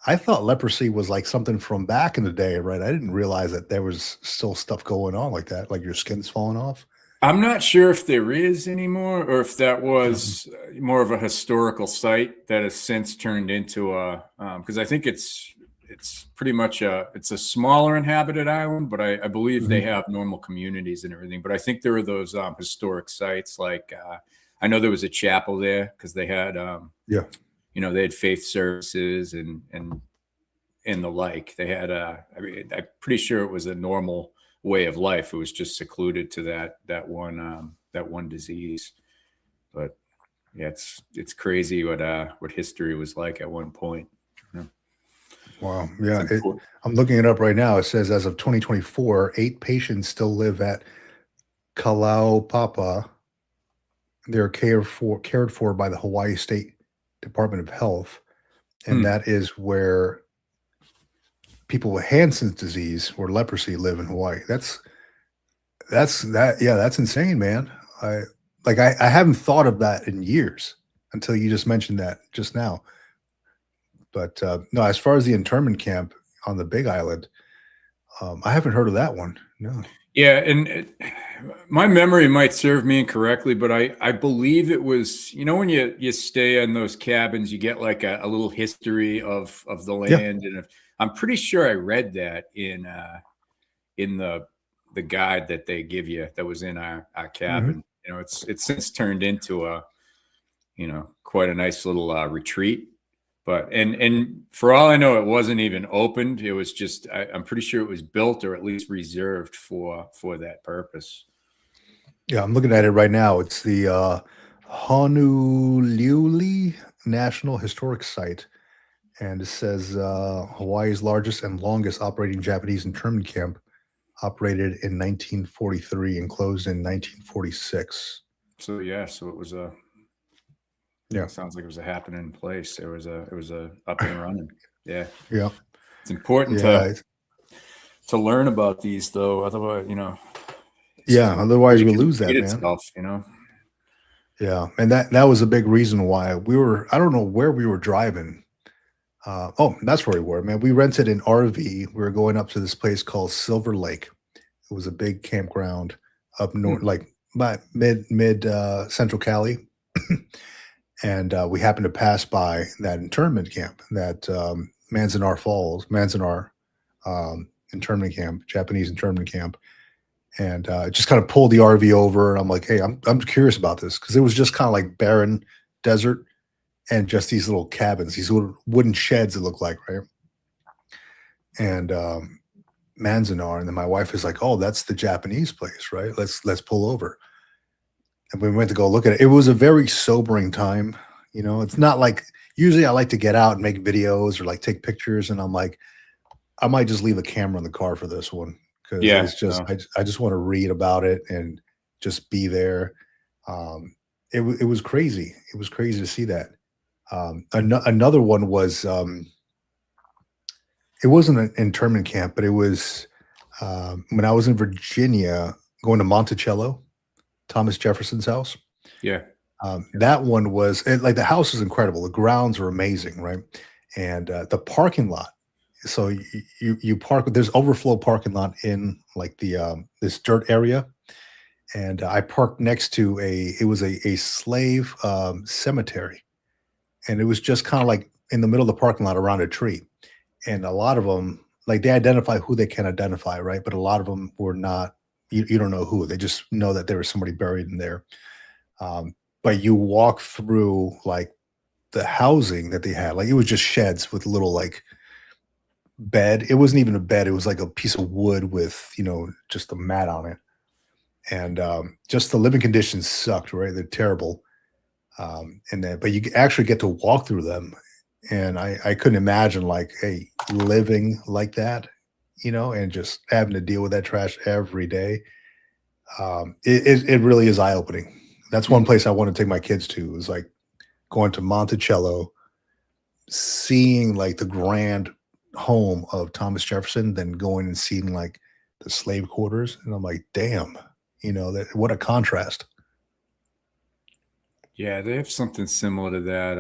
I thought leprosy was like something from back in the day, right? I didn't realize that there was still stuff going on like that, like your skin's falling off. I'm not sure if there is anymore or if that was more of a historical site that has since turned into a, because I think it's pretty much it's a smaller inhabited island, but I believe they have normal communities and everything. But I think there are those historic sites like I know there was a chapel there because they had Yeah. you know, they had faith services and the like. They had I mean, I'm pretty sure it was a normal way of life. It was just secluded to that one disease. But yeah, it's crazy what history was like at one point. You know? Wow. Yeah. It's important. I'm looking it up right now. It says as of 2024, 8 patients still live at Kalaupapa. They're cared for by the Hawaii State Department of Health. And that is where people with Hansen's disease or leprosy live in Hawaii. That's insane, man. I haven't thought of that in years until you just mentioned that just now. But no, as far as the internment camp on the Big Island, I haven't heard of that one. No. Yeah, and my memory might serve me incorrectly, but I believe it was, you know, when you stay in those cabins, you get like a little history of the land, and I'm pretty sure I read that in the guide that they give you that was in our cabin. You know, it's since turned into a, you know, quite a nice little retreat. But and for all I know, it wasn't even opened. It was just I'm pretty sure it was built or at least reserved for that purpose. Yeah, I'm looking at it right now. It's the Honouliuli National Historic Site, and it says Hawaii's largest and longest operating Japanese internment camp, operated in 1943 and closed in 1946. So yeah, so it was a. Yeah, sounds like it was a happening place. It was a up and running. Yeah, yeah. It's important to learn about these, though. Otherwise, you know. Yeah, otherwise we lose that, man. Itself, you know. Yeah, and that was a big reason why we were. I don't know where we were driving. Oh, that's where we were, man. We rented an RV. We were going up to this place called Silver Lake. It was a big campground up north, like mid Central Cali. And we happened to pass by that internment camp, that Manzanar internment camp, Japanese internment camp, and just kind of pulled the RV over. And I'm like, hey, I'm curious about this because it was just kind of like barren desert and just these little cabins, these little wooden sheds. It looked like, right? And Manzanar, and then my wife is like, oh, that's the Japanese place, right? Let's pull over. And we went to go look at it. It was a very sobering time. You know, it's not like usually I like to get out and make videos or like take pictures. And I'm like, I might just leave a camera in the car for this one. Cause it's just, I just want to read about it and just be there. It was crazy. It was crazy to see that. Another one was, it wasn't an internment camp, but it was when I was in Virginia going to Monticello, Thomas Jefferson's house. Yeah. That one was like the house is incredible. The grounds are amazing, right? And the parking lot. So you park. There's overflow parking lot in like the this dirt area, and I parked next to it was a slave cemetery, and it was just kind of like in the middle of the parking lot around a tree, and a lot of them like they identify who they can identify, right? But a lot of them were not. You don't know who. They just know that there was somebody buried in there. But you walk through like the housing that they had. Like it was just sheds with little like bed. It wasn't even a bed. It was like a piece of wood with, you know, just a mat on it. And just the living conditions sucked, right? They're terrible. But you actually get to walk through them. And I couldn't imagine like, hey, living like that, you know, and just having to deal with that trash every day. It really is eye-opening. That's one place I want to take my kids to, is like going to Monticello, seeing like the grand home of Thomas Jefferson than going and seeing like the slave quarters. And I'm like, damn, that what a contrast. Yeah, they have something similar to that.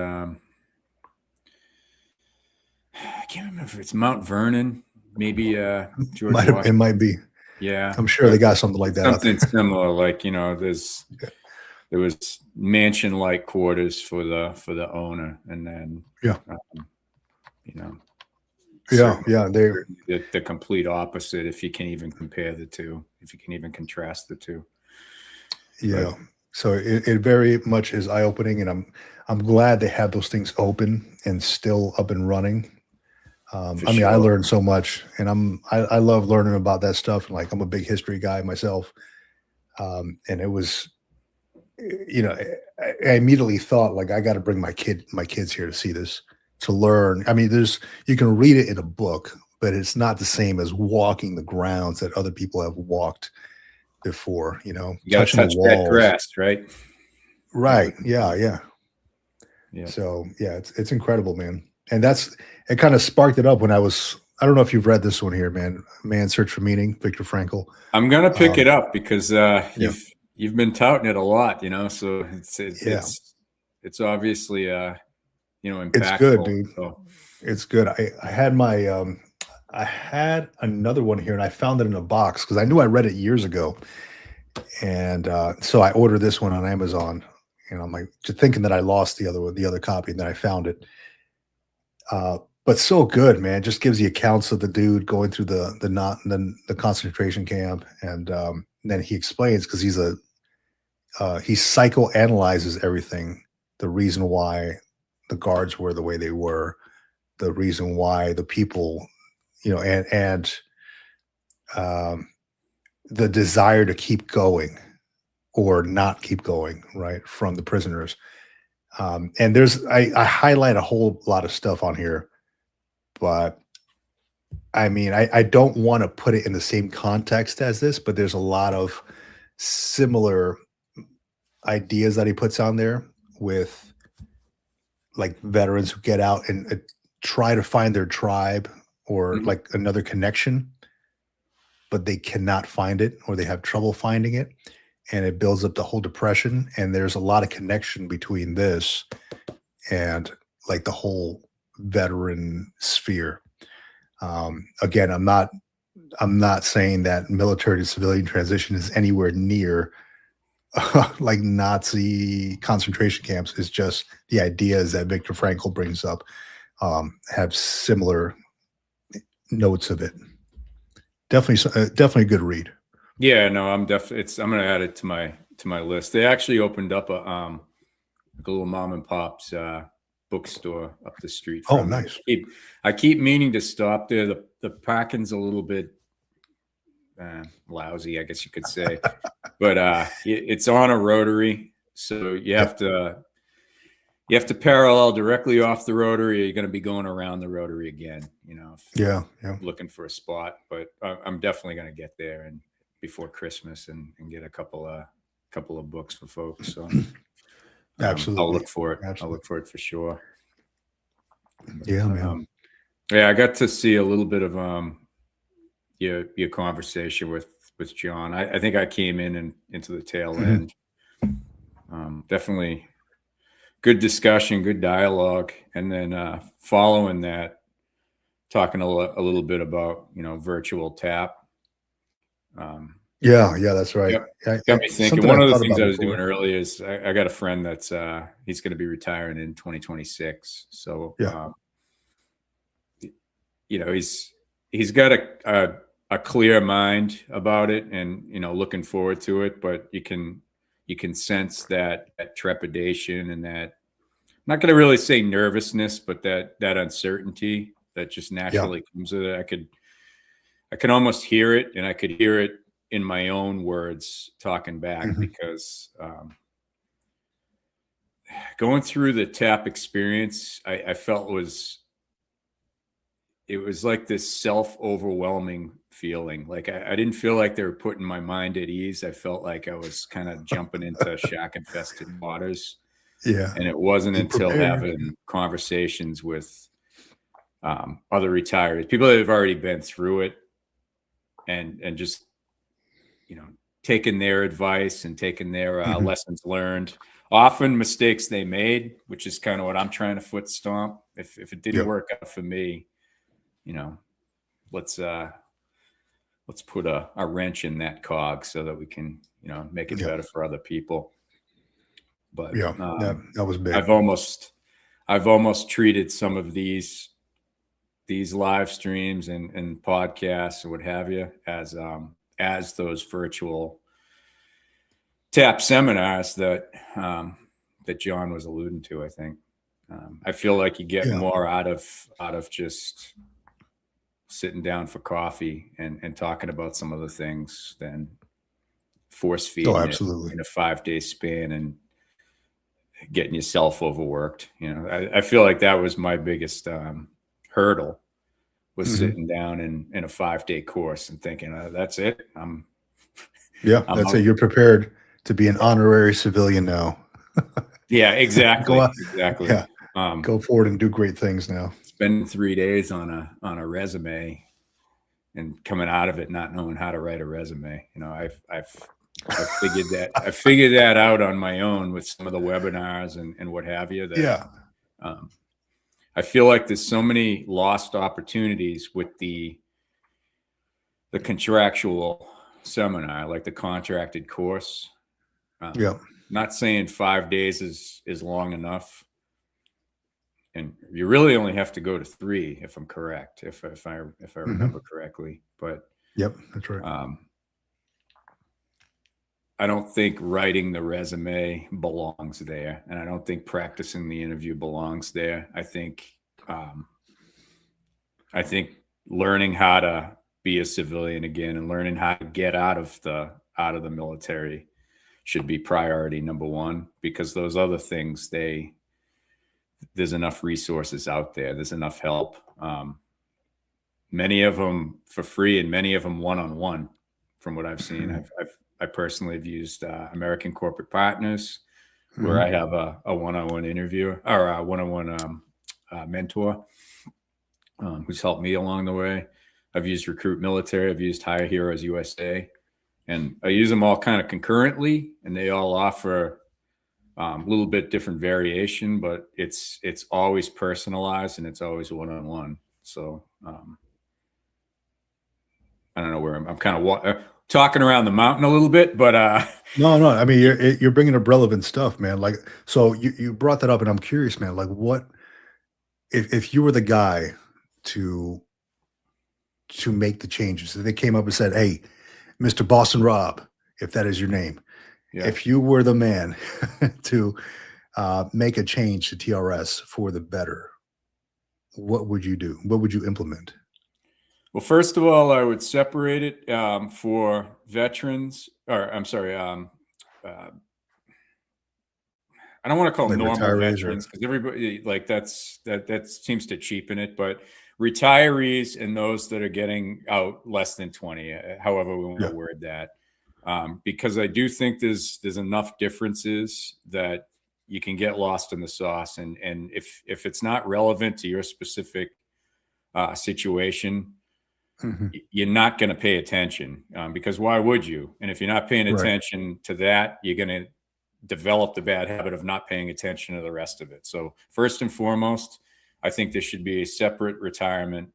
I can't remember if it's Mount Vernon, maybe George It Washington. might be. Yeah, I'm sure they got something like that out there. something similar. Like there was mansion-like quarters for the owner, and then Yeah. They're the complete opposite. If you can even compare the two, if you can even contrast the two. Yeah. So it very much is eye-opening, and I'm glad they have those things open and still up and running. I mean, I learned so much, and I love learning about that stuff. And like, I'm a big history guy myself. And it was, I immediately thought like, I got to bring my kids here to see this, to learn. I mean, you can read it in a book, but it's not the same as walking the grounds that other people have walked before, you got to touch that grass, right? Right. Yeah. So yeah, it's incredible, man. And it kind of sparked it up when I don't know if you've read this one here, man. Man's Search for Meaning, Viktor Frankl. I'm going to pick it up because you've been touting it a lot, so it's obviously, impactful. It's good, dude. So. It's good. I had another one here and I found it in a box because I knew I read it years ago. And so I ordered this one on Amazon, and I'm like, just thinking that I lost the other copy, and then I found it. But so good, man. Just gives you accounts of the dude going through the concentration camp, and then he explains, because he psychoanalyzes everything, the reason why the guards were the way they were, the reason why the people, and the desire to keep going or not keep going, right, from the prisoners. And I highlight a whole lot of stuff on here, but I mean, I don't want to put it in the same context as this, but there's a lot of similar ideas that he puts on there with like veterans who get out and try to find their tribe or like another connection, but they cannot find it, or they have trouble finding it. And it builds up the whole depression. And there's a lot of connection between this and like the whole veteran sphere. Again, I'm not saying that military to civilian transition is anywhere near like Nazi concentration camps. It's just the ideas that Viktor Frankl brings up have similar notes of it. Definitely a good read. Yeah, no, I'm going to add it to my list. They actually opened up a little mom and pop's bookstore up the street from me. Nice. I keep meaning to stop there. The parking's a little bit lousy, I guess you could say, but it's on a rotary, so you have to parallel directly off the rotary, or you're going to be going around the rotary again, looking for a spot. But I'm definitely going to get there and before Christmas and get a couple of books for folks. So absolutely, I'll look for it. Absolutely. I'll look for it for sure. Yeah, man. I got to see a little bit of your conversation with John. I think I came into the tail end. Definitely good discussion, good dialogue, and then following that, talking a little bit about virtual tap. Yeah, that's right. Yep. Got me thinking. One of the things I was doing earlier is I got a friend that's he's going to be retiring in 2026. So he's got a clear mind about it, and looking forward to it. But you can sense that trepidation and that, I'm not going to really say nervousness, but that uncertainty that just naturally comes with it. I could almost hear it, and I could hear it in my own words talking back, because going through the TAP experience, I felt it was like this self-overwhelming feeling. Like I didn't feel like they were putting my mind at ease. I felt like I was kind of jumping into shark-infested waters. Yeah. And it wasn't until having conversations with other retirees, people that have already been through it, and just, taking their advice and taking their lessons learned, often mistakes they made, which is kind of what I'm trying to foot stomp. If it didn't work out for me, let's put a wrench in that cog so that we can, make it better for other people. But that was big. I've almost treated some of these live streams and podcasts or what have you as those virtual TAP seminars that John was alluding to. I think I feel like you get more out of just sitting down for coffee and talking about some of the things than force feeding it in a 5-day span and getting yourself overworked. I feel like that was my biggest hurdle, was sitting down in a 5-day course and thinking, that's it. That's it. You're prepared to be an honorary civilian now. Yeah, exactly. Exactly. Yeah. Go forward and do great things now. Spending 3 days on a resume and coming out of it not knowing how to write a resume. I figured that out on my own with some of the webinars and what have you. I feel like there's so many lost opportunities with the contractual seminar, like the contracted course. Not saying 5 days is long enough, and you really only have to go to 3, if I'm correct, if I remember correctly. But that's right. I don't think writing the resume belongs there, and I don't think practicing the interview belongs there. I think learning how to be a civilian again and learning how to get out of the military should be priority number 1, because those other things, there's enough resources out there. There's enough help. Many of them for free and many of them one-on-one from what I've seen. I personally have used American Corporate Partners, where I have a one-on-one interviewer or a one-on-one mentor who's helped me along the way. I've used Recruit Military. I've used Hire Heroes USA, and I use them all kind of concurrently, and they all offer a little bit different variation, but it's always personalized and it's always one-on-one. So I don't know where I'm kind of talking around the mountain a little bit, but no. I mean, you're bringing up relevant stuff, man. Like, so you brought that up, and I'm curious, man. Like, what if you were the guy to make the changes? If they came up and said, "Hey, Mr. Boston Rob," if that is your name, if you were the man to make a change to TRS for the better, what would you do? What would you implement? Well, first of all, I would separate it for veterans, or I'm sorry, I don't want to call them normal veterans, because everybody that seems to cheapen it, but retirees and those that are getting out less than 20, however we want to word that, because I do think there's enough differences that you can get lost in the sauce, and if it's not relevant to your specific situation, you're not going to pay attention, because why would you? And if you're not paying attention to that, you're going to develop the bad habit of not paying attention to the rest of it. So first and foremost, I think there should be a separate retirement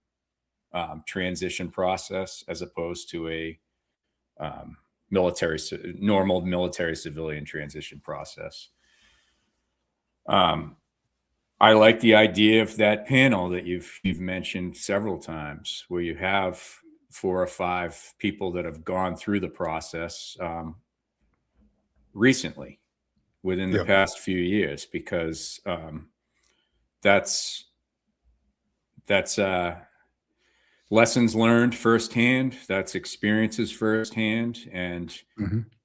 transition process as opposed to a normal military civilian transition process. I like the idea of that panel that you've mentioned several times, where you have 4 or 5 people that have gone through the process recently within the past few years, because that's lessons learned firsthand, that's experiences firsthand, and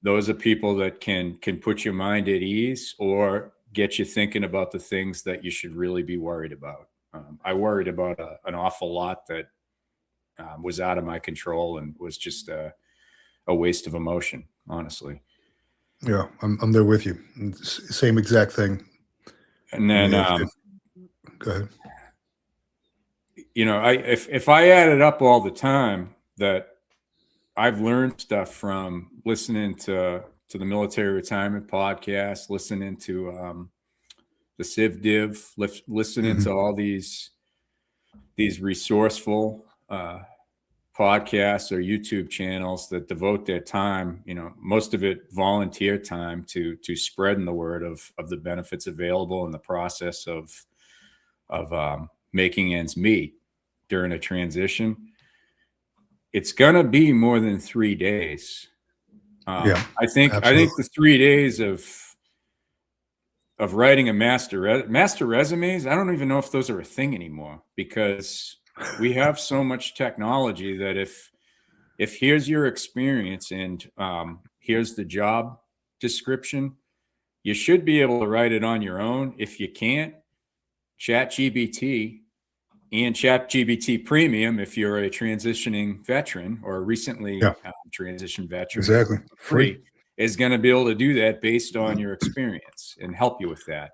those are people that can put your mind at ease or get you thinking about the things that you should really be worried about. I worried about an awful lot that was out of my control and was just a waste of emotion, honestly. Yeah, I'm there with you. Same exact thing. And then, go ahead. you know, if I added up all the time that I've learned stuff from listening to the Military Retirement Podcast, listening to the Civ Div, listening to all these resourceful podcasts or YouTube channels that devote their time, you know, most of it volunteer time to spreading the word of the benefits available in the process of making ends meet during a transition. It's gonna be more than 3 days. Yeah, I think the 3 days of writing a master resumes, I don't even know if those are a thing anymore, because we have so much technology that if here's your experience and here's the job description, you should be able to write it on your own. If you can't, ChatGPT and ChatGPT Premium, if you're a transitioning veteran or a recently transitioned veteran, exactly, free, is going to be able to do that based on your experience and help you with that.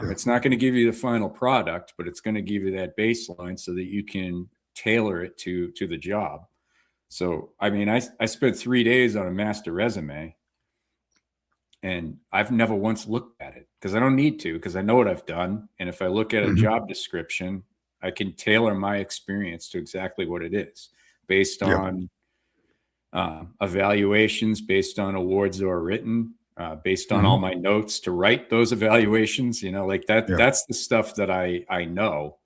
It's not going to give you the final product, but it's going to give you that baseline so that you can tailor it to the job. So, I mean, I spent 3 days on a master resume, and I've never once looked at it because I don't need to, because I know what I've done. And if I look at a job description, I can tailor my experience to exactly what it is based on evaluations, based on awards that are written, based on all my notes to write those evaluations, you know, like that. That's the stuff that I know.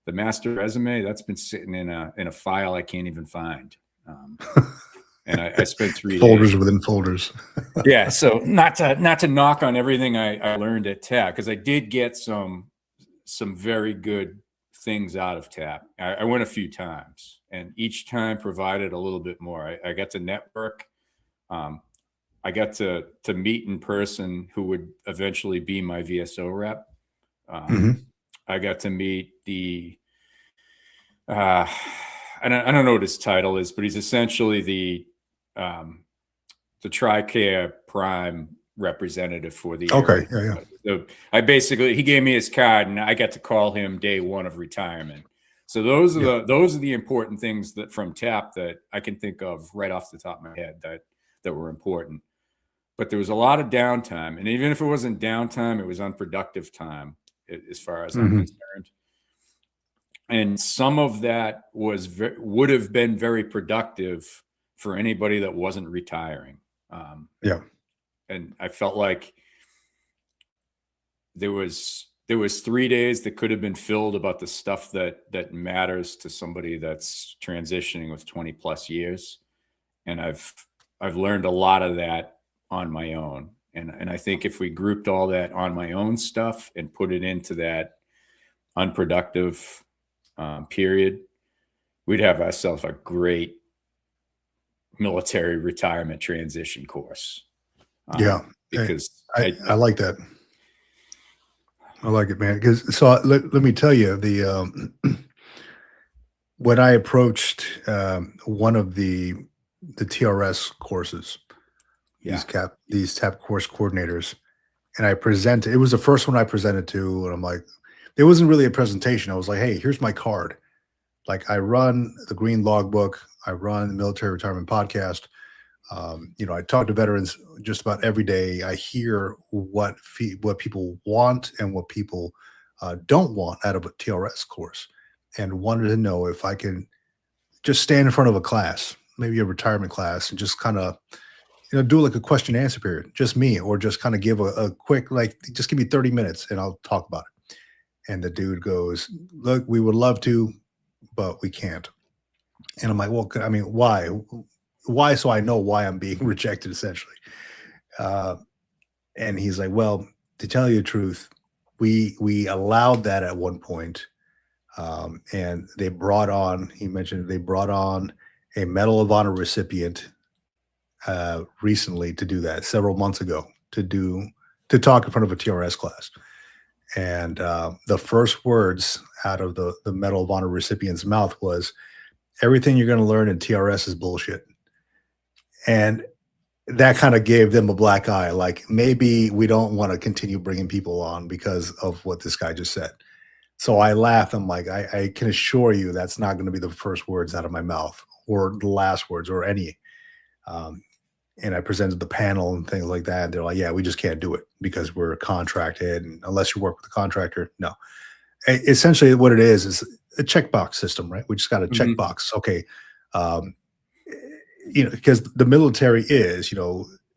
The master resume, that's been sitting in a file I can't even find. And I spent 3 folders days. within folders. Yeah. So not to knock on everything I learned at TAP, because I did get some very good things out of TAP. I went a few times, and each time provided a little bit more. I got to network. I got to meet in person who would eventually be my VSO rep. I got to meet the I don't know what his title is, but he's essentially the TRICARE Prime representative for the area. So he gave me his card, and I got to call him day one of retirement. So those are the important things that from TAP that I can think of right off the top of my head that were important. But there was a lot of downtime, and even if it wasn't downtime, it was unproductive time as far as I'm concerned. And some of that would have been very productive for anybody that wasn't retiring. And I felt like there was 3 days that could have been filled about the stuff that matters to somebody that's transitioning with 20 plus years. And I've learned a lot of that on my own. And I think if we grouped all that on my own stuff and put it into that unproductive period, we'd have ourselves a great military retirement transition course. Because I like that. I like it, man. Because let me tell you, when I approached one of the TRS courses, these TAP course coordinators, and I presented. It was the first one I presented to, and I'm like, it wasn't really a presentation. I was like, hey, here's my card. Like, I run the Green Logbook. I run the Military Retirement Podcast. You know, I talk to veterans just about every day. I hear what people want and what people don't want out of a TRS course, and wanted to know if I can just stand in front of a class, maybe a retirement class, and just kind of, you know, do like a question and answer period, just me, or just kind of give a quick, like, just give me 30 minutes and I'll talk about it. And the dude goes, look, we would love to, but we can't. And I'm like, well, I mean, why? Why? So I know why I'm being rejected, essentially. And he's like, well, to tell you the truth, we allowed that at one point. And he mentioned they brought on a Medal of Honor recipient recently to do that, several months ago, to talk in front of a TRS class. And the first words out of the Medal of Honor recipient's mouth was, everything you're going to learn in TRS is bullshit. And that kind of gave them a black eye. Like, maybe we don't want to continue bringing people on because of what this guy just said. So I laughed. I'm like, I can assure you that's not going to be the first words out of my mouth or the last words or any. Um, and I presented the panel and things like that. And they're like, yeah, we just can't do it because we're contracted. And unless you work with a contractor, no. Essentially, what it is a checkbox system, right? We just got a Mhm. checkbox. Okay. Um, because the military is,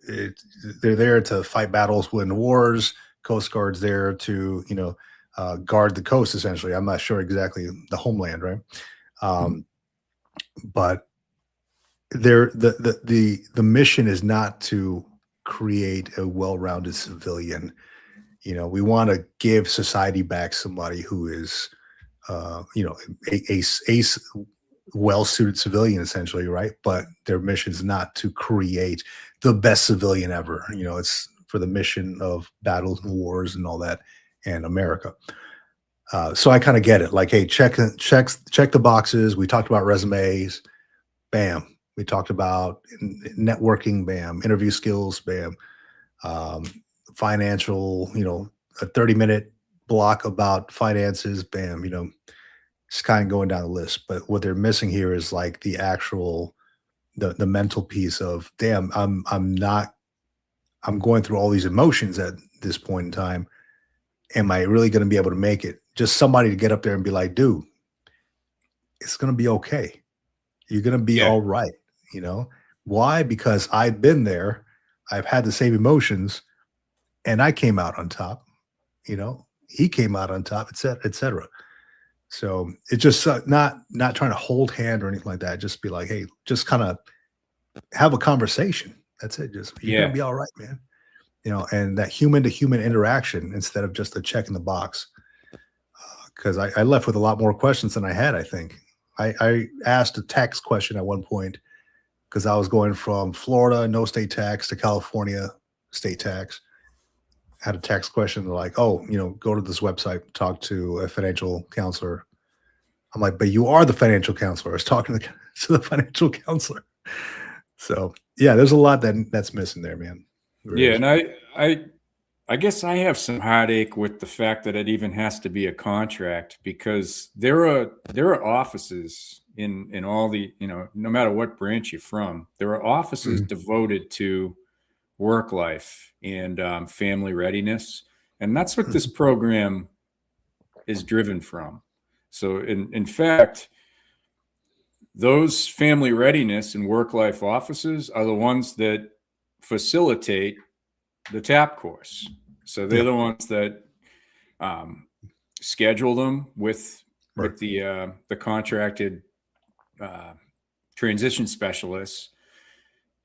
it, they're there to fight battles, win wars. Coast Guard's there to, guard the coast. Essentially, I'm not sure exactly the homeland, right? Um, but the mission is not to create a well-rounded civilian. We want to give society back somebody who is, a well-suited civilian, essentially, right? But their mission is not to create the best civilian ever. It's for the mission of battles and wars and all that, and America. So I kind of get it. Like, hey, check the boxes. We talked about resumes. Bam. We talked about networking. Bam. Interview skills. Bam. Um, Financial. A 30-minute block about finances. Bam. Just kind of going down the list. But what they're missing here is like the actual the mental piece of, damn, I'm going through all these emotions at this point in time. Am I really going to be able to make it? Just somebody to get up there and be like, dude, it's going to be okay. You're going to be Yeah. all right. Why? Because I've been there. I've had the same emotions and I came out on top. He came out on top, et cetera, et cetera. So it's just not trying to hold hand or anything like that. Just be like, hey, just kind of have a conversation. That's it. Just, you're going Yeah. to be all right, man. And that human to human interaction instead of just a check in the box. Because I left with a lot more questions than I had, I think. I asked a tax question at one point because I was going from Florida, no state tax, to California, state tax. Had a tax question. They're like, oh, go to this website, talk to a financial counselor. I'm like, but you are the financial counselor. I was talking to the financial counselor. So yeah, there's a lot that's missing there, man. There Yeah, is. and I guess I have some heartache with the fact that it even has to be a contract, because there are offices in all the, no matter what branch you're from, there are offices Mhm. devoted to work life and family readiness, and that's what this program is driven from. So in fact, those family readiness and work life offices are the ones that facilitate the TAP course. So they're Yeah. the ones that schedule them with Right. the contracted transition specialists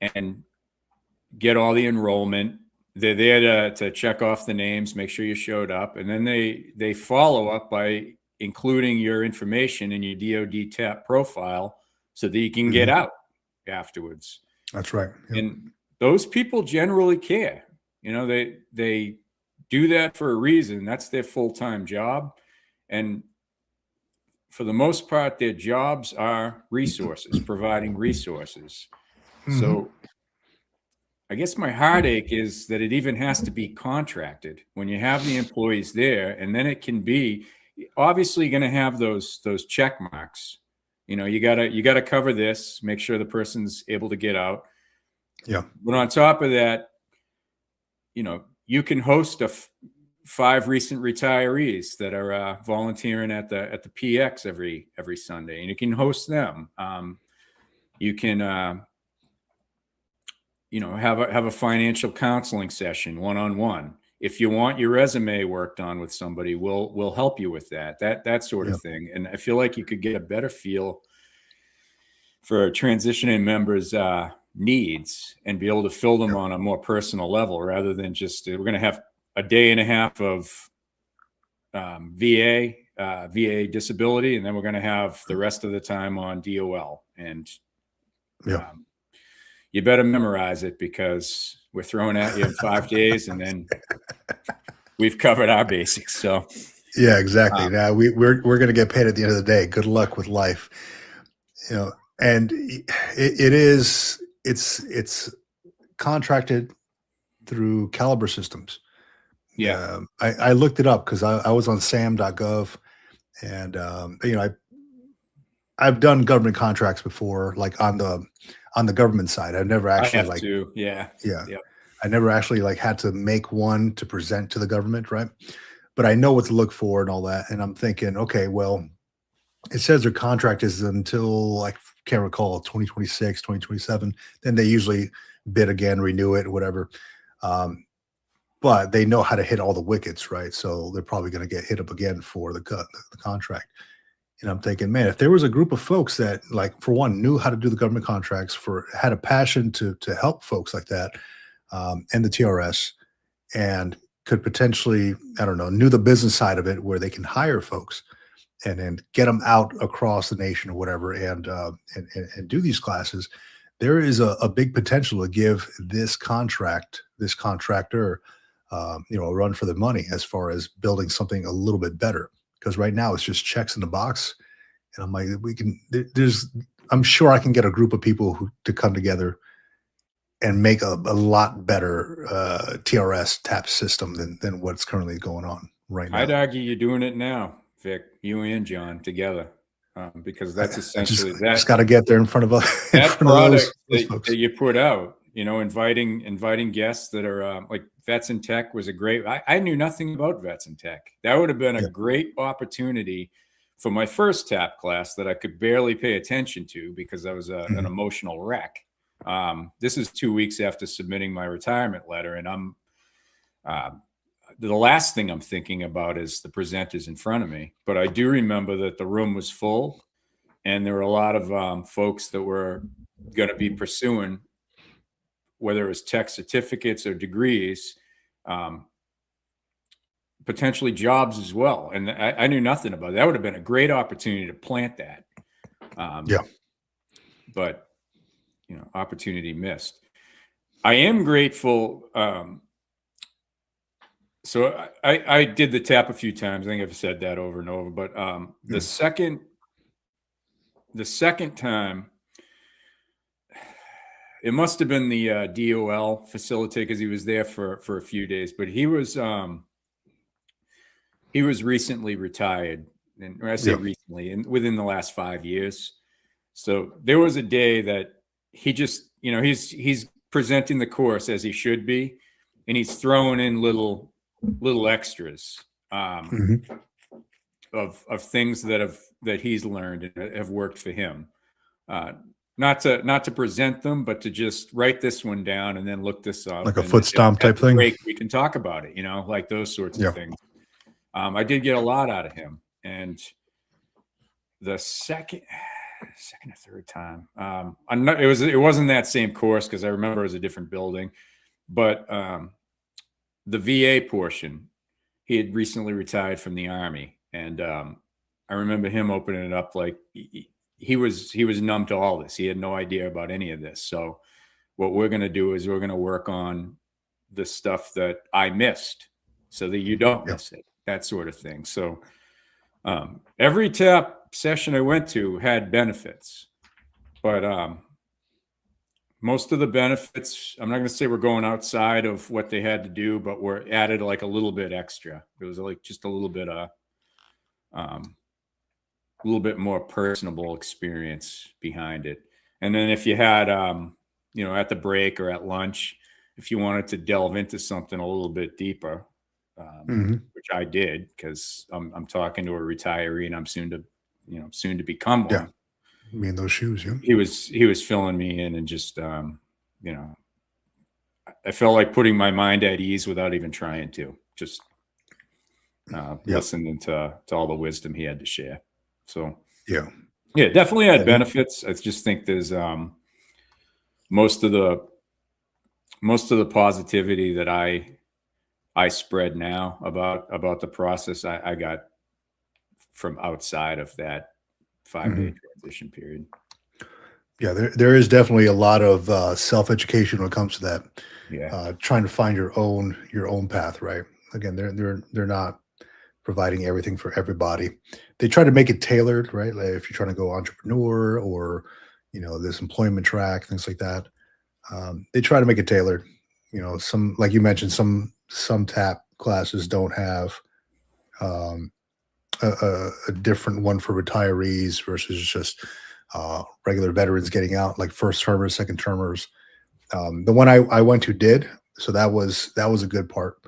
and get all the enrollment. They're there to check off the names, make sure you showed up, and then they follow up by including your information in your DoD TAP profile so that you can get Mhm. out afterwards. That's right. Yep. And those people generally care. They do that for a reason. That's their full-time job. And for the most part, their jobs are resources, providing resources. Mhm. So I guess my heartache is that it even has to be contracted when you have the employees there, and then it can be obviously going to have those check marks. You gotta cover this, make sure the person's able to get out. Yeah. But on top of that, you can host 5 recent retirees that are volunteering at the PX every Sunday, and you can host them. You can have a financial counseling session one-on-one. If you want your resume worked on with somebody, we'll help you with that sort Yeah. of thing. And I feel like you could get a better feel for transitioning members' needs and be able to fill them on a more personal level, rather than just we're going to have a day and a half of VA disability, and then we're going to have the rest of the time on DOL. And Yeah. you better memorize it, because we're throwing at you in 5 days, and then we've covered our basics. So Yeah, exactly. Now we're going to get paid at the end of the day. Good luck with life. And it's contracted through Caliber Systems. yeah, I looked it up because I was on SAM.gov. And I've done government contracts before, like on the government side. I've never I actually have like, to. Yeah. yeah, Yep. I never actually like had to make one to present to the government, right? But I know what to look for and all that. And I'm thinking, okay, well, it says their contract is until I can't recall 2026, 2027. Then they usually bid again, renew it, whatever. Um, but they know how to hit all the wickets, right? So they're probably going to get hit up again for the contract. And I'm thinking, man, if there was a group of folks that, like, for one, knew how to do the government contracts, for had a passion to help folks like that, and the TRS, and could potentially, I don't know, knew the business side of it, where they can hire folks and then get them out across the nation or whatever, and do these classes, there is a big potential to give this contractor, a run for the money as far as building something a little bit better. Because right now it's just checks in the box, and I'm like, I'm sure I can get a group of people to come together and make a lot better TRS tap system than what's currently going on right now. I'd argue you're doing it now, Vic, you and John together, because that's essentially just got to get there in front of that product those folks. that you put out. Inviting guests that are like Vets in Tech was a great. I knew nothing about Vets in Tech. That would have been a great opportunity for my first TAP class that I could barely pay attention to because I was an emotional wreck. This is 2 weeks after submitting my retirement letter, and I'm the last thing I'm thinking about is the presenters in front of me. But I do remember that the room was full, and there were a lot of folks that were going to be pursuing, whether it was tech certificates or degrees, potentially jobs as well. And I knew nothing about it. That would have been a great opportunity to plant that. But, opportunity missed. I am grateful. So I did the TAP a few times. I think I've said that over and over. But the second time, it must have been the DOL facilitator, because he was there for a few days. But he was recently retired, and when I say recently, and within the last 5 years. So there was a day that he just, he's presenting the course as he should be, and he's throwing in little extras of things that he's learned and have worked for him. Not to present them, but to just write this one down and then look this up, like a foot stomp type thing. We can talk about it, like those sorts of things. I did get a lot out of him, and the second or third time, it wasn't that same course, because I remember it was a different building, but the VA portion, he had recently retired from the Army, and I remember him opening it up like he was numb to all this. He had no idea about any of this. So what we're going to do is we're going to work on the stuff that I missed so that you don't miss it, that sort of thing. So every TAP session I went to had benefits, but most of the benefits, I'm not going to say we're going outside of what they had to do, but we're added like a little bit extra. It was like just a little bit more personable experience behind it. And then if you had, at the break or at lunch, if you wanted to delve into something a little bit deeper, which I did, because I'm talking to a retiree and I'm soon to become one. Yeah. Me in those shoes. Yeah. He was filling me in, and just, I felt like putting my mind at ease without even trying to, just listening to all the wisdom he had to share. So yeah, definitely had benefits. I just think there's most of the positivity that I spread now about the process I got from outside of that 5-day transition period. Yeah, there is definitely a lot of self-education when it comes to that. Yeah, trying to find your own path, right? Again, they're not providing everything for everybody. They try to make it tailored, right? Like if you're trying to go entrepreneur or this employment track, things like that. They try to make it tailored. Some, like you mentioned, some TAP classes don't have a different one for retirees versus just regular veterans getting out, like first termers, second termers. The one I went to did, so that was a good part.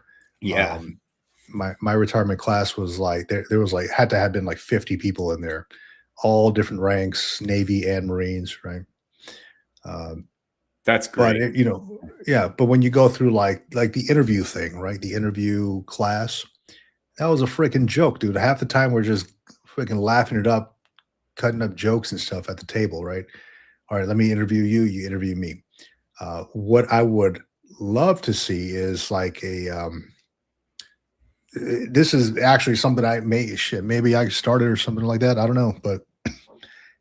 Yeah. My retirement class was like there was like had to have been like 50 people in there, all different ranks, Navy and Marines, right? Um, That's but great. yeah. But when you go through like the interview thing, right? The interview class, that was a freaking joke, dude. Half the time we're just freaking laughing it up, cutting up jokes and stuff at the table, right? All right, let me interview you. You interview me. What I would love to see is like this is actually something maybe I started or something like that. I don't know, but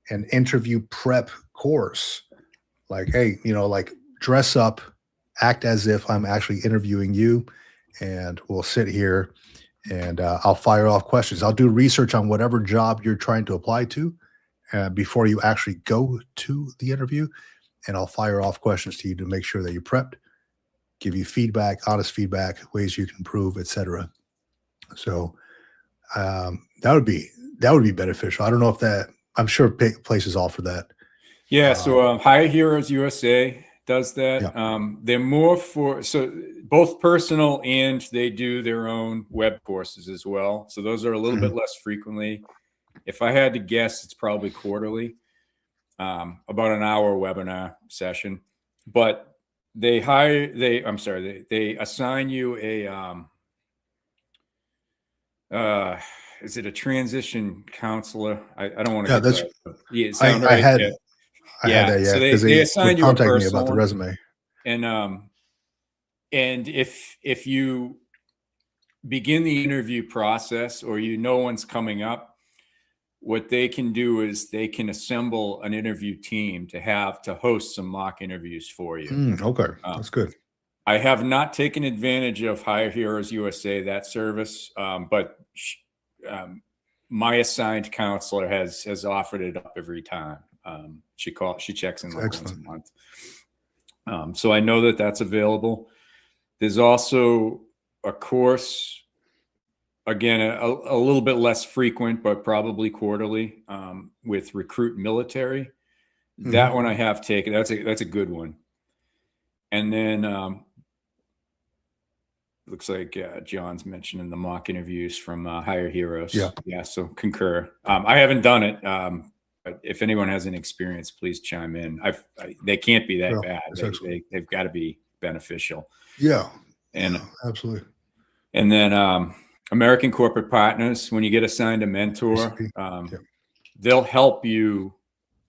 an interview prep course. Like, hey, like dress up, act as if I'm actually interviewing you, and we'll sit here and I'll fire off questions. I'll do research on whatever job you're trying to apply to before you actually go to the interview, and I'll fire off questions to you to make sure that you're prepped, give you feedback, honest feedback, ways you can improve, etc. So that would be beneficial. I don't know if that. I'm sure places offer that. Yeah, so Hire Heroes USA does that. Yeah. They're more for both personal and they do their own web courses as well. So those are a little bit less frequently. If I had to guess, it's probably quarterly, about an hour webinar session. But they assign you a is it a transition counselor? I don't want to get that's that. Yeah, I had I had yeah. that, So because they they assign would you a contact me personal about the one. resume. And if you begin the interview process or no one's coming up, what they can do is they can assemble an interview team to host some mock interviews for you. Okay, that's good. I have not taken advantage of Hire Heroes USA, that service, but my assigned counselor has offered it up every time. She checks in like Excellent. once a month. So I know that that's available. There's also a course, again, a little bit less frequent, but probably quarterly, with Recruit Military. That one I have taken. That's a good one. And then looks like John's mentioning the mock interviews from Hire Heroes. Yeah. So concur. I haven't done it. But if anyone has any experience, please chime in. They can't be that bad. They've got to be beneficial. Yeah. And absolutely. And then American Corporate Partners, when you get assigned a mentor, they'll help you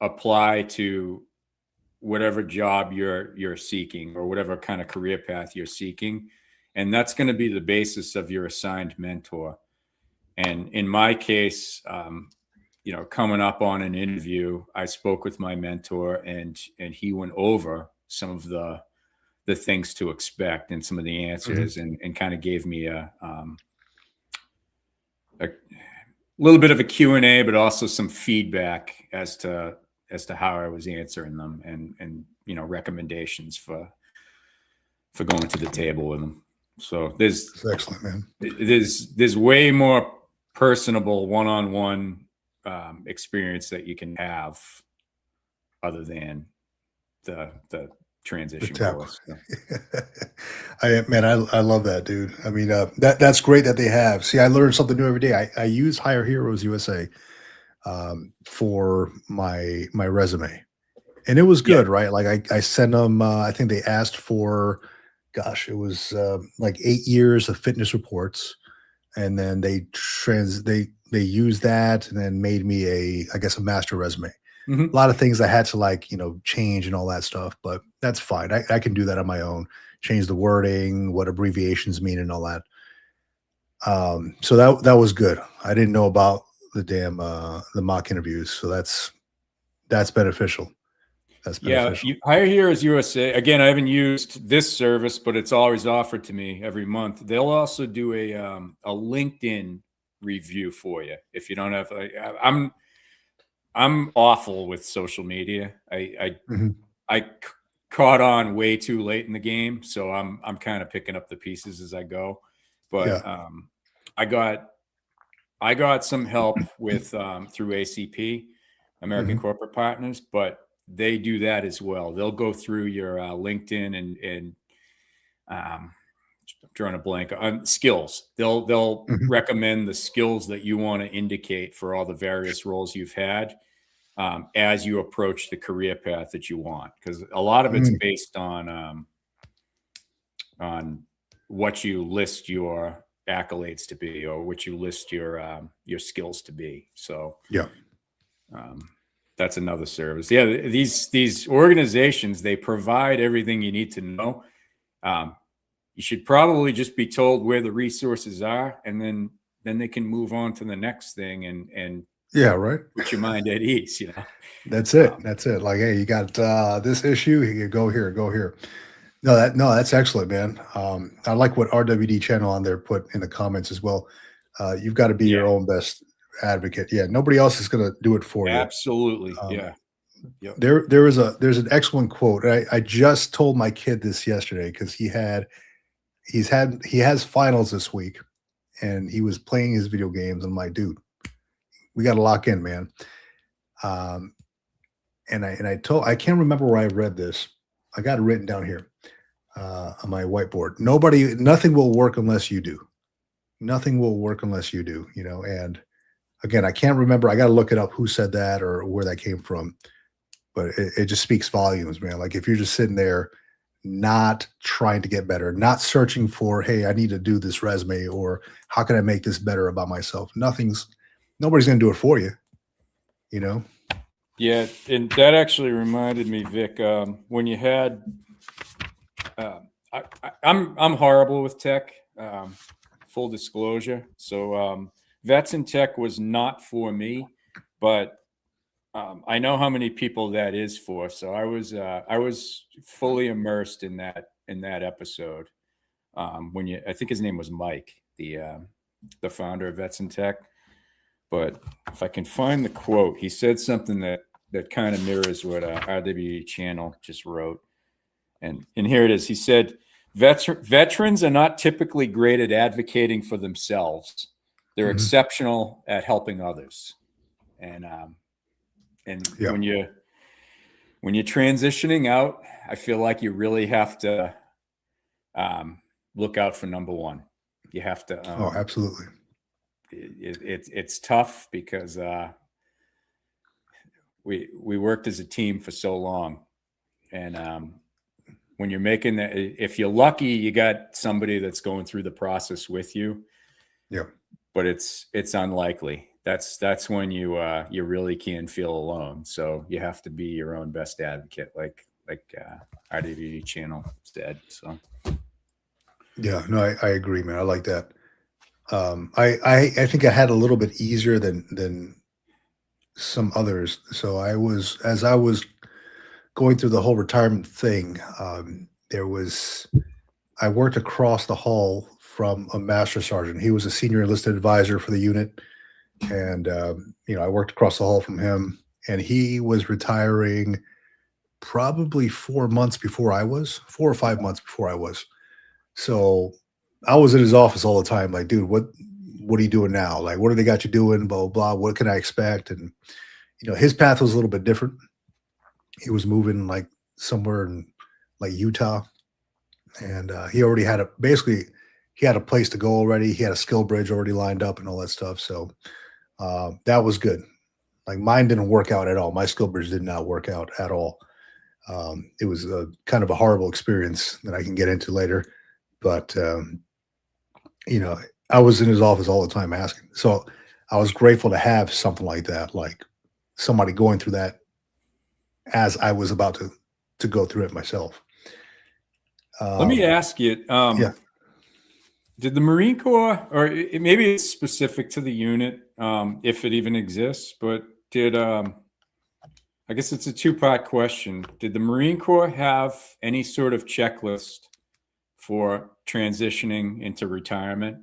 apply to whatever job you're seeking or whatever kind of career path you're seeking. And that's going to be the basis of your assigned mentor. And in my case, coming up on an interview, I spoke with my mentor and he went over some of the things to expect and some of the answers and kind of gave me a little bit of a Q&A, but also some feedback as to how I was answering them and recommendations for going to the table with them. So That's excellent, man. There's way more personable one-on-one experience that you can have other than the transition course. I love that, dude. I mean, that's great that they have. See, I learned something new every day. I use Hire Heroes USA for my resume, and it was good, right? Like I sent them. I think they asked for, gosh, it was like 8 years of fitness reports, and then they used that and then made me a master resume. A lot of things I had to change and all that stuff, but that's fine. I can do that on my own. Change the wording, what abbreviations mean, and all that. So that was good. I didn't know about the damn the mock interviews, so that's beneficial. That's beneficial. Yeah, Hire Heroes USA. Again, I haven't used this service, but it's always offered to me every month. They'll also do a LinkedIn review for you if you don't have. I'm awful with social media. I caught on way too late in the game, so I'm kind of picking up the pieces as I go. But I got I got some help with through ACP, American Mhm. Corporate Partners, but they do that as well. They'll go through your LinkedIn and I'm drawing a blank on skills. They'll Mhm. recommend the skills that you want to indicate for all the various roles you've had as you approach the career path that you want, because a lot of it's Mm. based on what you list your accolades to be, or what you list your skills to be. So Yeah. um, that's another service. Yeah, these organizations, they provide everything you need to know. You should probably just be told where the resources are, and then they can move on to the next thing and Yeah. Right. put your mind at ease. You know. That's it. Um, That's it. Like, hey, you got this issue. You go here. Go here. No, that's excellent, man. I like what RWD channel on there put in the comments as well. You've got to be your yeah, own best advocate. Yeah, nobody else is going to do it for you. absolutely. Um, Yeah. Yep. there's an excellent quote. I just told my kid this yesterday because he has finals this week, and he was playing his video games. And I'm like, dude, we got to lock in, man. Um, I can't remember where I read this. I got it written down here on my whiteboard. Nothing will work unless you do. Nothing will work unless you do. You know, and again, I can't remember. I got to look it up. Who said that or where that came from? But it just speaks volumes, man. Like if you're just sitting there, not trying to get better, not searching for, hey, I need to do this resume or how can I make this better about myself? Nobody's going to do it for you. You know. Yeah, and that actually reminded me, Vic, when you had, I'm horrible with tech, full disclosure. So Vets in Tech was not for me, but I know how many people that is for. So I was fully immersed in that episode. I think his name was Mike, the founder of Vets in Tech. But if I can find the quote, he said something that kind of mirrors what RWE Channel just wrote. And here it is. He said, veterans are not typically great at advocating for themselves. They're Mhm. exceptional at helping others. And Yeah. when you're transitioning out, I feel like you really have to look out for number one. You have to. Oh, absolutely. It's tough because we worked as a team for so long, and when you're making that, if you're lucky, you got somebody that's going through the process with you. Yeah. But it's unlikely. That's when you really can feel alone. So you have to be your own best advocate, like RWD Channel said. So Yeah. No, I agree, man. I like that. I think I had a little bit easier than some others. So as I was going through the whole retirement thing, I worked across the hall from a master sergeant. He was a senior enlisted advisor for the unit, and I worked across the hall from him, and he was retiring probably 4 months before I was, 4 or 5 months before I was. So I was in his office all the time, like, dude, what are you doing now? Like, what do they got you doing? Blah, blah, blah. What can I expect? And his path was a little bit different. He was moving like somewhere in like Utah, and he already had he had a place to go already. He had a skill bridge already lined up and all that stuff. So that was good. Like mine didn't work out at all. My skill bridge did not work out at all. It was a kind of a horrible experience that I can get into later, but I was in his office all the time asking. So I was grateful to have something like that, like somebody going through that as I was about to go through it myself. let me ask you, Yeah. did the Marine Corps, or maybe it's specific to the unit, if it even exists, but did I guess it's a two-part question. Did the Marine Corps have any sort of checklist for transitioning into retirement?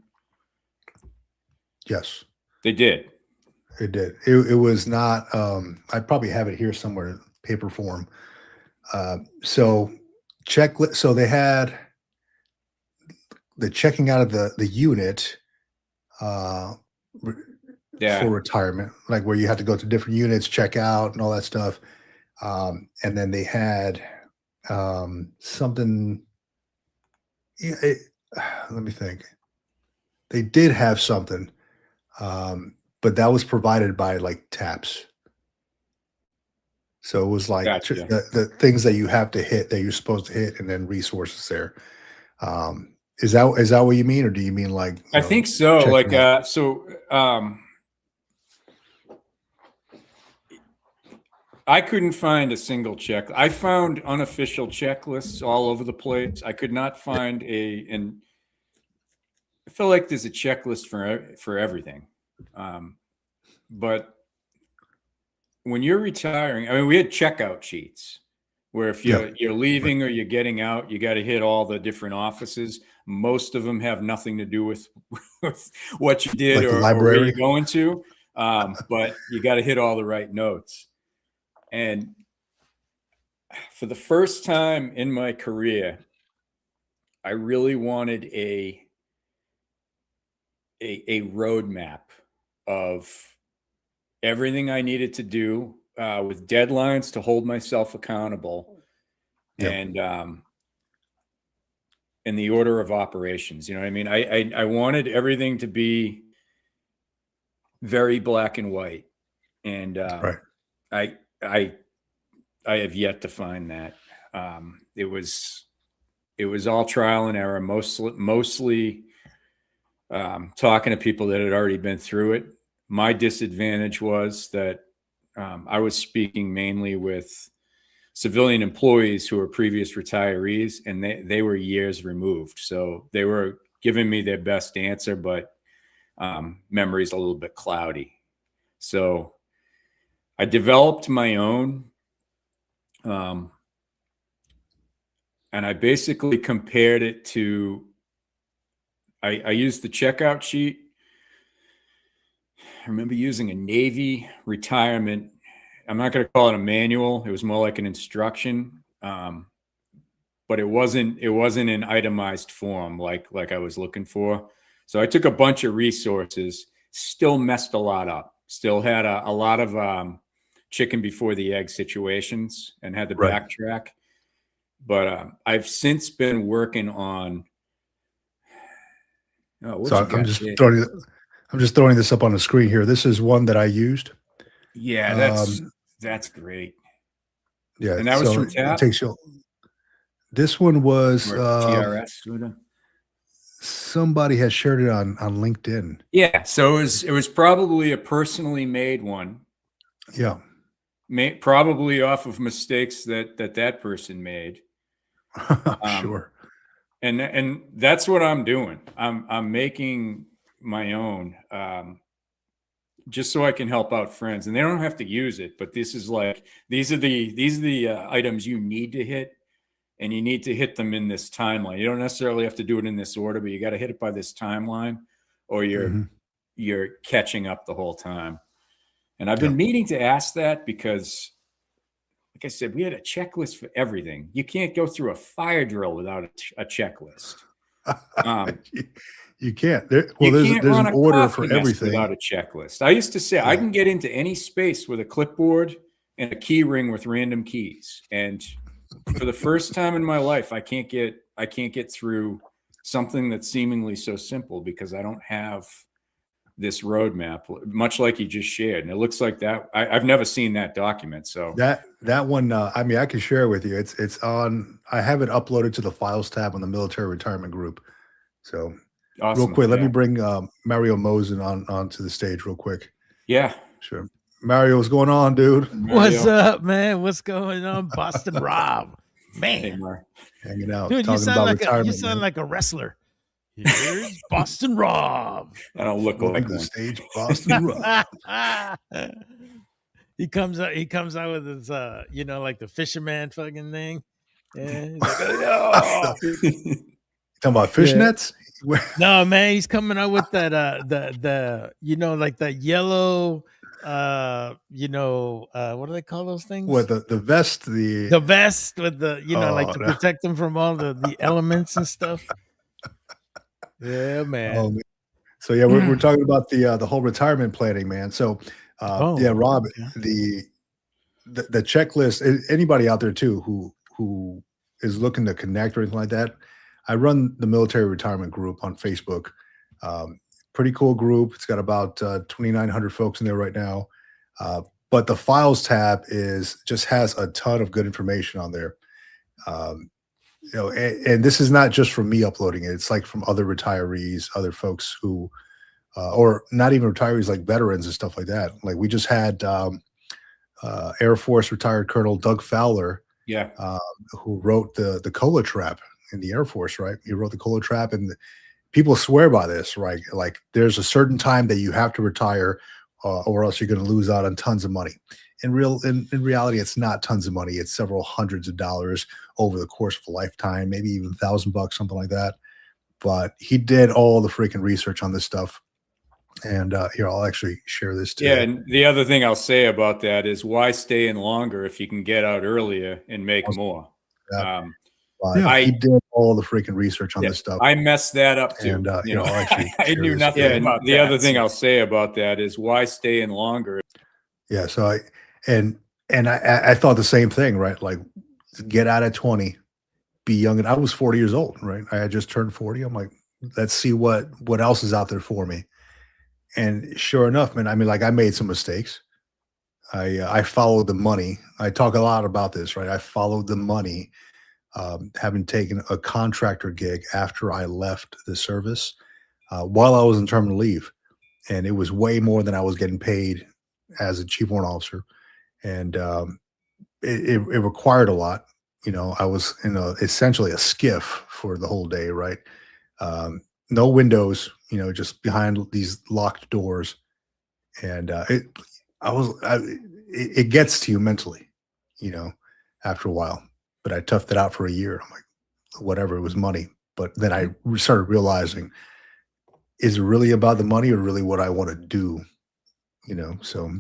Yes, They did. it did. It was not. I probably have it here somewhere in paper form. So checklist. So they had the checking out of the unit. Yeah. for retirement, like where you had to go to different units, check out, and all that stuff. And then they had something. Yeah, let me think. They did have something, but that was provided by like TAPS. So it was like Gotcha. the things that you have to hit that you're supposed to hit, and then resources there. Is that what you mean, or do you mean like I think so. Like, checking out? I couldn't find a single check. I found unofficial checklists all over the place. I could not find and I feel like there's a checklist for everything. But when you're retiring, I mean, we had checkout sheets where if you're leaving or you're getting out, you got to hit all the different offices. Most of them have nothing to do with what you did Like the or where library? you're going to. But you got to hit all the right notes. And for the first time in my career, I really wanted a roadmap of everything I needed to do with deadlines to hold myself accountable, and in the order of operations. You know what I mean? I wanted everything to be very black and white, and Right. I have yet to find that. It was all trial and error, mostly talking to people that had already been through it. My disadvantage was that I was speaking mainly with civilian employees who were previous retirees, and they were years removed. So they were giving me their best answer, but memory's a little bit cloudy. So I developed my own, and I basically compared it to, I used the checkout sheet. I remember using a Navy retirement. I'm not going to call it a manual. It was more like an instruction, but it wasn't in itemized form like I was looking for. So I took a bunch of resources, still messed a lot up, still had a lot of chicken before the egg situations, and had to backtrack. But I've since been working on. So I'm just throwing this up on the screen here. This is one that I used. Yeah, that's great. Yeah, and that was from it TAP? takes you. This one was TRS. somebody had shared it on LinkedIn. Yeah, so it was probably a personally made one. Yeah, probably off of mistakes that person made. Sure. And that's what I'm doing. I'm making my own, just so I can help out friends, and they don't have to use it. But this is like, these are the items you need to hit, and you need to hit them in this timeline. You don't necessarily have to do it in this order, but you got to hit it by this timeline, or you're catching up the whole time. And I've been meaning to ask that because, like I said, we had a checklist for everything. You can't go through a fire drill without a checklist. You can't. There's an order for everything without a checklist. I used to say I can get into any space with a clipboard and a key ring with random keys. And for the first time in my life, I can't get through something that's seemingly so simple because I don't have this roadmap, much like you just shared. And it looks like that. I've never seen that document. So that one, I mean, I can share it with you. It's on, I have it uploaded to the files tab on the military retirement group. So awesome. Real quick, let me bring Mario Mosen onto the stage real quick. Yeah. Sure. Mario, what's going on, dude? Mario. What's up, man? What's going on? Boston Rob. Man. Hanging out. Dude, talking you sound like a wrestler. Here's Boston Rob. I don't look like the stage, Boston Rob. He comes out with his like the fisherman fucking thing. Yeah, he's like, talking about fishnets? No, man, he's coming out with that the like that yellow what do they call those things? What, the vest, the vest with the like to protect them from all the elements and stuff. Yeah, man. Oh, man. So yeah, we're talking about the whole retirement planning, man. So yeah, Oh, Rob, okay. the checklist. Anybody out there too who is looking to connect or anything like that. I run the military retirement group on Facebook. Um, Pretty cool group. It's got about 2,900 folks in there right now. But the files tab just has a ton of good information on there. Um, and this is not just from me uploading it. It's like from other retirees, other folks who, or not even retirees, like veterans and stuff like that. Like we just had Air Force retired Colonel Doug Fowler, Yeah. who wrote the Cola Trap in the Air Force, right? He wrote the Cola Trap, and people swear by this, right? Like there's a certain time that you have to retire, or else you're going to lose out on tons of money. In reality, it's not tons of money. It's several hundreds of dollars over the course of a lifetime, maybe even $1,000, something like that. But he did all the freaking research on this stuff. And here, I'll actually share this too. Yeah, and the other thing I'll say about that is why stay in longer if you can get out earlier and make more. Yeah. I he did all the freaking research on yeah, this stuff. I messed that up too. And you know, I'll actually I share knew this nothing with you. about the other thing I'll say about that is why stay in longer. Yeah. So I thought the same thing, right? Like get out at 20, be young. And I was 40 years old, right? I had just turned 40. I'm like, let's see what else is out there for me. And sure enough, man, I mean, like I made some mistakes. I followed the money. I talk a lot about this, right? I followed the money, having taken a contractor gig after I left the service, while I was in terminal leave, and it was way more than I was getting paid as a chief warrant officer, and it required a lot. I was in essentially a skiff for the whole day, right? No windows, just behind these locked doors, and it gets to you mentally, after a while. But I toughed it out for a year. I'm like, whatever, it was money. But then I started realizing, is it really about the money or really what I want to do? So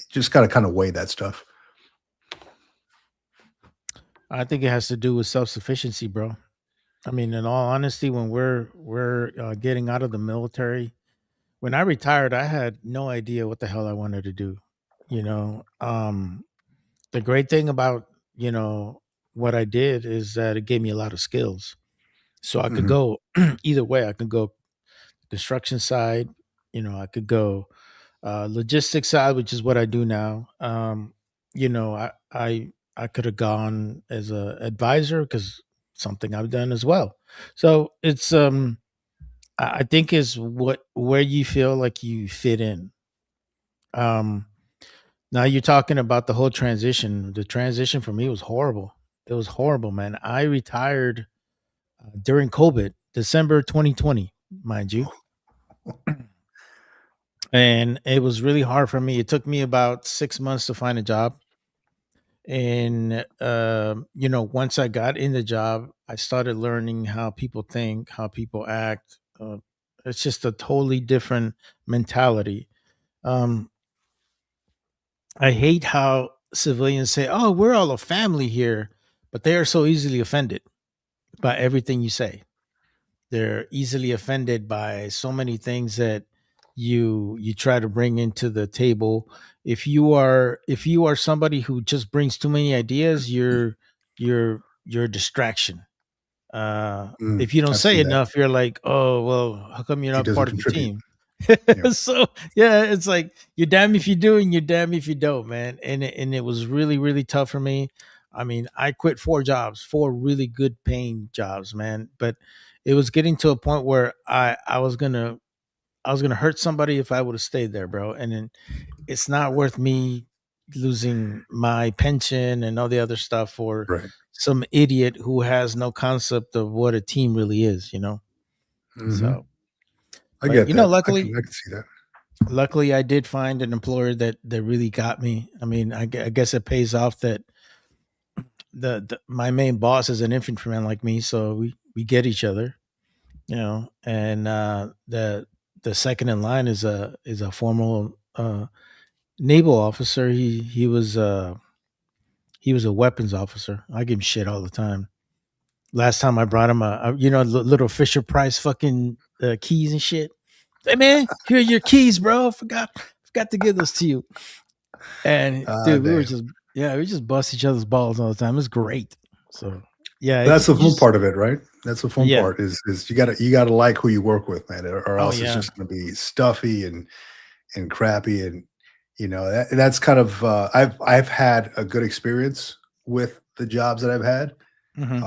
just got to kind of weigh that stuff. I think it has to do with self sufficiency, bro. I mean, in all honesty, when we're getting out of the military, when I retired, I had no idea what the hell I wanted to do. The great thing about what I did is that it gave me a lot of skills, so I could Mhm. go either way. I could go construction side, I could go logistics side, which is what I do now. I could have gone as a advisor because something I've done as well. So it's I think is where you feel like you fit in. Um, Now you're talking about the whole transition. The transition for me was horrible. It was horrible, man. I retired during COVID, December 2020, mind you. And it was really hard for me. It took me about 6 months to find a job. And, once I got in the job, I started learning how people think, how people act. It's just a totally different mentality. Um, I hate how civilians say, "Oh, we're all a family here," but they are so easily offended by everything you say. They're easily offended by so many things that you try to bring into the table. If you are somebody who just brings too many ideas, you're a distraction. If you don't I've say seen that. enough, you're like, "Oh, well, how come you're He not doesn't part of the contribute. team?" Yeah. So yeah, it's like you're damn if you do and you're damn if you don't, man. And it was really really tough for me. I mean, I quit 4 jobs, 4 really good paying jobs, man. But it was getting to a point where I was gonna hurt somebody if I would have stayed there, bro. And then it's not worth me losing my pension and all the other stuff for Right. some idiot who has no concept of what a team really is. Mhm. So, I but get that. luckily, I can see that. I did find an employer that really got me. I mean, I guess it pays off that my main boss is an infantryman like me, so we get each other, and the second in line is a formal naval officer. He was a weapons officer. I give him shit all the time. Last time I brought him little Fisher Price fucking keys and shit. Hey man, here are your keys, bro. Forgot to give those to you. And dude, we were Damn. just we just bust each other's balls all the time. It was great. So yeah, That's the you fun just, part of it, right? That's the fun yeah. part is you gotta like who you work with, man, or Oh else it's yeah. just gonna be stuffy and crappy. And that's kind of I've had a good experience with the jobs that I've had. Hmm.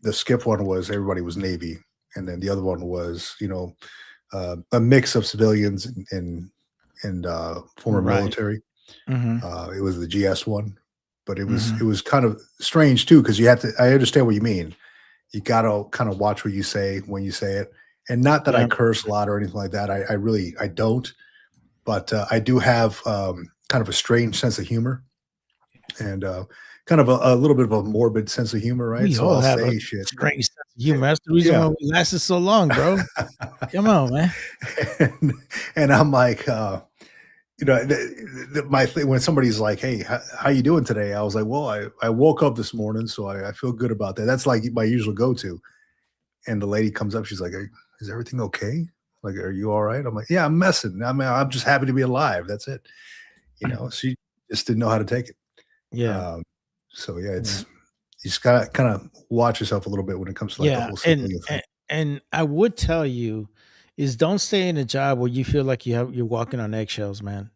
The skip one was everybody was Navy, and then the other one was a mix of civilians and former Right. military. Hmm. It was the GS one, but it was Hmm. it was kind of strange too because you have to. I understand what you mean. You gotta kind of watch what you say when you say it, and not that I Yeah. curse a lot or anything like that. I really I don't, but I do have kind of a strange sense of humor and kind of a little bit of a morbid sense of humor, right? We So all I'll have a say shit. strange sense of humor. That's the reason Yeah. why we lasted so long, bro. Come on, man. and, and I'm like, my thing when somebody's like, "Hey, how you doing today?" I was like, "Well, I woke up this morning, so I feel good about that." That's like my usual go to. And the lady comes up, she's like, "Is everything okay? Like, are you all right?" I'm like, "Yeah, I'm messing. I mean, I'm just happy to be alive. That's it." She just didn't know how to take it. Yeah. Um, so yeah, Yeah. you just gotta kind of watch yourself a little bit when it comes to like the Yeah, whole and, civilian thing. and and I would tell you is don't stay in a job where you feel like you're walking on eggshells, man.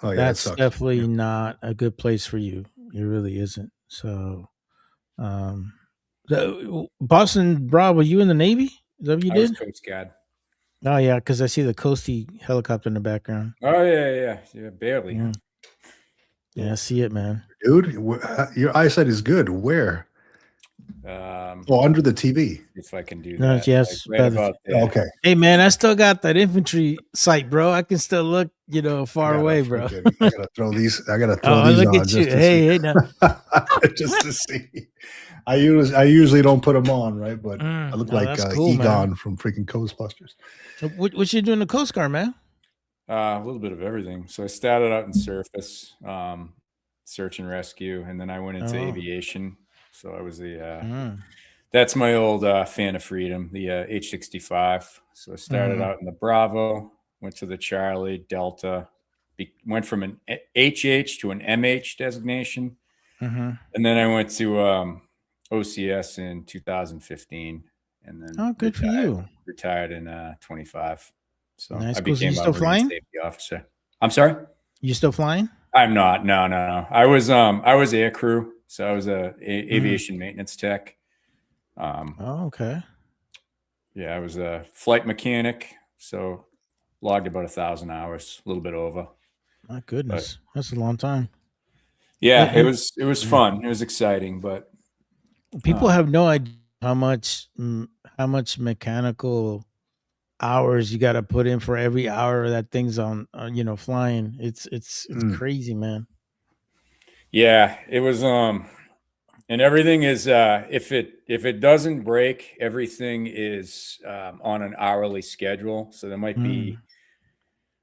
Oh yeah, that That's sucks. Yeah. definitely not a good place for you. It really isn't. So, um, Boston, Rob, were you in the Navy? Is that what you I was did? Coast Guard. Oh yeah, because I see the Coastie helicopter in the background. Oh yeah, barely. Yeah, yeah, I see it, man. Dude, your eyesight is good. Where? Um, Oh, under the TV. if I can do No, that, like yes, right better. about there. Okay. Hey man, I still got that infantry sight, bro. I can still look, I far gotta away, bro. freaking I gotta throw Oh, these look on at you. just to see. Hey, hey now. Just to see. I usually don't put them on, right? But I look No, like that's cool, man. Egon from freaking Ghostbusters. So what you doing in the Coast Guard, man? A little bit of everything. So I started out in surface, search and rescue, and then I went into Oh. aviation. So I was Mm. that's my old fan of freedom, the H-65. So I started Mhm. out in the Bravo, went to the Charlie, Delta, went from an HH to an MH designation, Mhm. and then I went to OCS in 2015, and then Oh, good for you. retired in 25. So Nice, I cool. So you became a still Marine flying? safety officer. I'm sorry? You still flying? I'm not. No. I was air crew, so I was Mm. aviation maintenance tech. Um, Oh, okay. yeah, I was a flight mechanic, so logged about 1,000 hours, a little bit over. My But goodness, that's a long time. yeah, it And was yeah. fun. It was exciting, but People um, have no idea how much mechanical hours you got to put in for every hour that thing's on, flying. It's Mm. crazy, man. yeah, it was. And everything is if it doesn't break, everything is on an hourly schedule. So there might be Mm.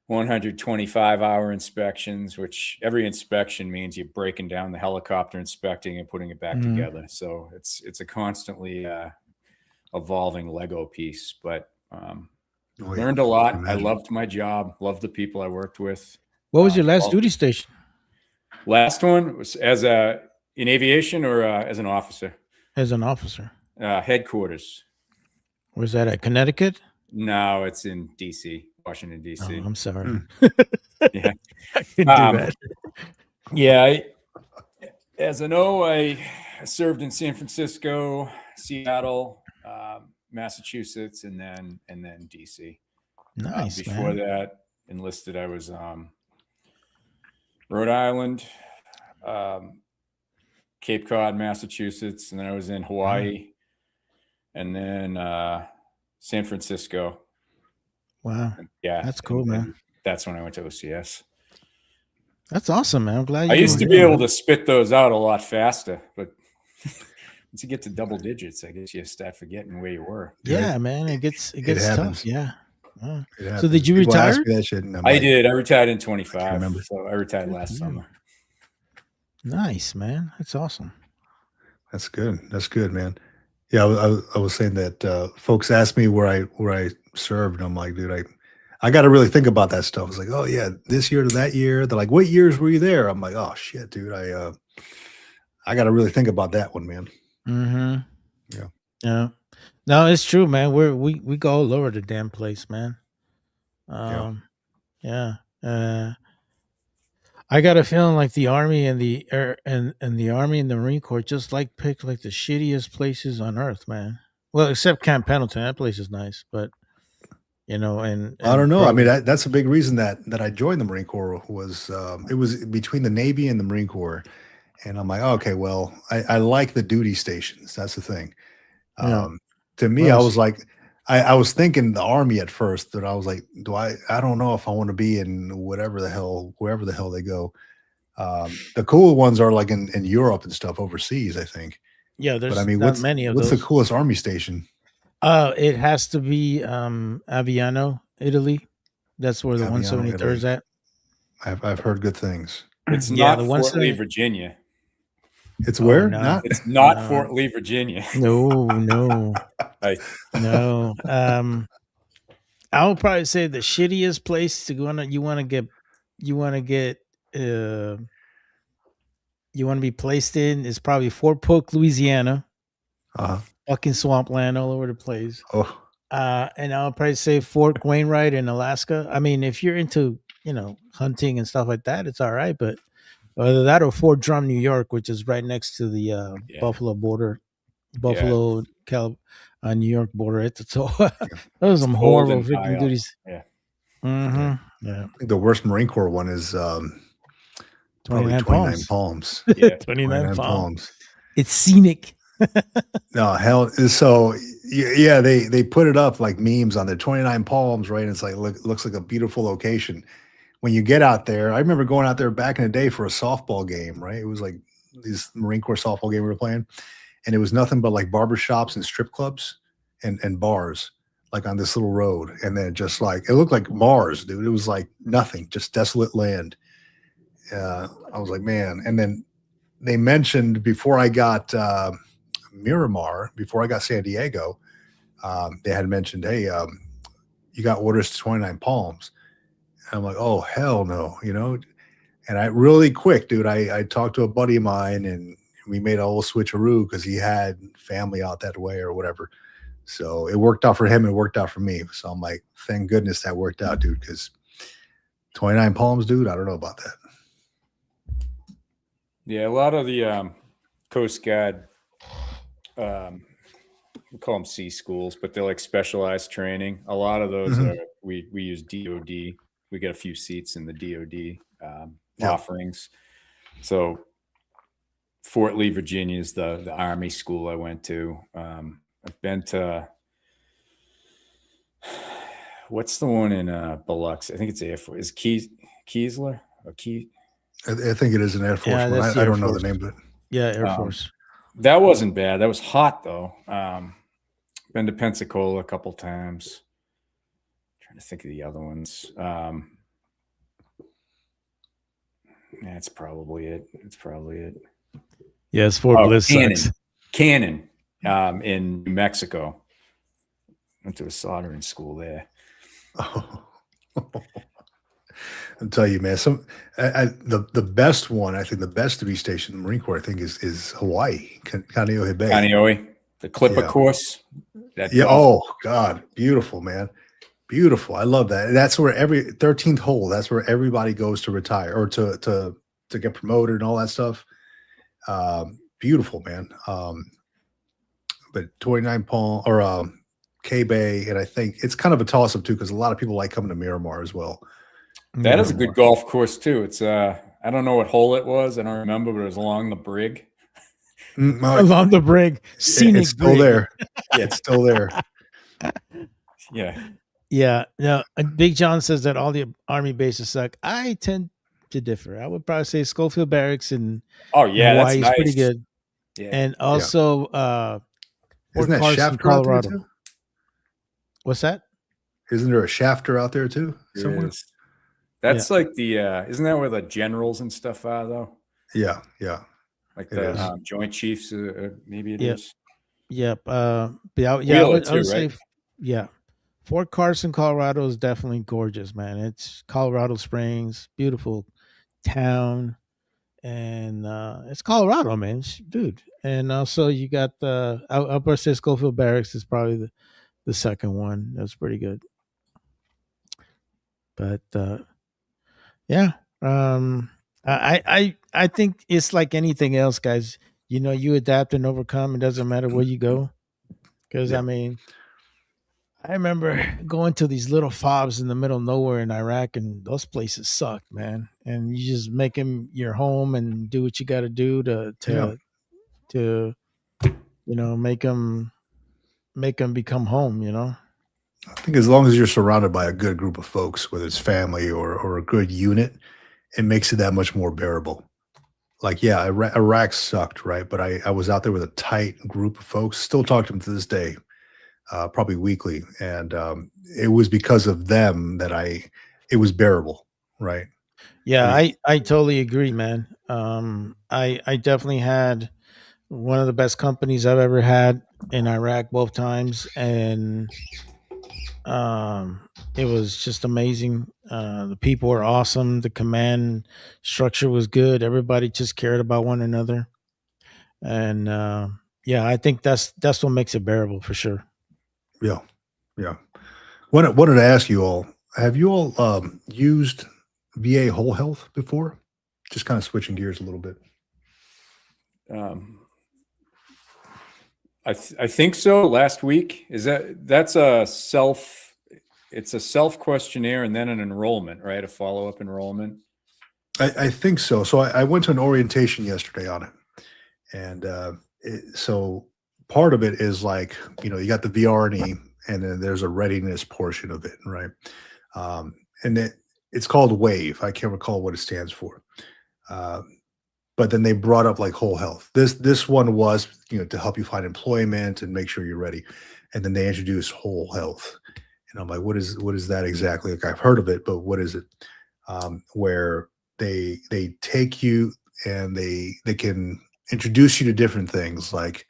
125-hour inspections, which every inspection means you're breaking down the helicopter, inspecting and putting it back Mhm. together. So it's a constantly evolving Lego piece. But Oh, yeah. learned a I can lot. I imagine. loved my job, loved the people I worked with. What was your last Well, duty station? last one was as in aviation or as an officer, As an officer? headquarters. Was that at Connecticut? No, it's in DC, Washington, Oh, DC. I'm sorry. Mm. Yeah. I couldn't do Um, that. yeah. As an O, I served in San Francisco, Seattle, Massachusetts, and then DC. Nice, Before man. that, enlisted, I was Rhode Island, um, Cape Cod, Massachusetts, and then I was in Hawaii, and then San Francisco. Wow. Yeah, That's cool, man. and that's when I went to OCS. That's awesome, man. I'm glad I you used to were be there, able man. to spit those out a lot faster, but once you get to double digits, I guess you start forgetting where you were. Yeah, man. It gets It tough. happens. Yeah. Wow. It So did happens. you People ask retire? me that shit, and I'm I like, did. I retired in I can't 25, remember. so I retired Good for last you. summer. Nice, man. That's awesome. That's good. That's good, man. Yeah, I was saying that folks ask me where I served. And I'm like, dude, I got to really think about that stuff. It's like, oh yeah, this year to that year. They're like, what years were you there? I'm like, oh shit, dude, I got to really think about that one, man. Mm-hmm. Yeah. Yeah. No, it's true, man. We go all over the damn place, man. Yeah. I got a feeling like the army and the air and the army and the Marine Corps just like pick like the shittiest places on earth, man. Well, except Camp Pendleton, that place is nice, but and I don't know. I probably- mean, that's a big reason that I joined the Marine Corps was it was between the Navy and the Marine Corps, and I'm like, okay, well, I like the duty stations. That's the thing. Yeah. To me, Well, I was like, I was thinking the Army at first, that I was like, I don't know if I want to be in wherever the hell they go. The cool ones are like in Europe and stuff overseas, I think. yeah, there's But I mean, not many of what's the those. coolest Army station? It has to be Aviano, Italy. That's where the Aviano, 173rd is Italy. at. I've heard good things. It's Yeah, not the Fort Lee, 170 Virginia. It's Oh, where? no. Not It's not No. Fort Lee, Virginia. No, no, I- no. I would probably say the shittiest place to go on. You want to get you want to be placed in is probably Fort Polk, Louisiana. uh Fucking swampland all over the place. oh And I'll probably say Fort Wainwright in Alaska. I mean, if you're into hunting and stuff like that, it's all right. But either that or Fort Drum, New York, which is right next to the Yeah. Buffalo border, New York border. It's so those are some cold horrible and freaking high up. duties. Yeah. Mm-hmm. Yeah. I think the worst Marine Corps one is probably 29 29 palms. Palms. Yeah. 29 palms. Palms. It's scenic. No, hell. So yeah, they put it up like memes on there. 29 Palms, right? And it's like looks like a beautiful location. When you get out there, I remember going out there back in the day for a softball game, right? It was like this Marine Corps softball game we were playing, and it was nothing but like barbershops and strip clubs and bars, like on this little road. And then just like it looked like Mars, dude. It was like nothing, just desolate land. I was like, man. And then they mentioned before I got Miramar, before I got San Diego, they had mentioned, hey, you got orders to 29 Palms. And I'm like, oh, hell no, And I really quick, dude, I talked to a buddy of mine and we made a whole switcheroo because he had family out that way or whatever. So it worked out for him. It worked out for me. So I'm like, thank goodness that worked out, dude, because 29 Palms, dude, I don't know about that. Yeah, a lot of the Coast Guard, we call them C schools, but they're like specialized training. A lot of those Mhm. are we use DoD. We get a few seats in the DoD Yeah. offerings. So Fort Lee, Virginia is the Army school I went to. I've been to what's the one in Biloxi? I think it's Air Force. Is Keesler or Key? I think it is an Air Force Yeah, one. that's the I Air don't know the Force. name of it. Yeah, Air Force. That wasn't bad. That was hot though. Been to Pensacola a couple times. Trying to think of the other ones. That's probably it. Yeah, it's Fort Bliss. Sucks. Cannon, in New Mexico. Went to a soldering school there. Oh. I'll tell you, man. The best one, I think, the best to be stationed in the Marine Corps, I think, is Hawaii, Kaneohe Bay. Kaneohe, the Clipper Yeah. course. That Yeah. golf- Oh God, beautiful, man. Beautiful. I love that. That's where every 13th hole. That's where everybody goes to retire or to get promoted and all that stuff. Beautiful, man. But 29 Palm or K Bay, and I think it's kind of a toss up too because a lot of people like coming to Miramar as well. That is a good golf course too. It's I don't know what hole it was. I don't remember, but it was along the brig. Along the brig, scenic It's still brig. there. Yeah, it's still there. Yeah. Yeah. No, Big John says that all the army bases suck. I tend to differ. I would probably say Schofield Barracks and Oh yeah, that's Hawaii is nice. pretty good. Yeah. And also Isn't Fort that Carson, Shafter out there Colorado. too? What's that? Isn't there a Shafter out there too? There Somewhere? is. That's like the isn't that where the generals and stuff are though? Yeah. Like It the is. Joint Chiefs, maybe it Yep. is. Yep. But I Wheeler would too, say, right? yeah. Fort Carson, Colorado is definitely gorgeous, man. It's Colorado Springs, beautiful town, and it's Colorado, man, dude. And also you got the Upper Schofield Barracks is probably the second one. That's pretty good. But yeah, I think it's like anything else, guys. You know, you adapt and overcome. It doesn't matter where you go. Because Yeah. I mean, I remember going to these little fobs in the middle of nowhere in Iraq, and those places sucked, man. And you just make them your home and do what you got to do Yeah. to you know make them become home. You know. I think as long as you're surrounded by a good group of folks, whether it's family or a good unit, it makes it that much more bearable. Like, yeah, Iraq sucked, right? But I was out there with a tight group of folks. Still talk to them to this day, probably weekly, and it was because of them that it was bearable, right? Yeah, We- I totally agree, man. I definitely had one of the best companies I've ever had in Iraq both times, and it was just amazing. The people were awesome. The command structure was good. Everybody just cared about one another, and yeah, I think that's what makes it bearable for sure. Yeah, yeah. Wanted to ask you all: have you all used VA Whole Health before? Just kind of switching gears a little bit. I think so. Last week that's a self. It's a self questionnaire and then an enrollment, right? A follow up enrollment. I think so. So I went to an orientation yesterday on it, and so part of it is like you got the VRNE, and then there's a readiness portion of it, right? And it's called WAVE. I can't recall what it stands for, but then they brought up like whole health. This one was to help you find employment and make sure you're ready, and then they introduced whole health, and I'm like, what is that exactly? Like I've heard of it, but what is it? Where they take you and they can introduce you to different things like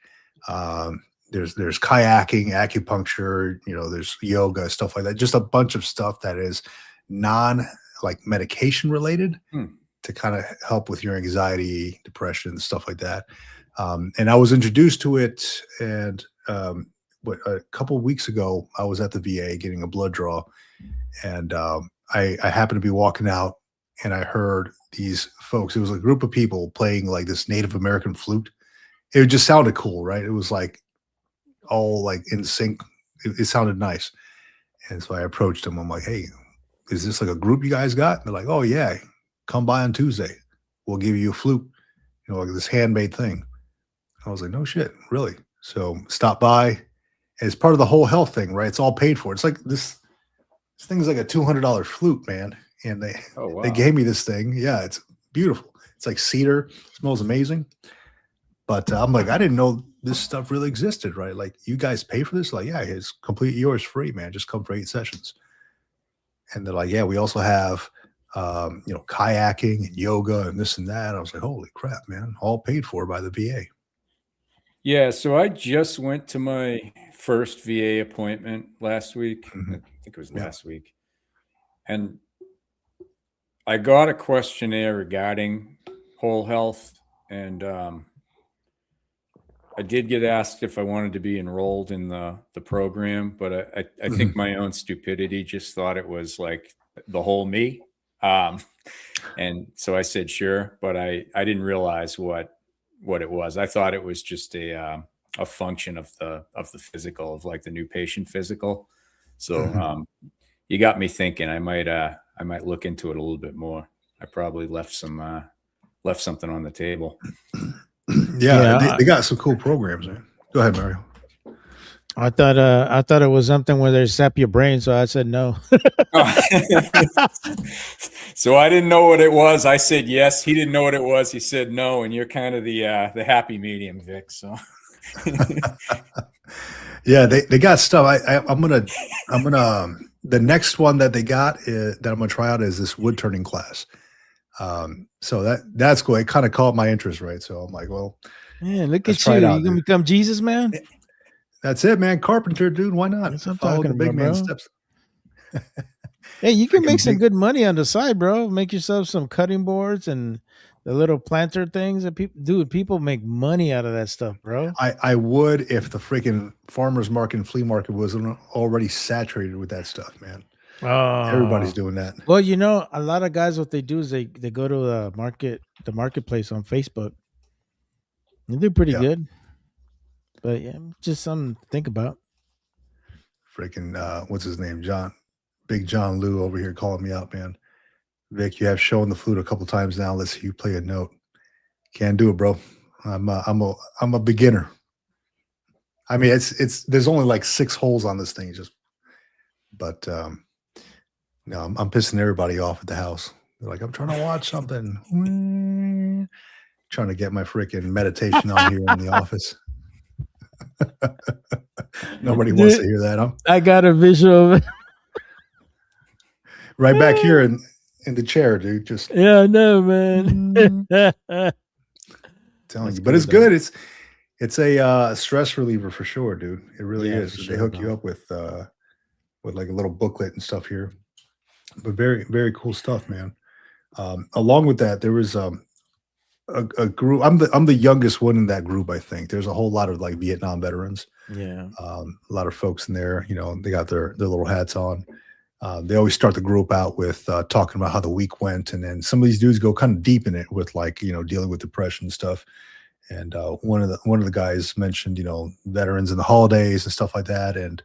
there's kayaking, acupuncture, there's yoga, stuff like that, just a bunch of stuff that is non like medication related to kind of help with your anxiety, depression, stuff like that. And I was introduced to it, and a couple of weeks ago I was at the VA getting a blood draw, and I happened to be walking out, and I heard these folks. It was a group of people playing like this Native American flute. It just sounded cool, right? It was like all like in sync. It sounded nice. And so I approached them. I'm like, hey, is this like a group you guys got? And they're like, oh yeah, come by on Tuesday. We'll give you a flute, like this handmade thing. I was like, no shit, really? So stop by. And it's part of the whole health thing, right? It's all paid for. It's like this thing's like a $200 flute, man. And they gave me this thing. Yeah, it's beautiful. It's like cedar. It smells amazing. But I'm like, I didn't know this stuff really existed, right? Like, you guys pay for this? Like, yeah, it's completely yours free, man. Just come for 8 sessions. And they're like, yeah, we also have, kayaking and yoga and this and that. I was like, holy crap, man, all paid for by the VA. Yeah. So I just went to my first VA appointment last week. Mhm. I think it was last week. And I got a questionnaire regarding whole health, and I did get asked if I wanted to be enrolled in the program, but I think my own stupidity just thought it was like the whole me. And so I said, sure, but I didn't realize what it was. I thought it was just a function of the physical, of like the new patient physical. So you got me thinking I might look into it a little bit more. I probably left something on the table. Yeah, they got some cool programs, man. Go ahead, Mario. I thought it was something where they sap your brain, so I said no. So I didn't know what it was. I said yes. He didn't know what it was. He said no, and you're kind of the happy medium, Vic. So yeah, they got stuff. I'm gonna the next one that they got that I'm gonna try out is this wood turning class. So that's cool. It kind of caught my interest, right? So I'm like, well, Man, look let's at try you. it out, You gonna dude. become Jesus, man? That's it, man. Carpenter, dude. Why not? That's what I'm Follow talking the big about, man bro. steps. Hey, you can make Freaking some big. good money on the side, bro. Make yourself some cutting boards and the little planter things that people, dude, people make money out of that stuff, bro. I would if the freaking farmers market and flea market wasn't already saturated with that stuff, man. Everybody's Oh, doing that. well, you know, a lot of guys, what they do is they go to the marketplace on Facebook. They do pretty Yeah. good, but yeah, just something to think about. Freaking what's his name? Big John Lou over here calling me out, man. Vic, you have shown the flute a couple times now. Let's see you play a note. Can't do it, bro. I'm a beginner. I mean, it's there's only like 6 holes on this thing, but no, I'm pissing everybody off at the house. They're like, I'm trying to watch something. Trying to get my freaking meditation on here in the office. Nobody wants to hear that. I'm I got a visual of it. right back here in the chair, dude. Just Yeah, I know, man. telling That's you, but it's cool, though. good. It's a stress reliever for sure, dude. It really Yeah, is. for They sure, hook bro. you up with like a little booklet and stuff here. But very, very cool stuff, man. Along with that, there was a group. I'm the youngest one in that group, I think. There's a whole lot of like Vietnam veterans. Yeah. A lot of folks in there, you know, they got their little hats on. They always start the group out with talking about how the week went, and then some of these dudes go kind of deep in it with like, you know, dealing with depression and stuff. And one of the guys mentioned, you know, veterans and the holidays and stuff like that, and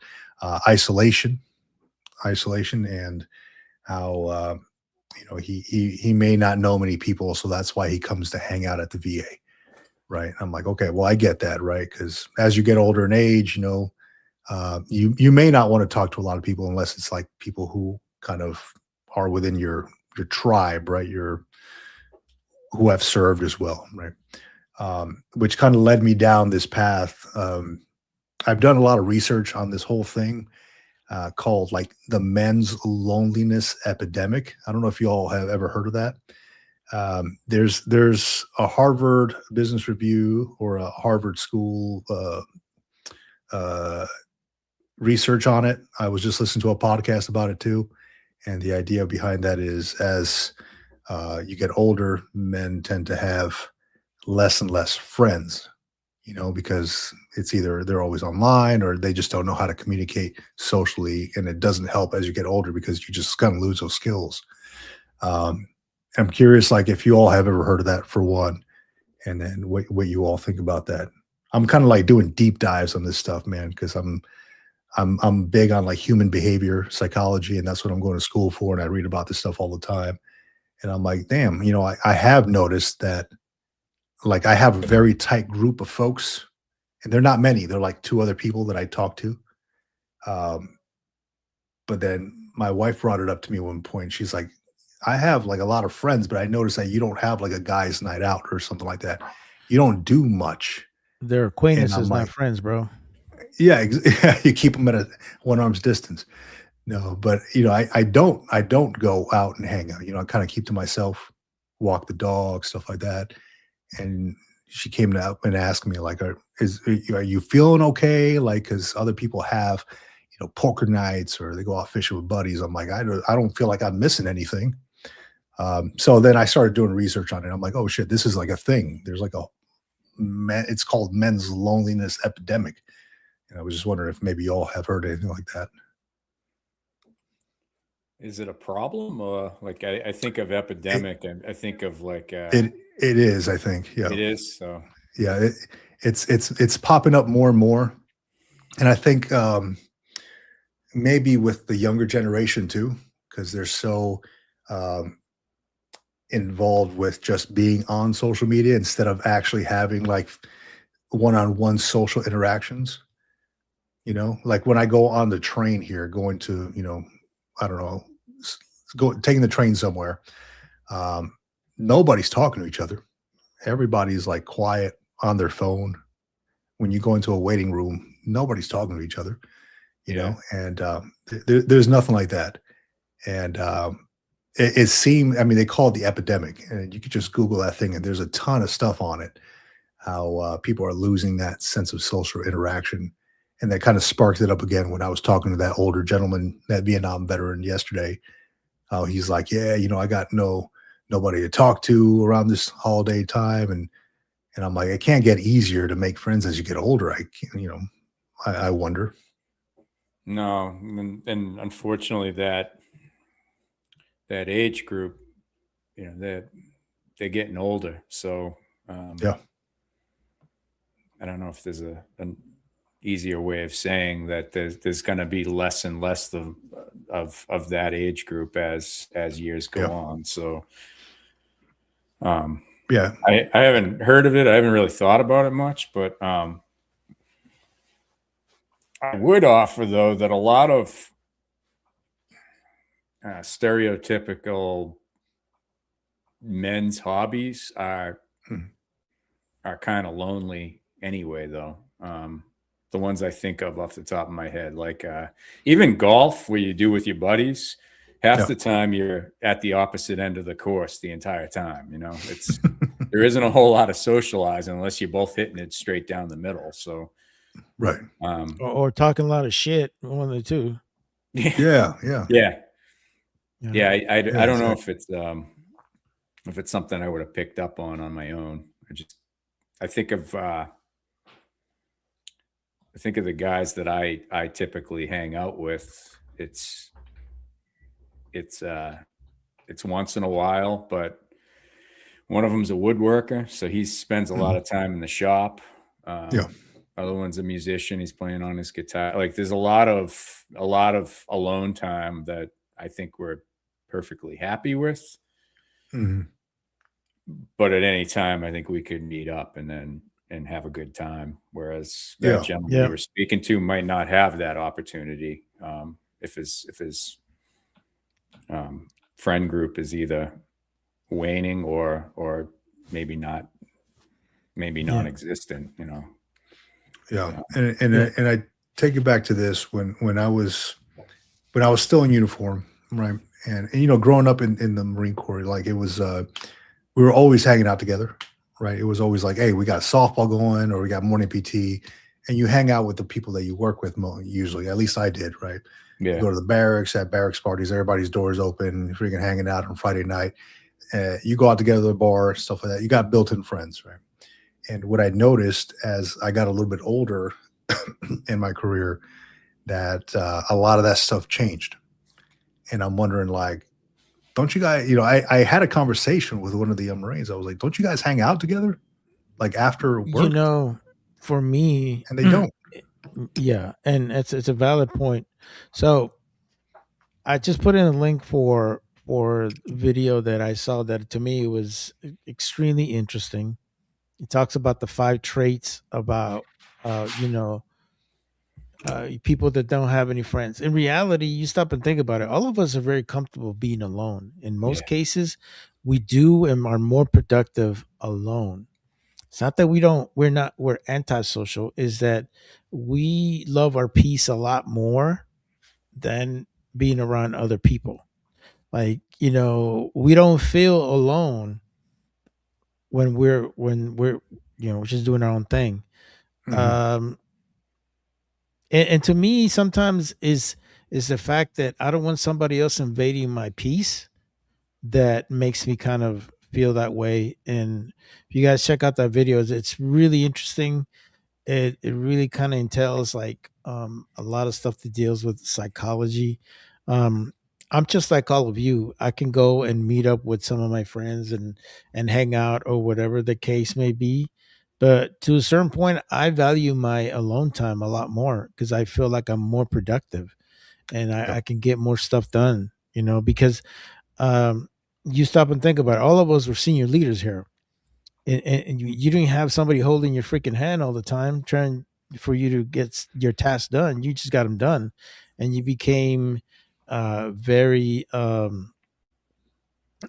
isolation, and how you know he may not know many people, so that's why he comes to hang out at the VA, right? I'm like, okay, well, I get that, right? Because as you get older in age, you know, you may not want to talk to a lot of people unless it's like people who kind of are within your tribe, right? Who have served as well, right? Which kind of led me down this path. I've done a lot of research on this whole thing called like the men's loneliness epidemic. I don't know if you all have ever heard of that. There's a Harvard Business Review or a Harvard School research on it. I was just listening to a podcast about it too. And the idea behind that is as you get older, men tend to have less and less friends, you know, because it's either they're always online or they just don't know how to communicate socially. And it doesn't help as you get older because you just kind of lose those skills. I'm curious, like if you all have ever heard of that for one, and then what you all think about that. I'm kind of like doing deep dives on this stuff, man, because I'm big on like human behavior psychology, and that's what I'm going to school for. And I read about this stuff all the time. And I'm like, damn, you know, I have noticed that like I have a very tight group of folks, and they're not many. They're like 2 other people that I talk to. But then my wife brought it up to me at one point. She's like, I have like a lot of friends, but I noticed that you don't have like a guys' night out or something like that. You don't do much. They're And acquaintances, I'm not like, friends, bro. yeah, you keep them at a 1 arm's distance. No, but you know, I don't go out and hang out. You know, I kind of keep to myself, walk the dog, stuff like that. And she came up and asked me like, are you feeling okay? Like, because other people have, you know, poker nights or they go out fishing with buddies. I'm like, I don't feel like I'm missing anything. So then I started doing research on it. I'm like, oh shit, this is like a thing. There's like it's called men's loneliness epidemic. And I was just wondering if maybe y'all have heard anything like that. Is it a problem? Like I think of epidemic, and I think of like It is, I think. Yeah. it is. So Yeah. It's popping up more and more. And I think maybe with the younger generation too, because they're so involved with just being on social media instead of actually having like one-on-one social interactions. You know, like when I go on the train here, going to, you know, I don't know, taking the train somewhere, nobody's talking to each other. Everybody's like quiet on their phone. When you go into a waiting room, nobody's talking to each other, you yeah, know, and there's nothing like that. And it seemed, I mean, they call it the epidemic, and you could just Google that thing, and there's a ton of stuff on it, how people are losing that sense of social interaction. And that kind of sparked it up again when I was talking to that older gentleman, that Vietnam veteran yesterday. How he's like, yeah, I got nobody to talk to around this holiday time, and I'm like, it can't get easier to make friends as you get older. I can't, I wonder. No, and unfortunately that age group, they're getting older. So Yeah. I don't know if there's an easier way of saying that there's going to be less and less of that age group as years go Yeah. on. So Yeah. I haven't heard of it. I haven't really thought about it much, but I would offer though that a lot of stereotypical men's hobbies are Mhm. kind of lonely anyway, though. The ones I think of off the top of my head, like even golf, where you do with your buddies, half Yeah. the time you're at the opposite end of the course the entire time. It's there isn't a whole lot of socializing unless you're both hitting it straight down the middle. So, Right. or talking a lot of shit. One of the two. Yeah. Yeah. yeah, Yeah. I don't know Exactly. if it's something I would have picked up on my own. I think of the guys that I typically hang out with. It's once in a while, but one of them's a woodworker, so he spends a lot of time in the shop. Yeah. Other one's a musician. He's playing on his guitar. Like there's a lot of alone time that I think we're perfectly happy with. Mhm. But at any time, I think we could meet up and have a good time. Whereas Yeah. that gentleman Yeah. you were speaking to might not have that opportunity if his friend group is either waning or maybe not, maybe Yeah. non-existent. Yeah. Yeah. And I take it back to this when I was still in uniform, right? And growing up in the Marine Corps, like it was we were always hanging out together, right? It was always like, hey, we got softball going or we got morning PT, and you hang out with the people that you work with usually. At least I did, right? You Yeah. go to the barracks, at barracks parties, everybody's doors open, freaking hanging out on Friday night. You go out together to the bar, stuff like that. You got built-in friends, right? And what I noticed as I got a little bit older in my career, that a lot of that stuff changed. And I'm wondering, like, don't you guys, I had a conversation with one of the Marines. I was like, don't you guys hang out together, like after work? For me, And they don't. yeah, and it's a valid point. So I just put in a link for video that I saw that to me was extremely interesting. It talks about the 5 traits about you know people that don't have any friends. In reality, you stop and think about it. All of us are very comfortable being alone. In most Yeah. cases, we do and are more productive alone. It's not that we're antisocial, is that we love our peace a lot more than being around other people. Like, we don't feel alone when we're just doing our own thing. Mhm. Um and to me sometimes is the fact that I don't want somebody else invading my peace that makes me kind of feel that way. And if you guys check out that video, it's really interesting. It really kind of entails like a lot of stuff that deals with psychology. um I'm just like all of you. I can go and meet up with some of my friends and hang out or whatever the case may be, but to a certain point I value my alone time a lot more because I feel like I'm more productive and Yeah. I can get more stuff done, because um you stop and think about it. All of us were senior leaders here, and you didn't have somebody holding your freaking hand all the time trying for you to get your tasks done. You just got them done, and you became very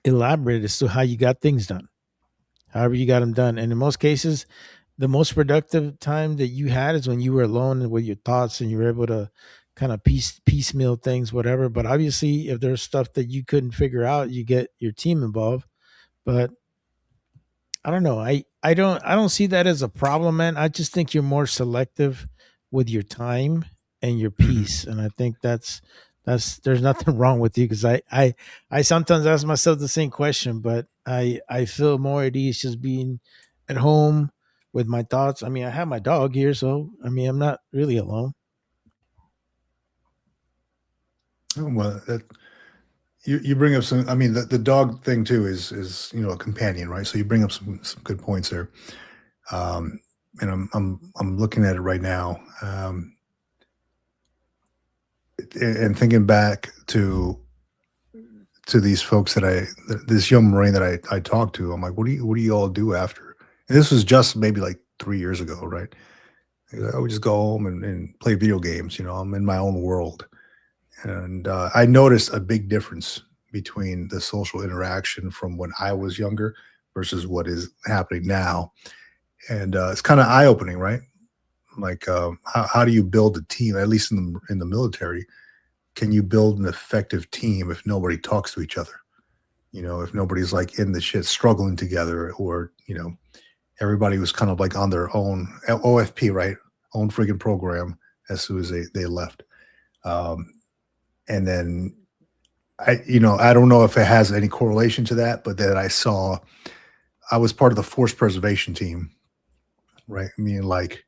elaborate as to how you got things done, however you got them done. And in most cases, the most productive time that you had is when you were alone with your thoughts and you were able to kind of piecemeal things, whatever. But obviously, if there's stuff that you couldn't figure out, you get your team involved. But I don't know. I don't see that as a problem, man. I just think you're more selective with your time and your peace. And I think that's there's nothing wrong with you, because I sometimes ask myself the same question, but I feel more at ease just being at home with my thoughts. I mean, I have my dog here, so I mean, I'm not really alone. Oh, well, you bring up some. I mean, the dog thing too is a companion, right? So you bring up some good points there. And I'm looking at it right now, and thinking back to these folks this young Marine that I talked to. I'm like, what do you all do after? And this was just maybe like 3 years ago, right? I would just go home and play video games. I'm in my own world. And I noticed a big difference between the social interaction from when I was younger versus what is happening now. And it's kind of eye opening, right? Like, how do you build a team? At least in the military, can you build an effective team if nobody talks to each other? If nobody's like in the shit struggling together, or everybody was kind of like on their own OFP, right? Own freaking program as soon as they left. And then I don't know if it has any correlation to that, but then I was part of the force preservation team, right? I mean, like,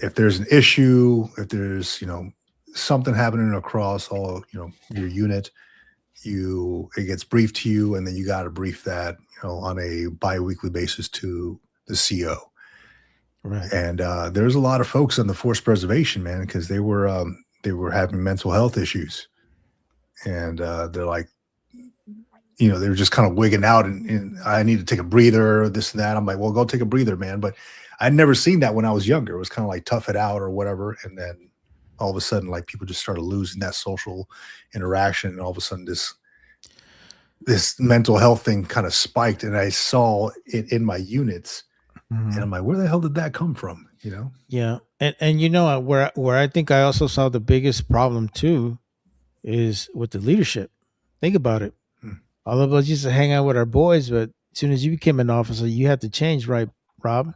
if there's an issue, if there's, something happening across all, your unit, it gets briefed to you, and then you got to brief that, on a bi-weekly basis to the CO. Right. And there's a lot of folks on the force preservation, man, because they were having mental health issues, and they're like, they were just kind of wigging out, and I need to take a breather, this and that. I'm like, well, go take a breather, man. But I'd never seen that when I was younger. It was kind of like tough it out or whatever. And then all of a sudden, like, people just started losing that social interaction, and all of a sudden this mental health thing kind of spiked, and I saw it in my units, and I'm like, where the hell did that come from? Yeah. And where I think I also saw the biggest problem too is with the leadership. Think about it. All of us used to hang out with our boys, but as soon as you became an officer, you had to change, right, Rob?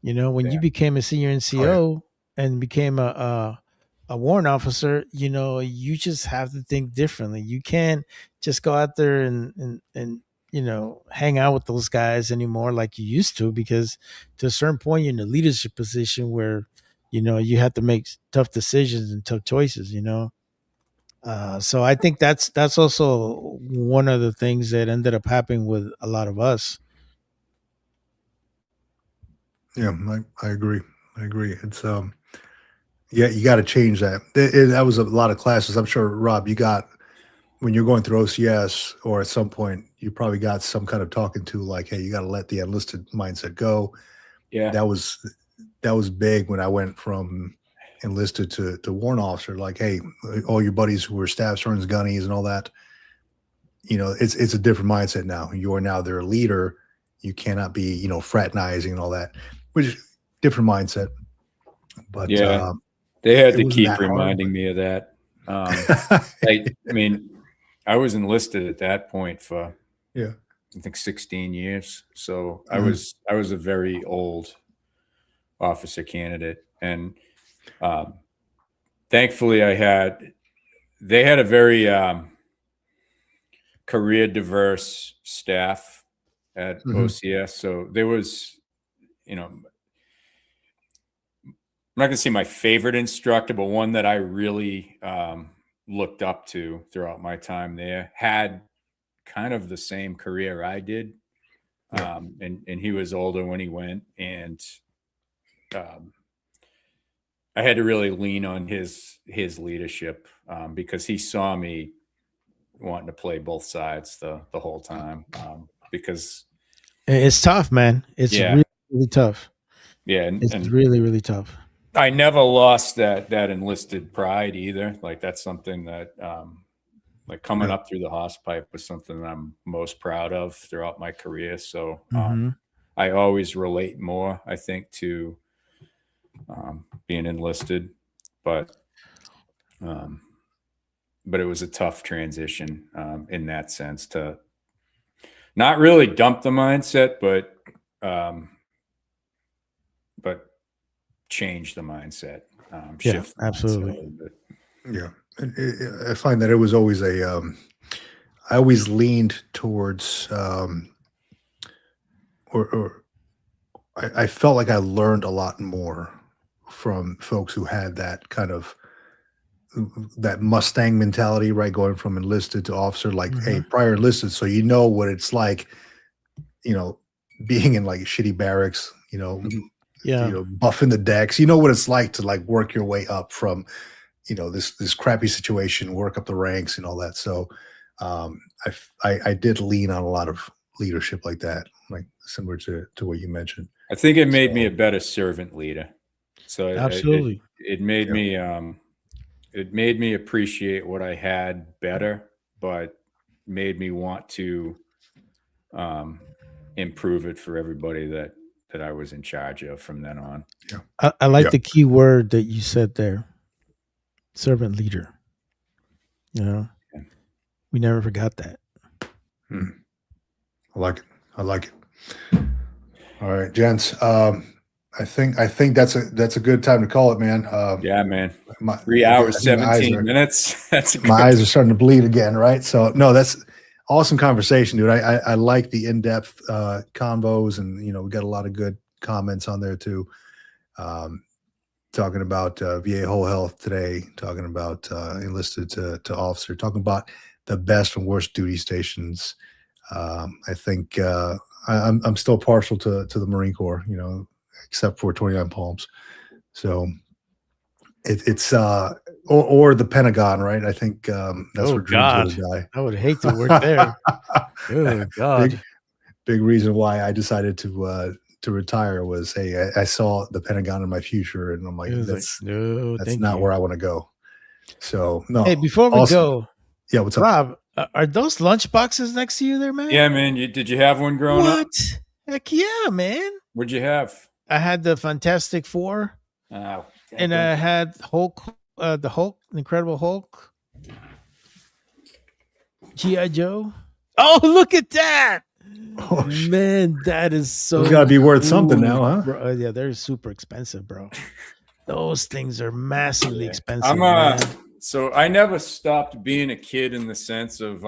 When you became a senior NCO and became a warrant officer, you just have to think differently. You can't just go out there and hang out with those guys anymore like you used to, because to a certain point you're in a leadership position where you have to make tough decisions and tough choices. So I think that's also one of the things that ended up happening with a lot of us. Yeah, I agree. It's yeah, you got to change that. That was a lot of classes. I'm sure, Rob, you got, when you're going through OCS, or at some point you probably got some kind of talking to, like, hey, you got to let the enlisted mindset go. Yeah. That was big when I went from enlisted to warrant officer. Like, hey, all your buddies who were staff sergeants, gunnies, and all that, it's a different mindset now. You are now their leader. You cannot be, fraternizing and all that, which is different mindset. But yeah, they had it to wasn't keep that hard, reminding but- me of that. I mean, I was enlisted at that point for Yeah. I think 16 years. So I Mhm. was a very old officer candidate, and thankfully they had a very career diverse staff at Mhm. OCS. So there was, I'm not going to say my favorite instructor, but one that I really looked up to throughout my time there, had kind of the same career I did. Yeah. And he was older when he went, and I had to really lean on his leadership because he saw me wanting to play both sides the whole time, because It's tough, man. It's Yeah. really, really tough. yeah, It's and really, really tough. I never lost that enlisted pride either. Like, that's something that like coming Yeah. up through the hoss pipe was something that I'm most proud of throughout my career. So Mhm. I always relate more, I think, to being enlisted, but it was a tough transition in that sense, to not really dump the mindset, but change the mindset, Yeah, shift the mindset absolutely. a little bit. Yeah. And I find that it was always I always leaned towards, or I felt like I learned a lot more from folks who had that kind of that Mustang mentality, right? Going from enlisted to officer, like, hey, Mhm. prior enlisted, so you know what it's like, you know, being in like shitty barracks, Yeah. buffing the decks. You know what it's like to like work your way up from, this crappy situation, work up the ranks and all that. So, I did lean on a lot of leadership like that, like similar to what you mentioned. I think it made me So, a better servant leader. So Absolutely. it made yeah, me appreciate what I had better, but made me want to um, improve it for everybody that I was in charge of from then on. yeah, I like yeah. the key word that you said there, servant leader. You know, Yeah. we never forgot that. Hmm. I like it. I like it. All right, gents. I think that's a good time to call it, man. Yeah, man. My, 3 I hours, think my eyes 17 are minutes. That's a my good. eyes are starting to bleed again, right? So no, that's awesome conversation, dude. I like the in-depth convos, and we got a lot of good comments on there too. Um, Talking about VA whole health today, talking about enlisted to officer, talking about the best and worst duty stations. I think I'm still partial to the Marine Corps, except for 29 Palms. So it's or the Pentagon, right? I think that's Oh where dreams go God, to die. I would hate to work there. Oh big God. big reason why I decided to retire was, hey, I saw the Pentagon in my future, and I'm like, It was like, that's no, that's thank not you. where I want to go. So Hey, no, before we awesome. go, Yeah, what's up? Rob, are those lunch boxes next to you there, man? Yeah, man. Did you have one growing up? What? Heck yeah, man. What'd you have? I had the Fantastic Four, Oh, and I had Hulk, the Hulk, Incredible Hulk, G.I. Joe. Oh, look at that. Oh, shit. Man, that is so Those got to be worth something cool, now, huh? bro. Yeah, they're super expensive, bro. Those things are massively Yeah. expensive, I'm man. so I never stopped being a kid in the sense of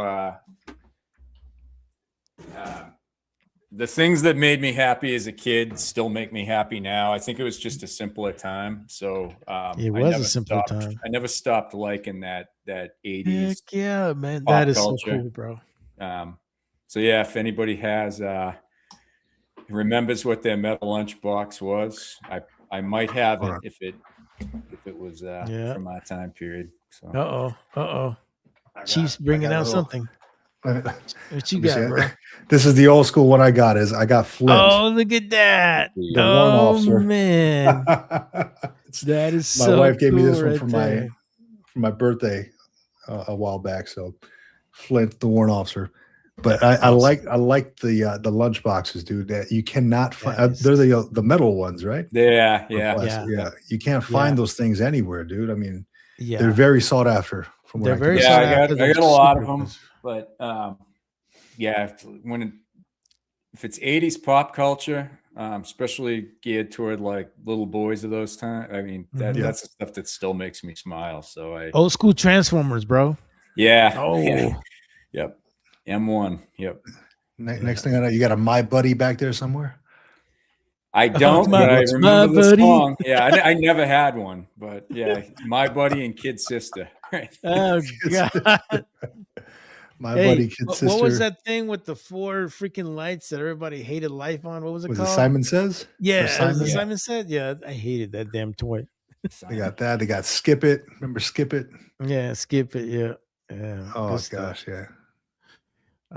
the things that made me happy as a kid still make me happy now. I think it was just a simpler time. So It I was never a simpler stopped. time. I never stopped liking that Heck 80s yeah, man. pop That is so culture. cool, bro. So yeah, if anybody has remembers what their metal lunchbox was, I might have it Alright. if it was Yeah. from my time period. So Uh-oh. I got- Chief's I bringing got a out little- something. Let me What you see. got, bro? This is the old school one I got. I got Flint. Oh, look at that. The warrant Oh, officer. man. It's- That is my so wife gave me cool this one right for there. my birthday a while back. So Flint, the warrant officer. But I like the lunch boxes, dude. That you cannot find. Yes. They're the metal ones, right? yeah. Yeah. You can't find those things anywhere, dude. I mean, Yeah. they're very sought after. From what They're I can very tell. sought Yeah, after. I They're got a lot super of them, expensive. but yeah, if it's 80s pop culture, especially geared toward like little boys of those times, I mean Mhm. Yeah. that's the stuff that still makes me smile. So Old school Transformers, bro. yeah, Oh, yep, M1, yep. Next thing I know, you got a My Buddy back there somewhere. I don't, my- but I it's remember my the buddy. song. Yeah, I never had one, but yeah, My Buddy and Kid Sister. Right. oh God. My Hey, Buddy, Kid Sister. what was that thing with the 4 freaking lights that everybody hated life on? What was it Was called? it Simon Says? Or Yeah, Simon? Yeah. Simon said. Yeah, I hated that damn toy. They got that. They got Skip It. Remember Skip It? Yeah, skip it. Yeah. Oh good stuff. gosh, yeah.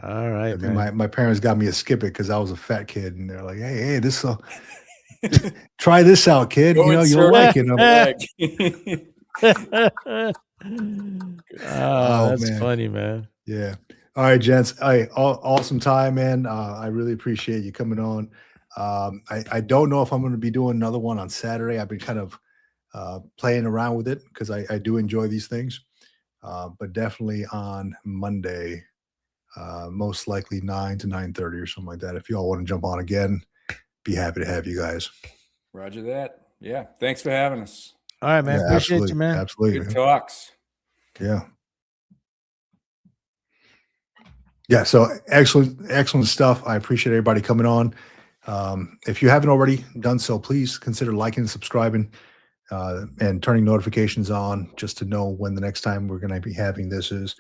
All I right, think man. my parents got me a Skip It because I was a fat kid, and they're like, "Hey, this try this out, kid. Go You'll insert like it." I'm like, leg. Oh, that's man. funny, man. Yeah. All right, gents. Hey, awesome time, man. I really appreciate you coming on. I don't know if I'm going to be doing another one on Saturday. I've been kind of playing around with it because I do enjoy these things. But definitely on Monday, most likely 9 to 9:30 or something like that. If you all want to jump on again, be happy to have you guys. Roger that. Yeah. Thanks for having us. All right, man. Yeah, Appreciate you, absolutely. man. Absolutely. Good man. talks. Yeah. Yeah. So excellent stuff. I appreciate everybody coming on. If you haven't already done so, please consider liking and subscribing and turning notifications on just to know when the next time we're going to be having this is.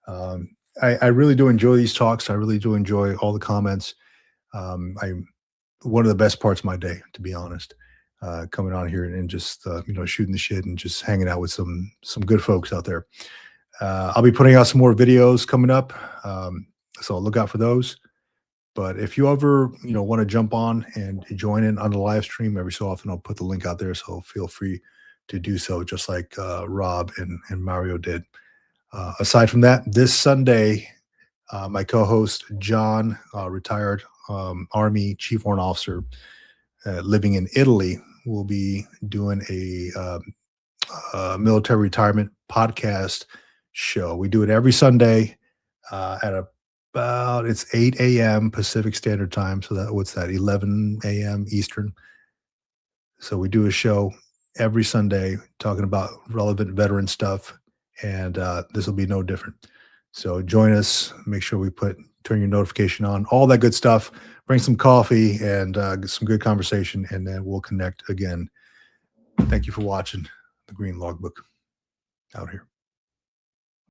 I really do enjoy these talks. I really do enjoy all the comments. I'm one of the best parts of my day, to be honest, coming on here and just, shooting the shit and just hanging out with some good folks out there. I'll be putting out some more videos coming up. So look out for those. But if you ever, want to jump on and join in on the live stream every so often, I'll put the link out there. So feel free to do so, just like Rob and Mario did. Aside from that, this Sunday, my co-host John, retired Army Chief Warrant Officer, living in Italy, will be doing a military retirement podcast show. We do it every Sunday at about it's 8 a.m. Pacific Standard Time. So what's that? 11 a.m. Eastern. So we do a show every Sunday talking about relevant veteran stuff, and this will be no different. So join us. Make sure we turn your notification on, all that good stuff. Bring some coffee and get some good conversation, and then we'll connect again. Thank you for watching the Green Logbook out here.